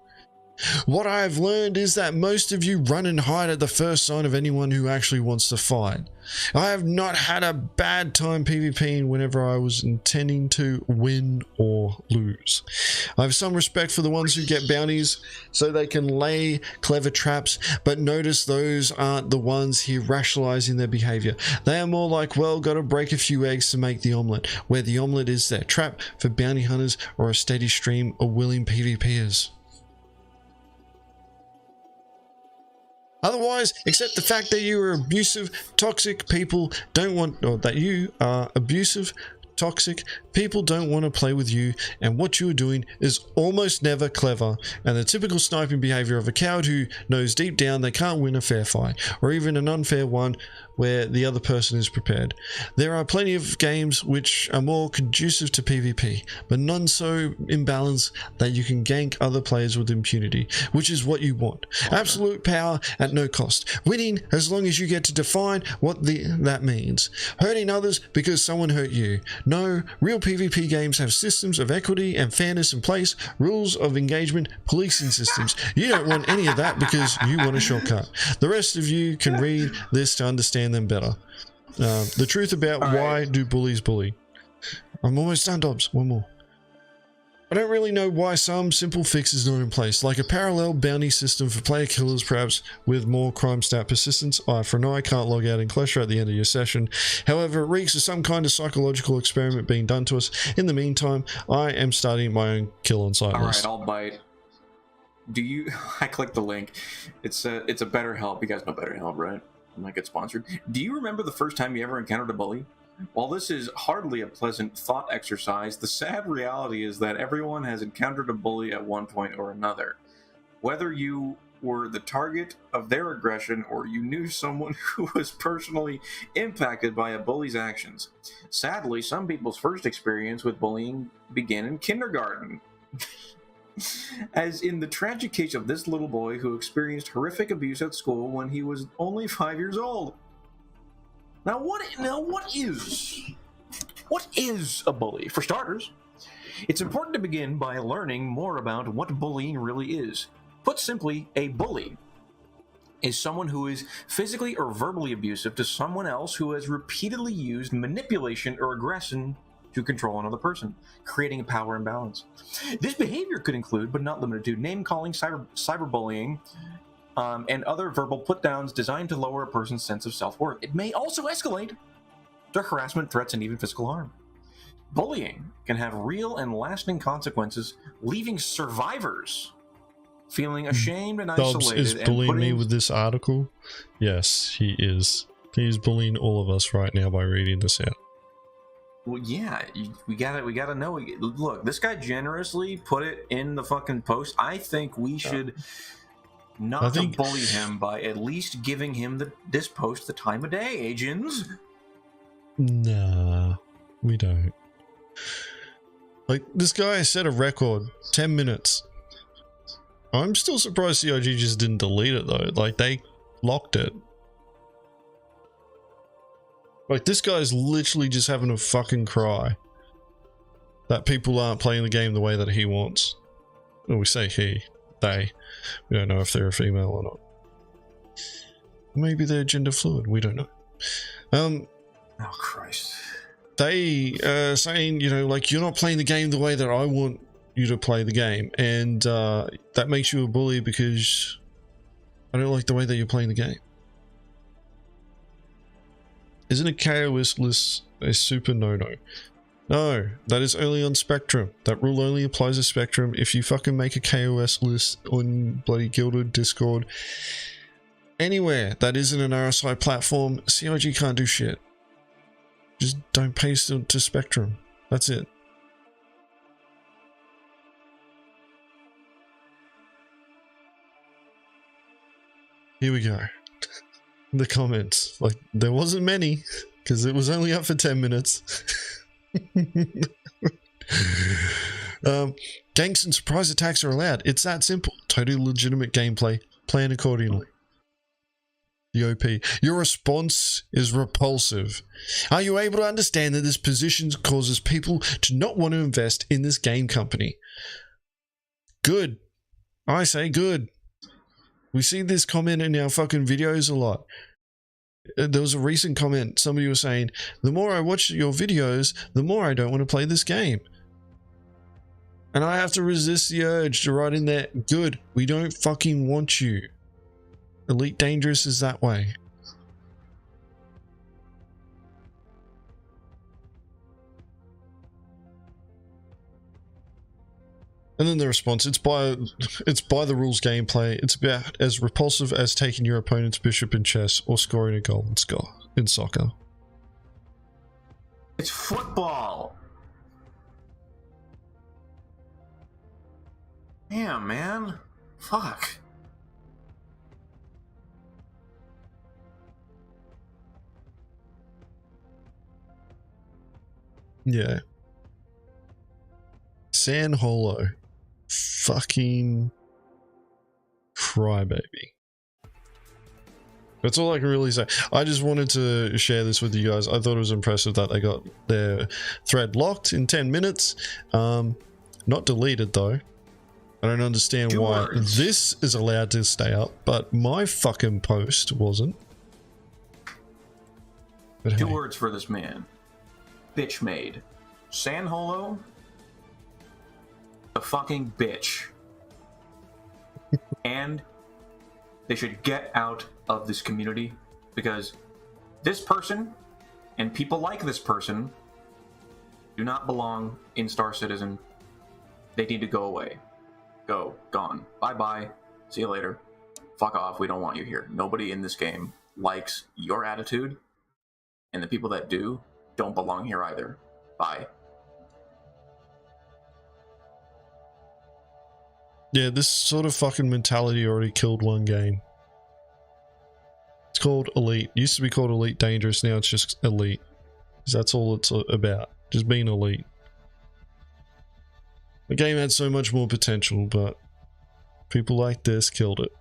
What I have learned is that most of you run and hide at the first sign of anyone who actually wants to fight. I have not had a bad time PvPing whenever I was intending to win or lose. I have some respect for the ones who get bounties so they can lay clever traps, but notice those aren't the ones here rationalizing their behavior. They are more like, well, gotta break a few eggs to make the omelette, where the omelette is their trap for bounty hunters or a steady stream of willing PvPers. Otherwise, accept the fact that you are abusive, toxic people don't want, or that you are abusive, toxic people don't want to play with you, and what you are doing is almost never clever, and the typical sniping behavior of a coward who knows deep down they can't win a fair fight, or even an unfair one where the other person is prepared. There are plenty of games which are more conducive to PvP, but none so imbalanced that you can gank other players with impunity, which is what you want. Absolute power at no cost. Winning as long as you get to define what that means. Hurting others because someone hurt you. No, real PvP games have systems of equity and fairness in place, rules of engagement, policing systems. You don't want any of that because you want a shortcut. The rest of you can read this to understand them better. The truth about why do bullies bully. I'm almost done, Dobbs. One more. I don't really know why some simple fix is not in place, like a parallel bounty system for player killers, perhaps with more crime stat persistence. Eye for an eye, can't log out in Clash at the end of your session. However, it reeks of some kind of psychological experiment being done to us. In the meantime, I am starting my own kill on site list. Alright, I'll bite. Do you... I clicked the link. It's a BetterHelp. You guys know BetterHelp, right? I might get sponsored. Do you remember the first time you ever encountered a bully? While this is hardly a pleasant thought exercise, the sad reality is that everyone has encountered a bully at one point or another. Whether you were the target of their aggression or you knew someone who was personally impacted by a bully's actions. Sadly, some people's first experience with bullying began in kindergarten. As in the tragic case of this little boy who experienced horrific abuse at school when he was only 5 years old. Now what is a bully? For starters, it's important to begin by learning more about what bullying really is. Put simply, a bully is someone who is physically or verbally abusive to someone else who has repeatedly used manipulation or aggression to control another person, creating a power imbalance. This behavior could include, but not limited to, name-calling, cyberbullying, and other verbal put-downs designed to lower a person's sense of self-worth. It may also escalate to harassment, threats, and even physical harm. Bullying can have real and lasting consequences, leaving survivors feeling ashamed and isolated. Dobbs is bullying me with this article. Yes, he is. He is bullying all of us right now by reading this out. Well, yeah, we gotta know. Look, this guy generously put it in the fucking post. I think we should not bully him by at least giving him this post the time of day, Agens. Nah, we don't. Like, this guy set a record, 10 minutes. I'm still surprised CIG just didn't delete it though. Like, they locked it. Like, this guy's literally just having a fucking cry. that people aren't playing the game the way that he wants. Well, we say he, they. We don't know if they're a female or not. Maybe they're gender fluid. We don't know. Oh Christ. They saying, you know, like, you're not playing the game the way that I want you to play the game, and that makes you a bully because I don't like the way that you're playing the game. Isn't a KOS list a super no-no? No, that is only on Spectrum. That rule only applies to Spectrum. If you fucking make a KOS list on bloody Guilded, Discord, anywhere that isn't an RSI platform, CIG can't do shit. Just don't paste it to Spectrum. That's it. Here we go. The comments. Like, there wasn't many, because it was only up for 10 minutes. Ganks and surprise attacks are allowed. It's that simple. Totally legitimate gameplay. Plan accordingly. The OP. Your response is repulsive. Are you able to understand that this position causes people to not want to invest in this game company? Good. I say good. We see this comment in our fucking videos a lot. There was a recent comment. Somebody was saying, the more I watch your videos, the more I don't want to play this game. And I have to resist the urge to write in there, good, we don't fucking want you. Elite Dangerous is that way. And then the response, it's by the rules gameplay. It's about as repulsive as taking your opponent's bishop in chess or scoring a goal in soccer. It's football. Damn, man. Fuck. Yeah. San Holo. Fucking crybaby. That's all I can really say. I just wanted to share this with you guys. I thought it was impressive that they got their thread locked in 10 minutes. Not deleted though. I don't understand why this is allowed to stay up, but my fucking post wasn't. But Two hey. words for this man. Bitch made. San Holo, a fucking bitch. And they should get out of this community because this person and people like this person do not belong in Star Citizen. They need to go away. Go. Gone. Bye-bye. See you later. Fuck off. We don't want you here. Nobody in this game likes your attitude, and the people that do don't belong here either. Bye. Yeah, this sort of fucking mentality already killed one game. It's called Elite. It used to be called Elite Dangerous, now it's just Elite. 'Cause that's all it's about. Just being elite. The game had so much more potential, but people like this killed it.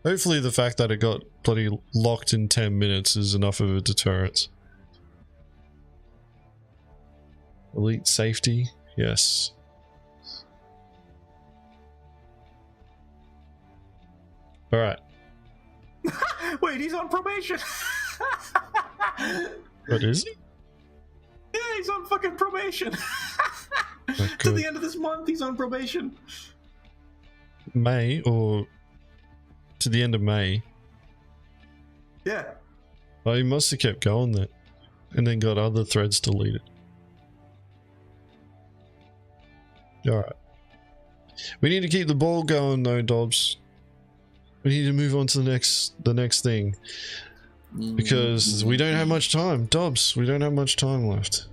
Hopefully the fact that it got bloody locked in 10 minutes is enough of a deterrent. Elite safety, yes. Alright. Wait, he's on probation. What is he? Yeah, he's on fucking probation. Oh, to the end of this month, he's on probation. May, or to the end of May. Yeah. Oh, he must have kept going then. And then got other threads deleted. Alright. We need to keep the ball going though, Dobbs. We need to move on to the next thing. Because we don't have much time. Dobbs, we don't have much time left.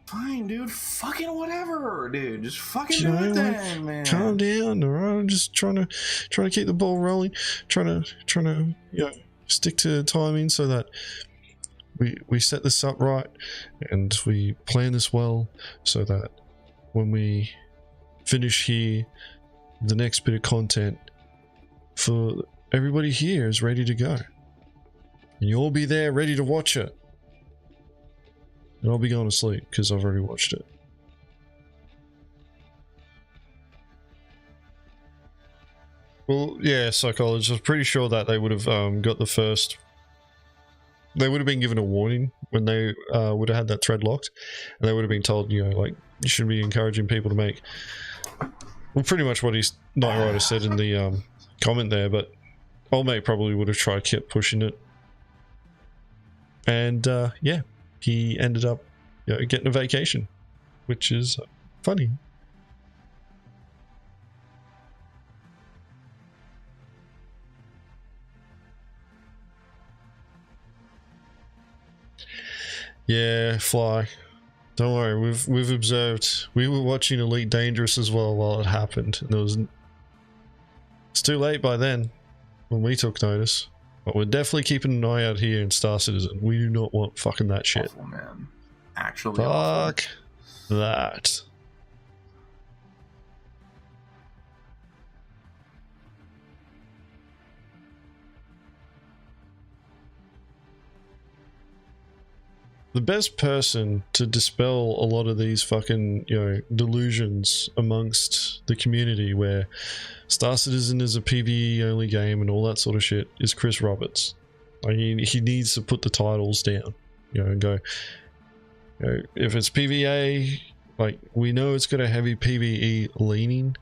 Fine, dude. Fucking whatever, dude. Just fucking You do know, it then, man. Calm down, alright? I'm just trying to keep the ball rolling. Trying to you know, stick to timing so that we set this up right and we plan this well so that when we finish here, the next bit of content for everybody here is ready to go. And you'll be there ready to watch it. And I'll be going to sleep because I've already watched it. Well, yeah, psychologist. I was pretty sure that they would have got the first. They would have been given a warning when they would have had that thread locked, and they would have been told, you know, like, you shouldn't be encouraging people to make. Well, pretty much what his Night Rider said in the comment there, but old mate probably would have tried kept pushing it, and yeah, he ended up, you know, getting a vacation, which is funny. Yeah, Fly. Don't worry, we've observed. We were watching Elite Dangerous as well while it happened, and it's too late by then when we took notice. But we're definitely keeping an eye out here in Star Citizen. We do not want fucking that shit. Awful, man. Actually, fuck awful. That. The best person to dispel a lot of these fucking, you know, delusions amongst the community where Star Citizen is a PvE only game and all that sort of shit is Chris Roberts. I mean, he needs to put the titles down, you know, and go, you know, if it's PvA, like, we know it's got a heavy PvE leaning,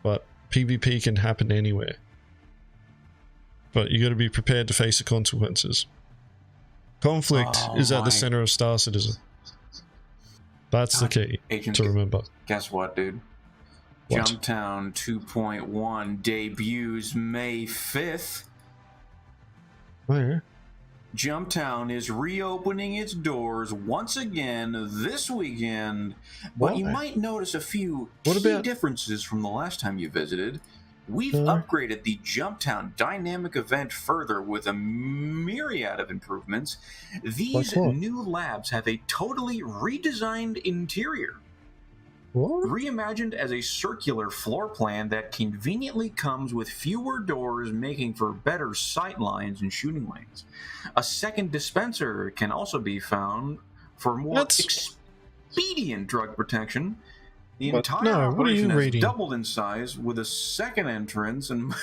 but PvP can happen anywhere. But you got to be prepared to face the consequences. Conflict is at the center of Star Citizen. That's the key to remember. Guess what, dude? What? Jumptown 2.1 debuts May 5th. Oh, yeah. Jumptown is reopening its doors once again this weekend, but you might notice a few key differences from the last time you visited. We've upgraded the Jumptown dynamic event further with a myriad of improvements. These new labs have a totally redesigned interior. What? Reimagined as a circular floor plan that conveniently comes with fewer doors, making for better sight lines and shooting lanes. A second dispenser can also be found for more expedient drug protection. The entire operation has doubled in size with a second entrance and...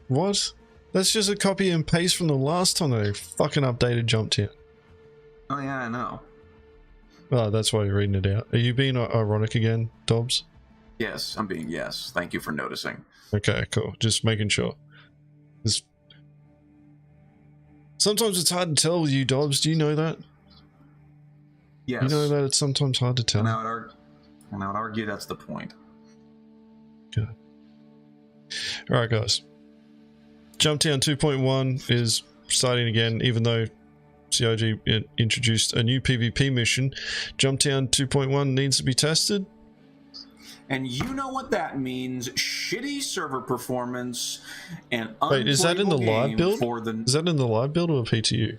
What? That's just a copy and paste from the last time they fucking updated Jumptown. Oh yeah, I know. Oh, that's why you're reading it out. Are you being ironic again, Dobbs? Yes, I'm being yes. Thank you for noticing. Okay, cool. Just making sure. Sometimes it's hard to tell with you, Dobbs. Do you know that? Yes. You know that it's sometimes hard to tell. And I would argue that's the point. Good. Alright, guys. Jumptown 2.1 is starting again, even though CIG introduced a new PvP mission. Jumptown 2.1 needs to be tested. And you know what that means. Shitty server performance and wait, is that in the live build? Is that in the live build or PTU?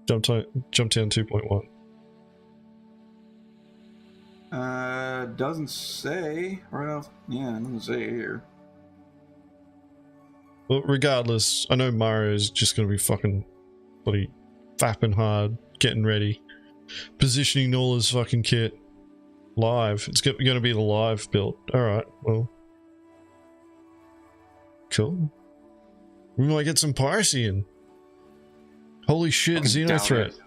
Jumptown 2.1. Doesn't say right off. Yeah, it doesn't say here. Well, regardless, I know Mario's just going to be fucking bloody fapping hard, getting ready, positioning all his fucking kit live. It's going to be the live build. Alright, well. Cool. We might get some piracy in. Holy shit, Xenothreat.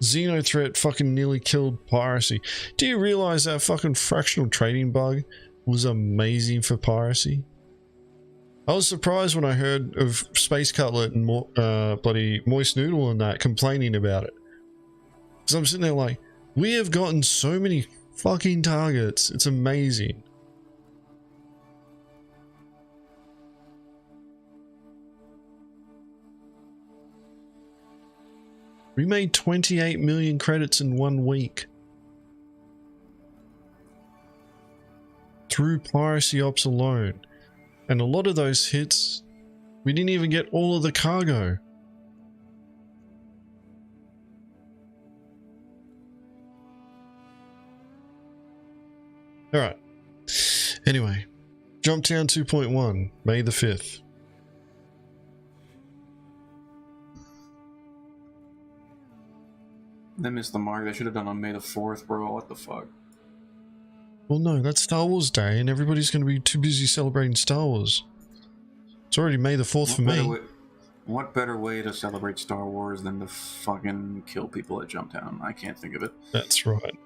Xenothreat fucking nearly killed piracy. Do you realize that fucking fractional trading bug was amazing for piracy? I was surprised when I heard of Space Cutlet and bloody Moist Noodle and that complaining about it. Because I'm sitting there like, we have gotten so many fucking targets. It's amazing. We made 28 million credits in 1 week. Through piracy ops alone. And a lot of those hits, we didn't even get all of the cargo. Alright. Anyway, Jumptown 2.1, May the 5th. They missed the mark. They should have done on May the 4th, bro. What the fuck? Well, no, that's Star Wars Day, and everybody's going to be too busy celebrating Star Wars. It's already May the 4th for me. What better way to celebrate Star Wars than to fucking kill people at Jumptown? I can't think of it. That's right.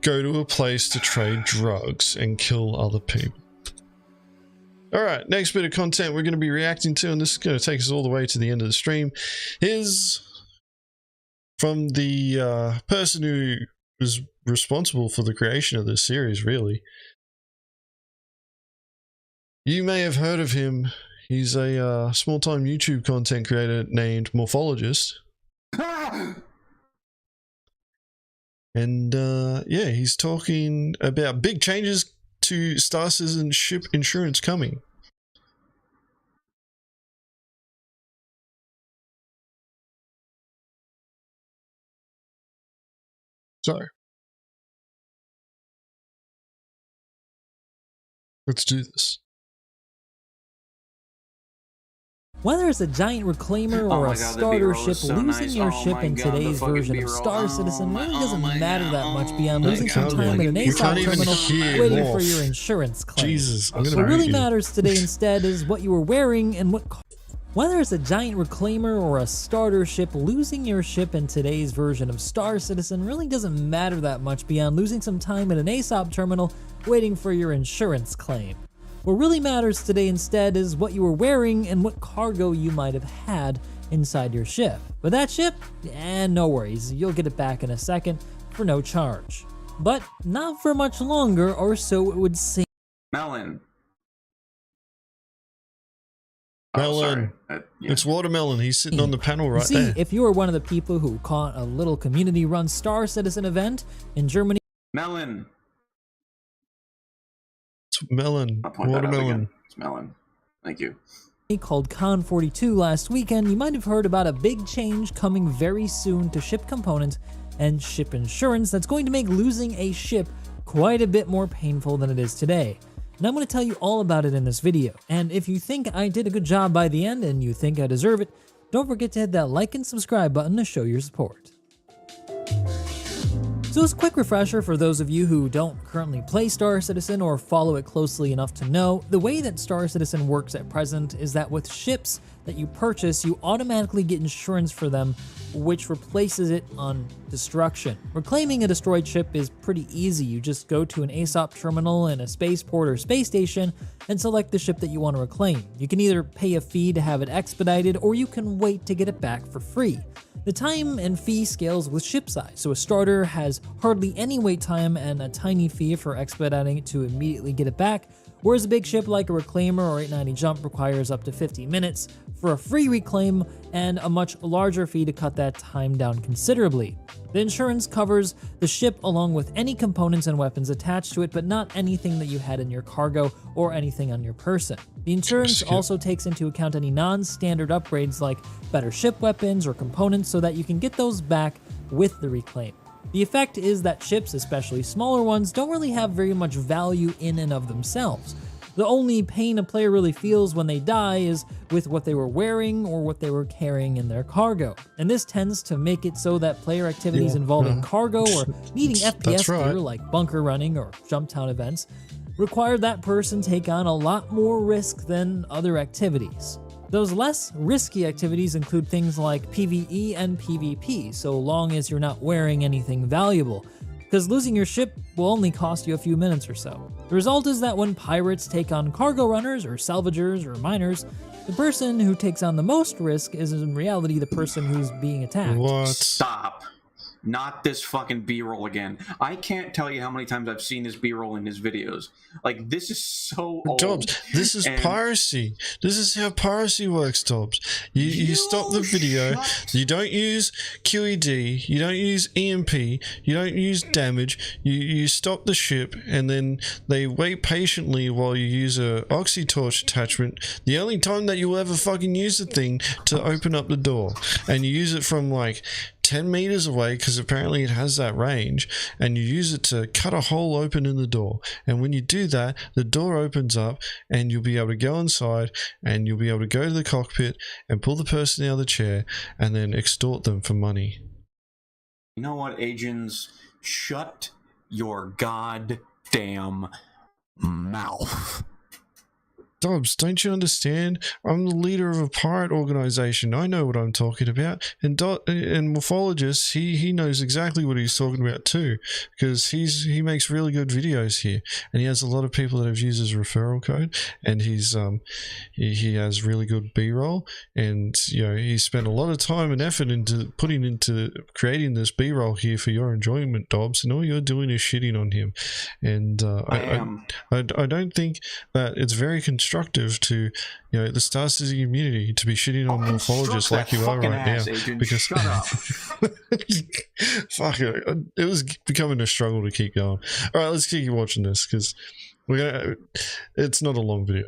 Go to a place to trade drugs and kill other people. Alright, next bit of content we're going to be reacting to, and this is going to take us all the way to the end of the stream, is from the person who was responsible for the creation of this series, really. You may have heard of him. He's a small-time YouTube content creator named Morphologist. And yeah, he's talking about big changes to Star Citizen ship insurance coming. So, let's do this. Whether it's a giant reclaimer or a starter ship, losing your ship in today's version of Star Citizen really doesn't matter that much beyond losing some time at an ASOP terminal waiting for your insurance claim. Jesus, what really matters today instead is what you were wearing and what... Whether it's a giant reclaimer or a starter ship, losing your ship in today's version of Star Citizen really doesn't matter that much beyond losing some time at an ASOP terminal waiting for your insurance claim. What really matters today instead is what you were wearing and what cargo you might have had inside your ship. But that ship? No worries, you'll get it back in a second for no charge. But not for much longer, or so it would seem. Melon. Melon. Yeah. It's Watermelon. He's sitting on the panel right there. If you are one of the people who caught a little community-run Star Citizen event in Germany... Melon. Melon. Watermelon. It's Melon. Thank you. Called Con 42 last weekend, you might have heard about a big change coming very soon to ship components and ship insurance that's going to make losing a ship quite a bit more painful than it is today. And I'm going to tell you all about it in this video. And if you think I did a good job by the end and you think I deserve it, don't forget to hit that like and subscribe button to show your support. So as a quick refresher for those of you who don't currently play Star Citizen or follow it closely enough to know, the way that Star Citizen works at present is that with ships that you purchase, you automatically get insurance for them, which replaces it on destruction. Reclaiming a destroyed ship is pretty easy. You just go to an ASOP terminal in a spaceport or space station and select the ship that you want to reclaim. You can either pay a fee to have it expedited, or you can wait to get it back for free. The time and fee scales with ship size, so a starter has hardly any wait time and a tiny fee for expediting it to immediately get it back, whereas a big ship like a Reclaimer or 890 Jump requires up to 50 minutes for a free reclaim and a much larger fee to cut that time down considerably. The insurance covers the ship along with any components and weapons attached to it, but not anything that you had in your cargo or anything on your person. The insurance also takes into account any non-standard upgrades like better ship weapons or components so that you can get those back with the reclaim. The effect is that ships, especially smaller ones, don't really have very much value in and of themselves. The only pain a player really feels when they die is with what they were wearing or what they were carrying in their cargo. And this tends to make it so that player activities involving cargo or needing FPS gear like bunker running or Jumptown events require that person take on a lot more risk than other activities. Those less risky activities include things like PvE and PvP, so long as you're not wearing anything valuable, because losing your ship will only cost you a few minutes or so. The result is that when pirates take on cargo runners or salvagers or miners, the person who takes on the most risk is in reality the person who's being attacked. What? Stop. Not this fucking B-roll again. I can't tell you how many times I've seen this B-roll in his videos. Like, this is so old. Dobbs, this is piracy. This is how piracy works, Dobbs. You stop the video, you don't use QED, you don't use EMP, you don't use damage, you stop the ship, and then they wait patiently while you use a oxy-torch attachment. The only time that you'll ever fucking use the thing to open up the door. And you use it from like 10 meters away, because apparently it has that range, and you use it to cut a hole open in the door. And when you do that, the door opens up and you'll be able to go inside and you'll be able to go to the cockpit and pull the person out of the chair and then extort them for money. You know what, Agens? Shut your goddamn mouth. Dobbs, don't you understand? I'm the leader of a pirate organization. I know what I'm talking about. And Morphologist, he knows exactly what he's talking about too, because he makes really good videos here, and he has a lot of people that have used his referral code, and he has really good B-roll, and you know, he spent a lot of time and effort into creating this B-roll here for your enjoyment, Dobbs, and all you're doing is shitting on him. And I don't think that it's very constructive to, you know, the Star Citizen community to be shitting on Morphologists like you are right now. Because shut up. Fuck it was becoming a struggle to keep going. All right, let's keep watching this, because it's not a long video.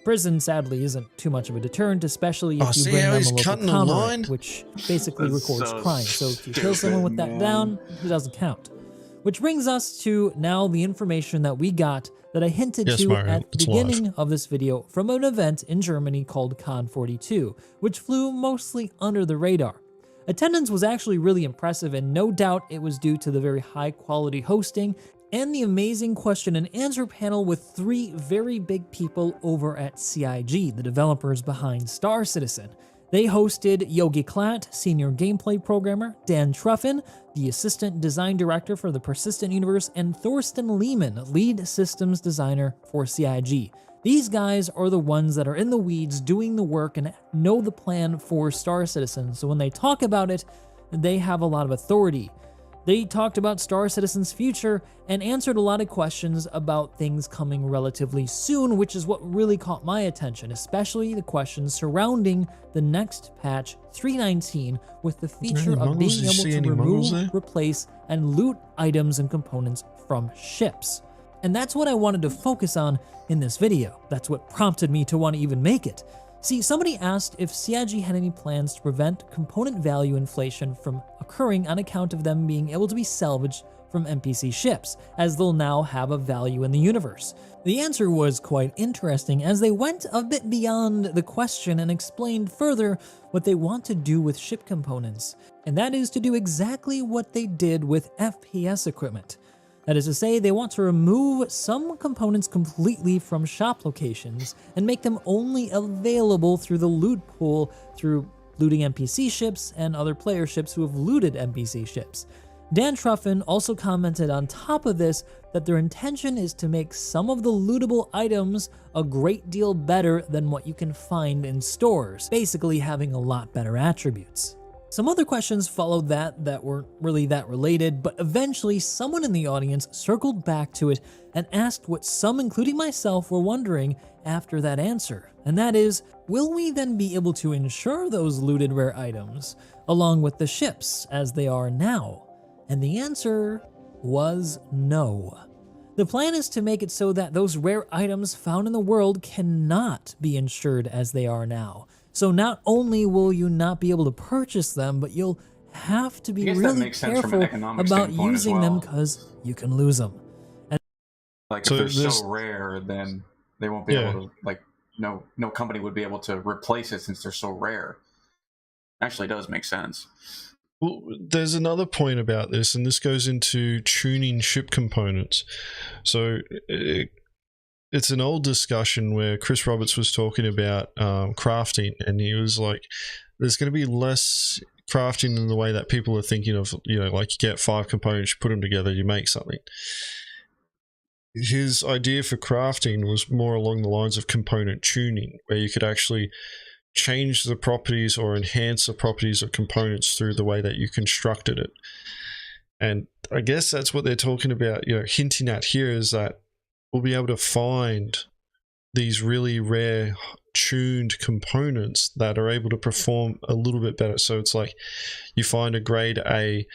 Prison, sadly, isn't too much of a deterrent, especially if you see bring how them he's a local cutting the comrade, line? which basically That's records so crime. So if you kill stupid, someone with that man. down, it doesn't count. Which brings us to now the information that we got that I hinted Yes, to Mario, at the it's beginning live. of this video from an event in Germany called Con 42, which flew mostly under the radar. Attendance was actually really impressive, and no doubt it was due to the very high quality hosting and the amazing question and answer panel with 3 very big people over at CIG, the developers behind Star Citizen. They hosted Yogi Klatt, senior gameplay programmer, Dan Truffin, the assistant design director for the Persistent Universe, and Thorsten Lehmann, lead systems designer for CIG. These guys are the ones that are in the weeds doing the work and know the plan for Star Citizen, so when they talk about it, they have a lot of authority. They talked about Star Citizen's future and answered a lot of questions about things coming relatively soon, which is what really caught my attention, especially the questions surrounding the next patch 319 with the feature of being able to remove, replace, and loot items and components from ships. And that's what I wanted to focus on in this video. That's what prompted me to want to even make it. See, somebody asked if CIG had any plans to prevent component value inflation from occurring on account of them being able to be salvaged from NPC ships, as they'll now have a value in the universe. The answer was quite interesting, as they went a bit beyond the question and explained further what they want to do with ship components, and that is to do exactly what they did with FPS equipment. That is to say, they want to remove some components completely from shop locations and make them only available through the loot pool through looting NPC ships and other player ships who have looted NPC ships. Dan Truffin also commented on top of this that their intention is to make some of the lootable items a great deal better than what you can find in stores, basically having a lot better attributes. Some other questions followed that weren't really that related, but eventually someone in the audience circled back to it and asked what some, including myself, were wondering after that answer. And that is, will we then be able to insure those looted rare items along with the ships as they are now? And the answer was no. The plan is to make it so that those rare items found in the world cannot be insured as they are now. So not only will you not be able to purchase them, but you'll have to be really careful about using them because you can lose them. And like if they're so rare, then they won't be able to, like, no company would be able to replace it since they're so rare. Actually, it does make sense. Well, there's another point about this, and this goes into tuning ship components. So it's an old discussion where Chris Roberts was talking about crafting, and he was like, there's going to be less crafting in the way that people are thinking of, you know, like you get 5 components, you put them together, you make something. His idea for crafting was more along the lines of component tuning, where you could actually change the properties or enhance the properties of components through the way that you constructed it. And I guess that's what they're talking about, you know, hinting at here, is that we'll be able to find these really rare tuned components that are able to perform a little bit better. So it's like you find a grade A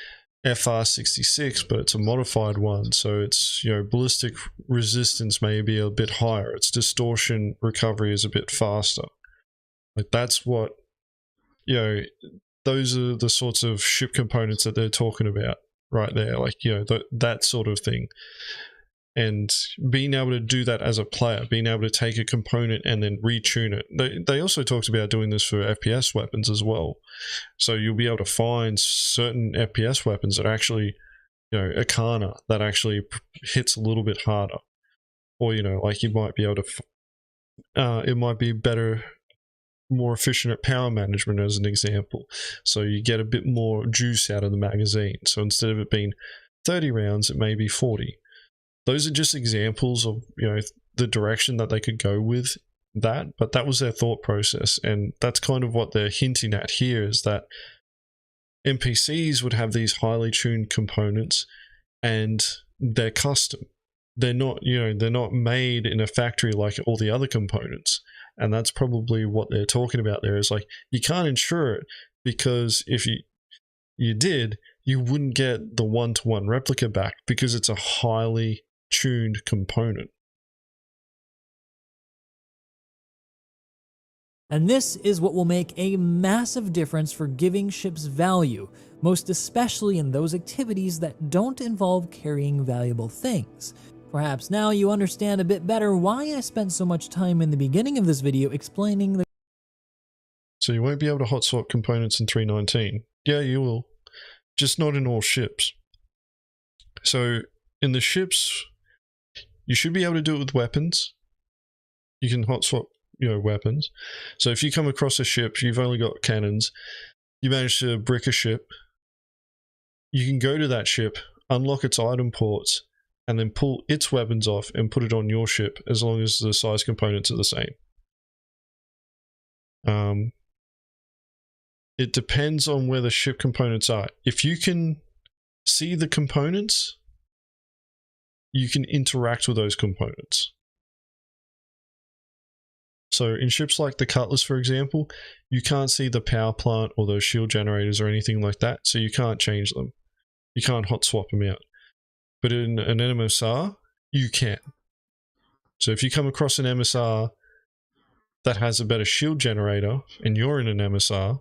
FR66, but it's a modified one, so it's, you know, ballistic resistance may be a bit higher, its distortion recovery is a bit faster. Like that's what, you know, those are the sorts of ship components that they're talking about right there, like, you know, that sort of thing. And being able to do that as a player, being able to take a component and then retune it. They also talked about doing this for FPS weapons as well. So you'll be able to find certain FPS weapons that actually, you know, a Kana that actually hits a little bit harder. Or, you know, like you might be able to, it might be better, more efficient at power management as an example. So you get a bit more juice out of the magazine. So instead of it being 30 rounds, it may be 40. Those are just examples of, you know, the direction that they could go with that, but that was their thought process, and that's kind of what they're hinting at here, is that NPCs would have these highly tuned components, and they're custom. They're not, you know, they're not made in a factory like all the other components, and that's probably what they're talking about there. Is like, you can't ensure it, because if you did, you wouldn't get the one-to-one replica back, because it's a highly tuned component. And this is what will make a massive difference for giving ships value, most especially in those activities that don't involve carrying valuable things. Perhaps now you understand a bit better why I spent so much time in the beginning of this video explaining the... So you won't be able to hot swap components in 3.19. Yeah, you will. Just not in all ships. So in the ships, you should be able to do it with weapons. You can hot swap, you know, weapons. So if you come across a ship, you've only got cannons, you manage to brick a ship, you can go to that ship, unlock its item ports, and then pull its weapons off and put it on your ship, as long as the size components are the same. It depends on where the ship components are. If you can see the components, you can interact with those components. So in ships like the Cutlass, for example, you can't see the power plant or those shield generators or anything like that, so you can't change them. You can't hot swap them out. But in an MSR, you can. So if you come across an MSR that has a better shield generator, and you're in an MSR,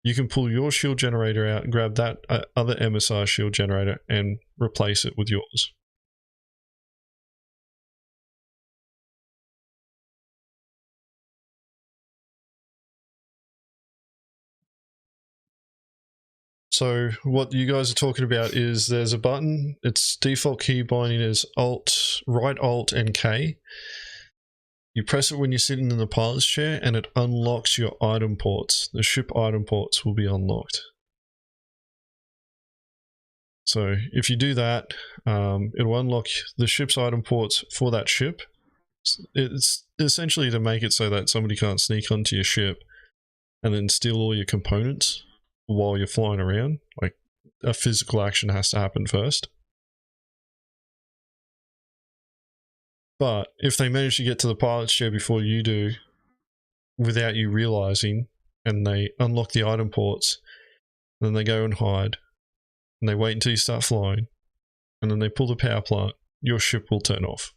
you can pull your shield generator out and grab that other MSR shield generator and replace it with yours. So what you guys are talking about is there's a button, its default key binding is right Alt and K. You press it when you're sitting in the pilot's chair and it unlocks your item ports. The ship item ports will be unlocked. So if you do that, it will unlock the ship's item ports for that ship. It's essentially to make it so that somebody can't sneak onto your ship and then steal all your components while you're flying around. Like, a physical action has to happen first. But if they manage to get to the pilot's chair before you do, without you realizing, and they unlock the item ports, then they go and hide, and they wait until you start flying, and then they pull the power plant, your ship will turn off.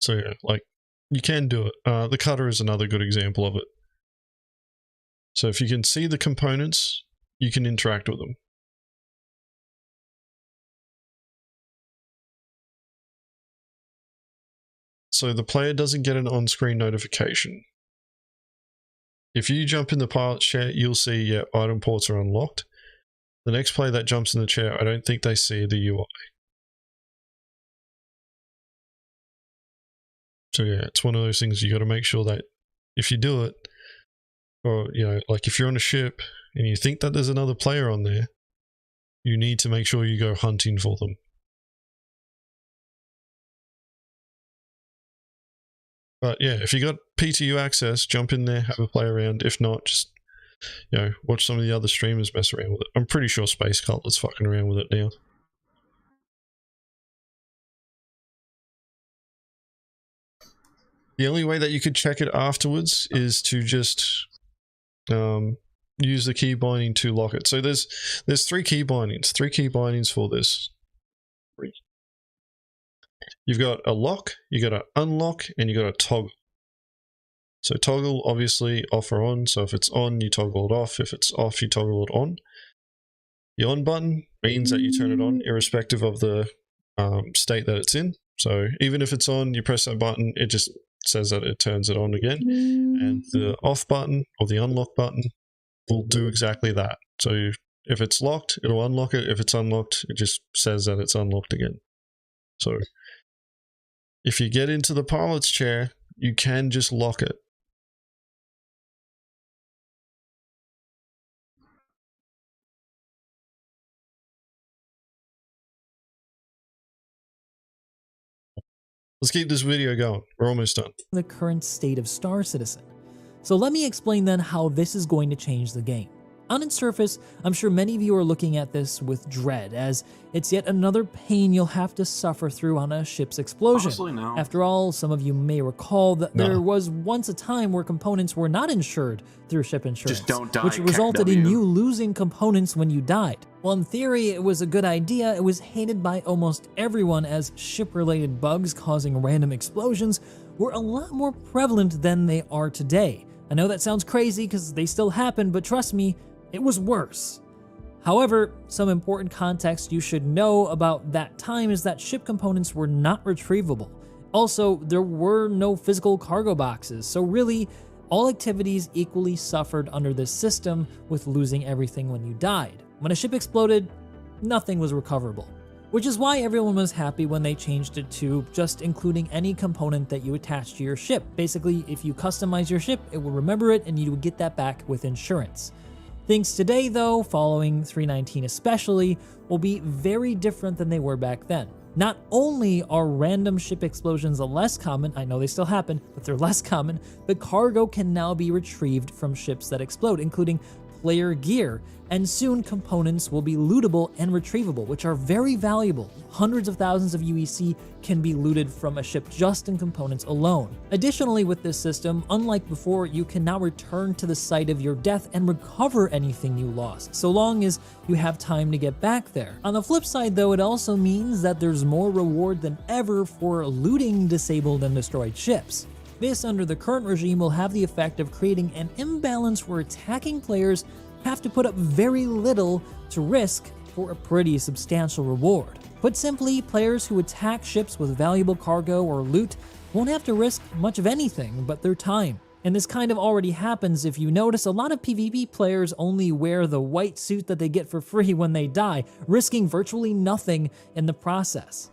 So yeah, like, you can do it. The cutter is another good example of it. So if you can see the components, you can interact with them. So the player doesn't get an on-screen notification. If you jump in the pilot's chair, you'll see, yeah, item ports are unlocked. The next player that jumps in the chair, I don't think they see the UI. So yeah, it's one of those things you got to make sure that if you do it, or, you know, like if you're on a ship and you think that there's another player on there, you need to make sure you go hunting for them. But yeah, if you got PTU access, jump in there, have a play around. If not, just, you know, watch some of the other streamers mess around with it. I'm pretty sure Space Cutlet's fucking around with it now. The only way that you could check it afterwards is to just use the key binding to lock it. So there's three key bindings for this. You've got a lock, you got an unlock, and you got a toggle. So toggle, obviously, off or on. So if it's on, you toggle it off. If it's off, you toggle it on. The on button means that you turn it on, irrespective of the state that it's in. So even if it's on, you press that button, it just says that it turns it on again. And the off button or the unlock button will do exactly that. So if it's locked, it'll unlock it. If it's unlocked, it just says that it's unlocked again. So if you get into the pilot's chair, you can just lock it. Let's keep this video going. We're almost done. The current state of Star Citizen. So let me explain then how this is going to change the game. On its surface, I'm sure many of you are looking at this with dread, as it's yet another pain you'll have to suffer through on a ship's explosion. Honestly, no. After all, some of you may recall that there was once a time where components were not insured through ship insurance, Just don't die, which resulted in W. you losing components when you died. While in theory it was a good idea, it was hated by almost everyone, as ship-related bugs causing random explosions were a lot more prevalent than they are today. I know that sounds crazy because they still happen, but trust me, it was worse. However, some important context you should know about that time is that ship components were not retrievable. Also, there were no physical cargo boxes, so really, all activities equally suffered under this system, with losing everything when you died. When a ship exploded, nothing was recoverable. Which is why everyone was happy when they changed it to just including any component that you attach to your ship. Basically, if you customize your ship, it will remember it and you would get that back with insurance. Things today, though, following 3.19 especially, will be very different than they were back then. Not only are random ship explosions less common, I know they still happen, but they're less common, but cargo can now be retrieved from ships that explode, including player gear, and soon components will be lootable and retrievable, which are very valuable. Hundreds of thousands of UEC can be looted from a ship just in components alone. Additionally, with this system, unlike before, you can now return to the site of your death and recover anything you lost, so long as you have time to get back there. On the flip side, though, it also means that there's more reward than ever for looting disabled and destroyed ships. This, under the current regime, will have the effect of creating an imbalance where attacking players have to put up very little to risk for a pretty substantial reward. Put simply, players who attack ships with valuable cargo or loot won't have to risk much of anything but their time. And this kind of already happens. If you notice, a lot of PvP players only wear the white suit that they get for free when they die, risking virtually nothing in the process.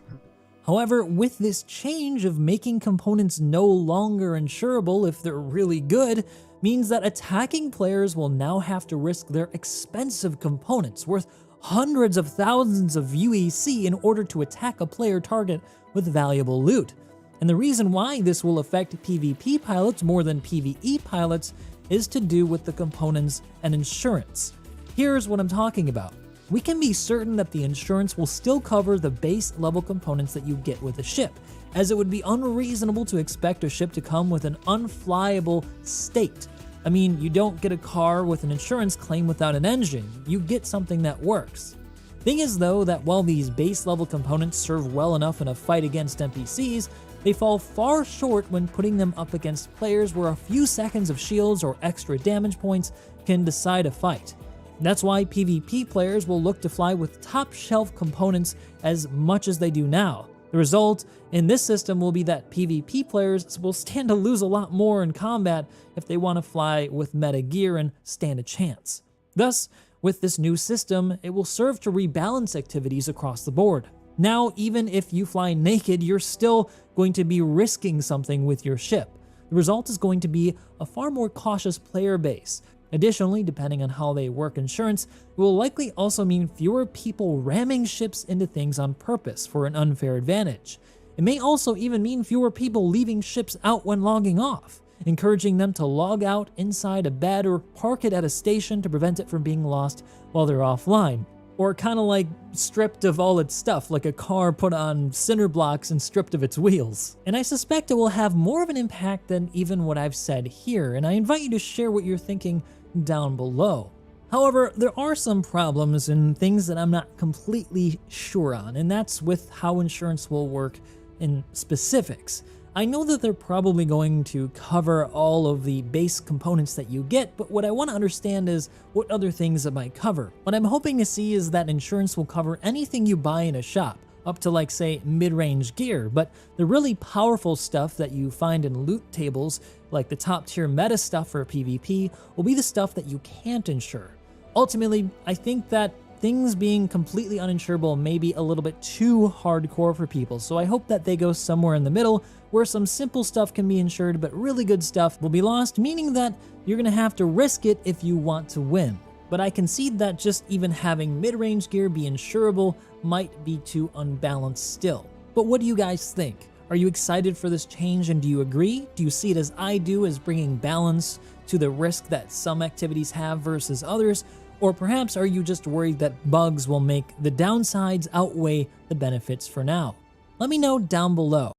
However, with this change of making components no longer insurable if they're really good, means that attacking players will now have to risk their expensive components worth hundreds of thousands of UEC in order to attack a player target with valuable loot. And the reason why this will affect PvP pilots more than PvE pilots is to do with the components and insurance. Here's what I'm talking about. We can be certain that the insurance will still cover the base level components that you get with a ship, as it would be unreasonable to expect a ship to come with an unflyable state. I mean, you don't get a car with an insurance claim without an engine, you get something that works. Thing is though, that while these base level components serve well enough in a fight against NPCs, they fall far short when putting them up against players where a few seconds of shields or extra damage points can decide a fight. That's why PvP players will look to fly with top shelf components as much as they do now. The result in this system will be that PvP players will stand to lose a lot more in combat if they want to fly with meta gear and stand a chance. Thus, with this new system, it will serve to rebalance activities across the board. Now, even if you fly naked, you're still going to be risking something with your ship. The result is going to be a far more cautious player base. Additionally, depending on how they work insurance, it will likely also mean fewer people ramming ships into things on purpose for an unfair advantage. It may also even mean fewer people leaving ships out when logging off, encouraging them to log out inside a bed or park it at a station to prevent it from being lost while they're offline. Or kind of like stripped of all its stuff, like a car put on cinder blocks and stripped of its wheels. And I suspect it will have more of an impact than even what I've said here, and I invite you to share what you're thinking down below. However, there are some problems and things that I'm not completely sure on, and that's with how insurance will work in specifics. I know that they're probably going to cover all of the base components that you get, but what I want to understand is what other things it might cover. What I'm hoping to see is that insurance will cover anything you buy in a shop, up to like say mid-range gear, but the really powerful stuff that you find in loot tables, like the top tier meta stuff for PvP, will be the stuff that you can't insure. Ultimately, I think that things being completely uninsurable may be a little bit too hardcore for people, so I hope that they go somewhere in the middle where some simple stuff can be insured but really good stuff will be lost, meaning that you're gonna have to risk it if you want to win. But I concede that just even having mid-range gear be insurable might be too unbalanced still. But what do you guys think? Are you excited for this change and do you agree? Do you see it as I do, as bringing balance to the risk that some activities have versus others? Or perhaps are you just worried that bugs will make the downsides outweigh the benefits for now? Let me know down below.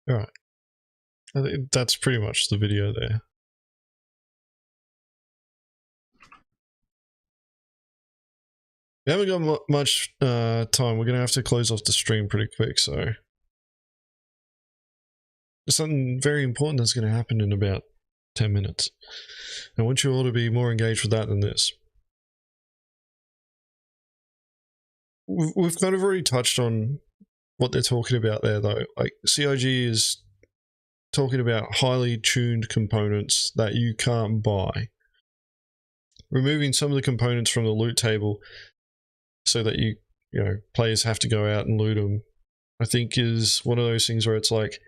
Alright. I think that's pretty much the video there. We haven't got much time. We're going to have to close off the stream pretty quick, so... There's something very important that's going to happen in about 10 minutes. I want you all to be more engaged with that than this. We've kind of already touched on what they're talking about there, though. Like, CIG is talking about highly tuned components that you can't buy. Removing some of the components from the loot table so that you know, players have to go out and loot them, I think is one of those things where it's like,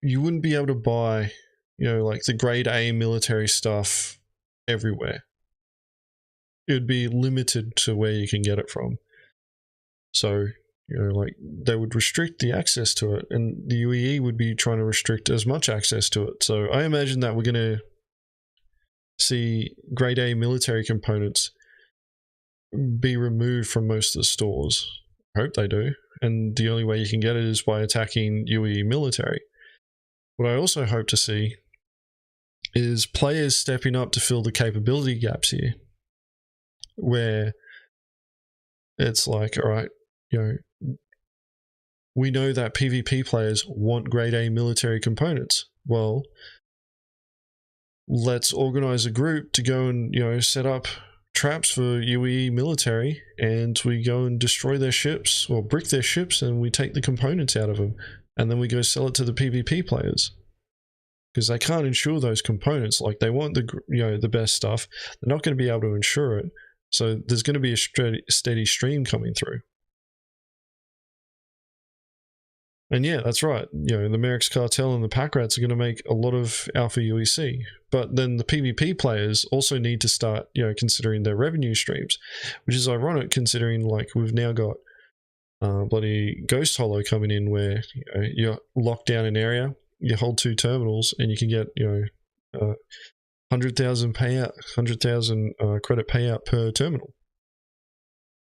you wouldn't be able to buy, you know, like the grade A military stuff everywhere. It would be limited to where you can get it from. So, you know, like they would restrict the access to it, and the UEE would be trying to restrict as much access to it. So I imagine that we're going to see grade A military components be removed from most of the stores. I hope they do. And the only way you can get it is by attacking UEE military. What I also hope to see is players stepping up to fill the capability gaps here, where it's like, all right, you know, we know that PvP players want grade A military components. Well, let's organize a group to go and, you know, set up traps for UEE military, and we go and destroy their ships or brick their ships, and we take the components out of them, and then we go sell it to the PvP players, because they can't insure those components. Like, they want the, you know, the best stuff. They're not going to be able to insure it, so there's going to be a steady stream coming through. And yeah, that's right. You know, the Merrick's Cartel and the Pack Rats are going to make a lot of Alpha UEC. But then the PvP players also need to start, you know, considering their revenue streams, which is ironic considering, like, we've now got bloody Ghost Hollow coming in, where, you know, you lock down an area, you hold 2 terminals, and you can get, you know, 100,000 payout, 100,000 credit payout per terminal.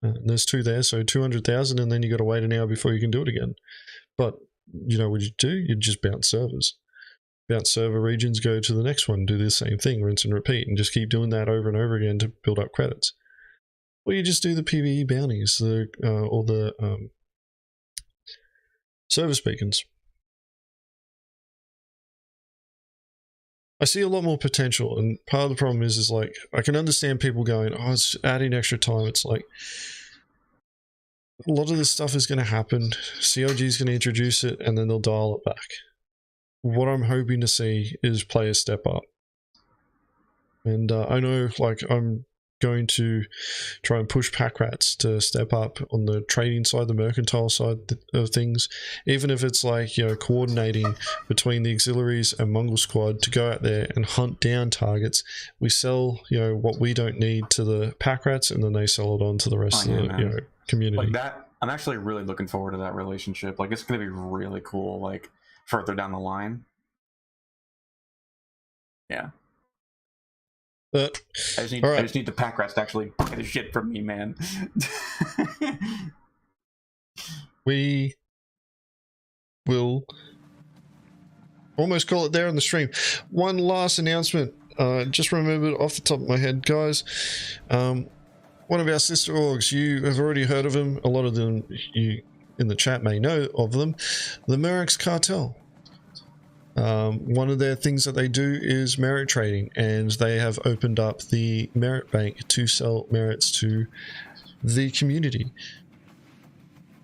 And there's 2 there, so 200,000, and then you got to wait an hour before you can do it again. But, you know what you do? You just bounce servers. Bounce server regions, go to the next one, do the same thing, rinse and repeat, and just keep doing that over and over again to build up credits. Or you just do the PvE bounties, or the service beacons. I see a lot more potential, and part of the problem is like, I can understand people going, oh, it's adding extra time. It's like, a lot of this stuff is going to happen. COG is going to introduce it, and then they'll dial it back. What I'm hoping to see is players step up. And I know, like, I'm going to try and push Pack Rats to step up on the trading side, the mercantile side of things, even if it's like, you know, coordinating between the auxiliaries and Mongrel Squad to go out there and hunt down targets. We sell, you know, what we don't need to the Pack Rats, and then they sell it on to the rest of the, you know, community. Like that, I'm actually really looking forward to that relationship. Like, it's going to be really cool, like, further down the line. Yeah. I just need the Pack Rats to actually buy the shit from me, man. We will almost call it there on the stream. One last announcement. just remembered off the top of my head, guys. One of our sister orgs, you have already heard of them. A lot of them you in the chat may know of them. The Mongrel Cartel. One of their things that they do is merit trading, and they have opened up the merit bank to sell merits to the community.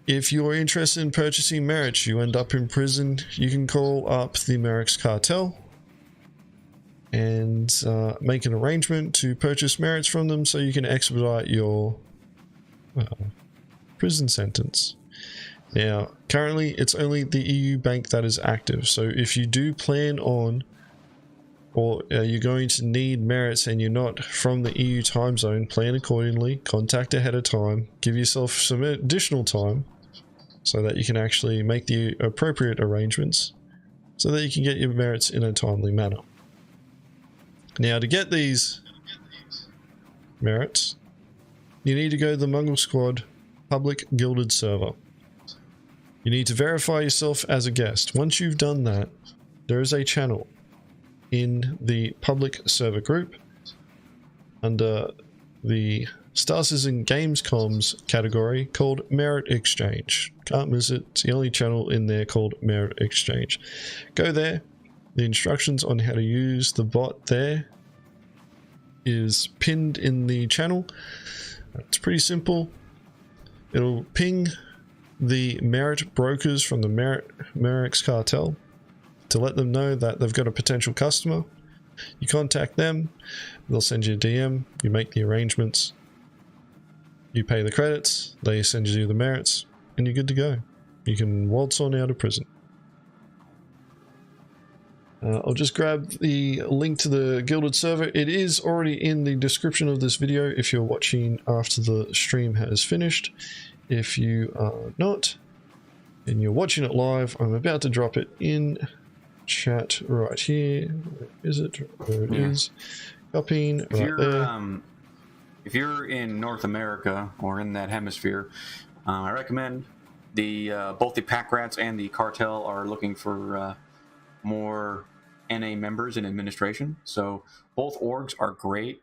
If you're interested in purchasing merits, you end up in prison, you can call up the Mongrel Cartel and make an arrangement to purchase merits from them so you can expedite your prison sentence. Now, currently it's only the EU bank that is active, so if you do plan on, or you're going to need merits and you're not from the EU time zone, plan accordingly, contact ahead of time, give yourself some additional time so that you can actually make the appropriate arrangements so that you can get your merits in a timely manner. Now, to get these merits, you need to go to the Mongrel Squad public gilded server. You need to verify yourself as a guest. Once you've done that, there is a channel in the public server group under the Star Citizen Games Comms category called Merit Exchange. Can't miss it. It's the only channel in there called Merit Exchange. Go there. The instructions on how to use the bot there is pinned in the channel. It's pretty simple. It'll ping the merit brokers from the Mongrel Cartel to let them know that they've got a potential customer. You contact them, they'll send you a DM, you make the arrangements, you pay the credits, they send you the merits, and you're good to go. You can waltz on out of prison. I'll just grab the link to the Gilded server. It is already in the description of this video if you're watching after the stream has finished. If you are not, and you're watching it live, I'm about to drop it in chat right here. Where is it? There it is. Copying right there. If you're in North America or in that hemisphere, I recommend both the pack rats and the cartel are looking for more NA members in administration. So both orgs are great.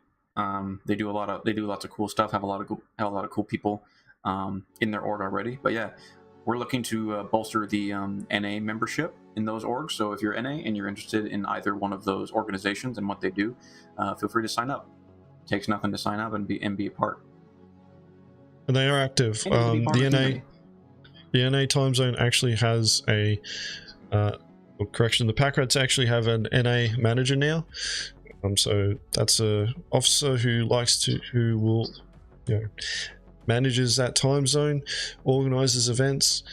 They do lots of cool stuff. Have a lot of cool people in their org already. But yeah, we're looking to bolster the NA membership in those orgs. So if you're NA and you're interested in either one of those organizations and what they do, feel free to sign up. It takes nothing to sign up and be a part. And they are active. The NA time zone actually has a correction. The pack rats actually have an NA manager now. So that's a officer who will, manages that time zone, organizes events.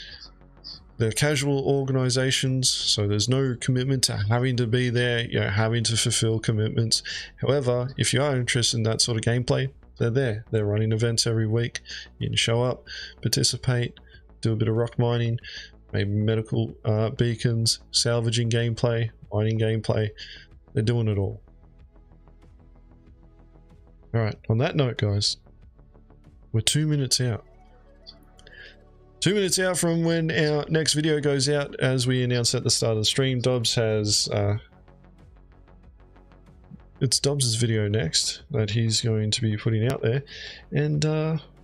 They're casual organizations, so there's no commitment to having to be there, having to fulfill commitments. However, if you are interested in that sort of gameplay, they're there. They're running events every week. You can show up, participate, do a bit of rock mining, maybe medical beacons, salvaging gameplay, mining gameplay. They're doing it all. Alright, on that note, guys, we're 2 minutes out. 2 minutes out from when our next video goes out. As we announced at the start of the stream, Dobbs has it's Dobbs' video next that he's going to be putting out there, and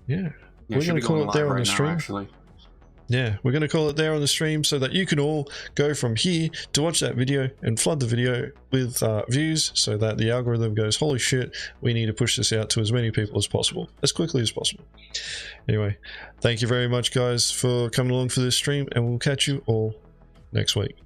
yeah, we're going to call it there on the stream. Actually, yeah, we're going to call it there on the stream so that you can all go from here to watch that video and flood the video with views, so that the algorithm goes, holy shit, we need to push this out to as many people as possible, as quickly as possible. Anyway, thank you very much, guys, for coming along for this stream, and we'll catch you all next week.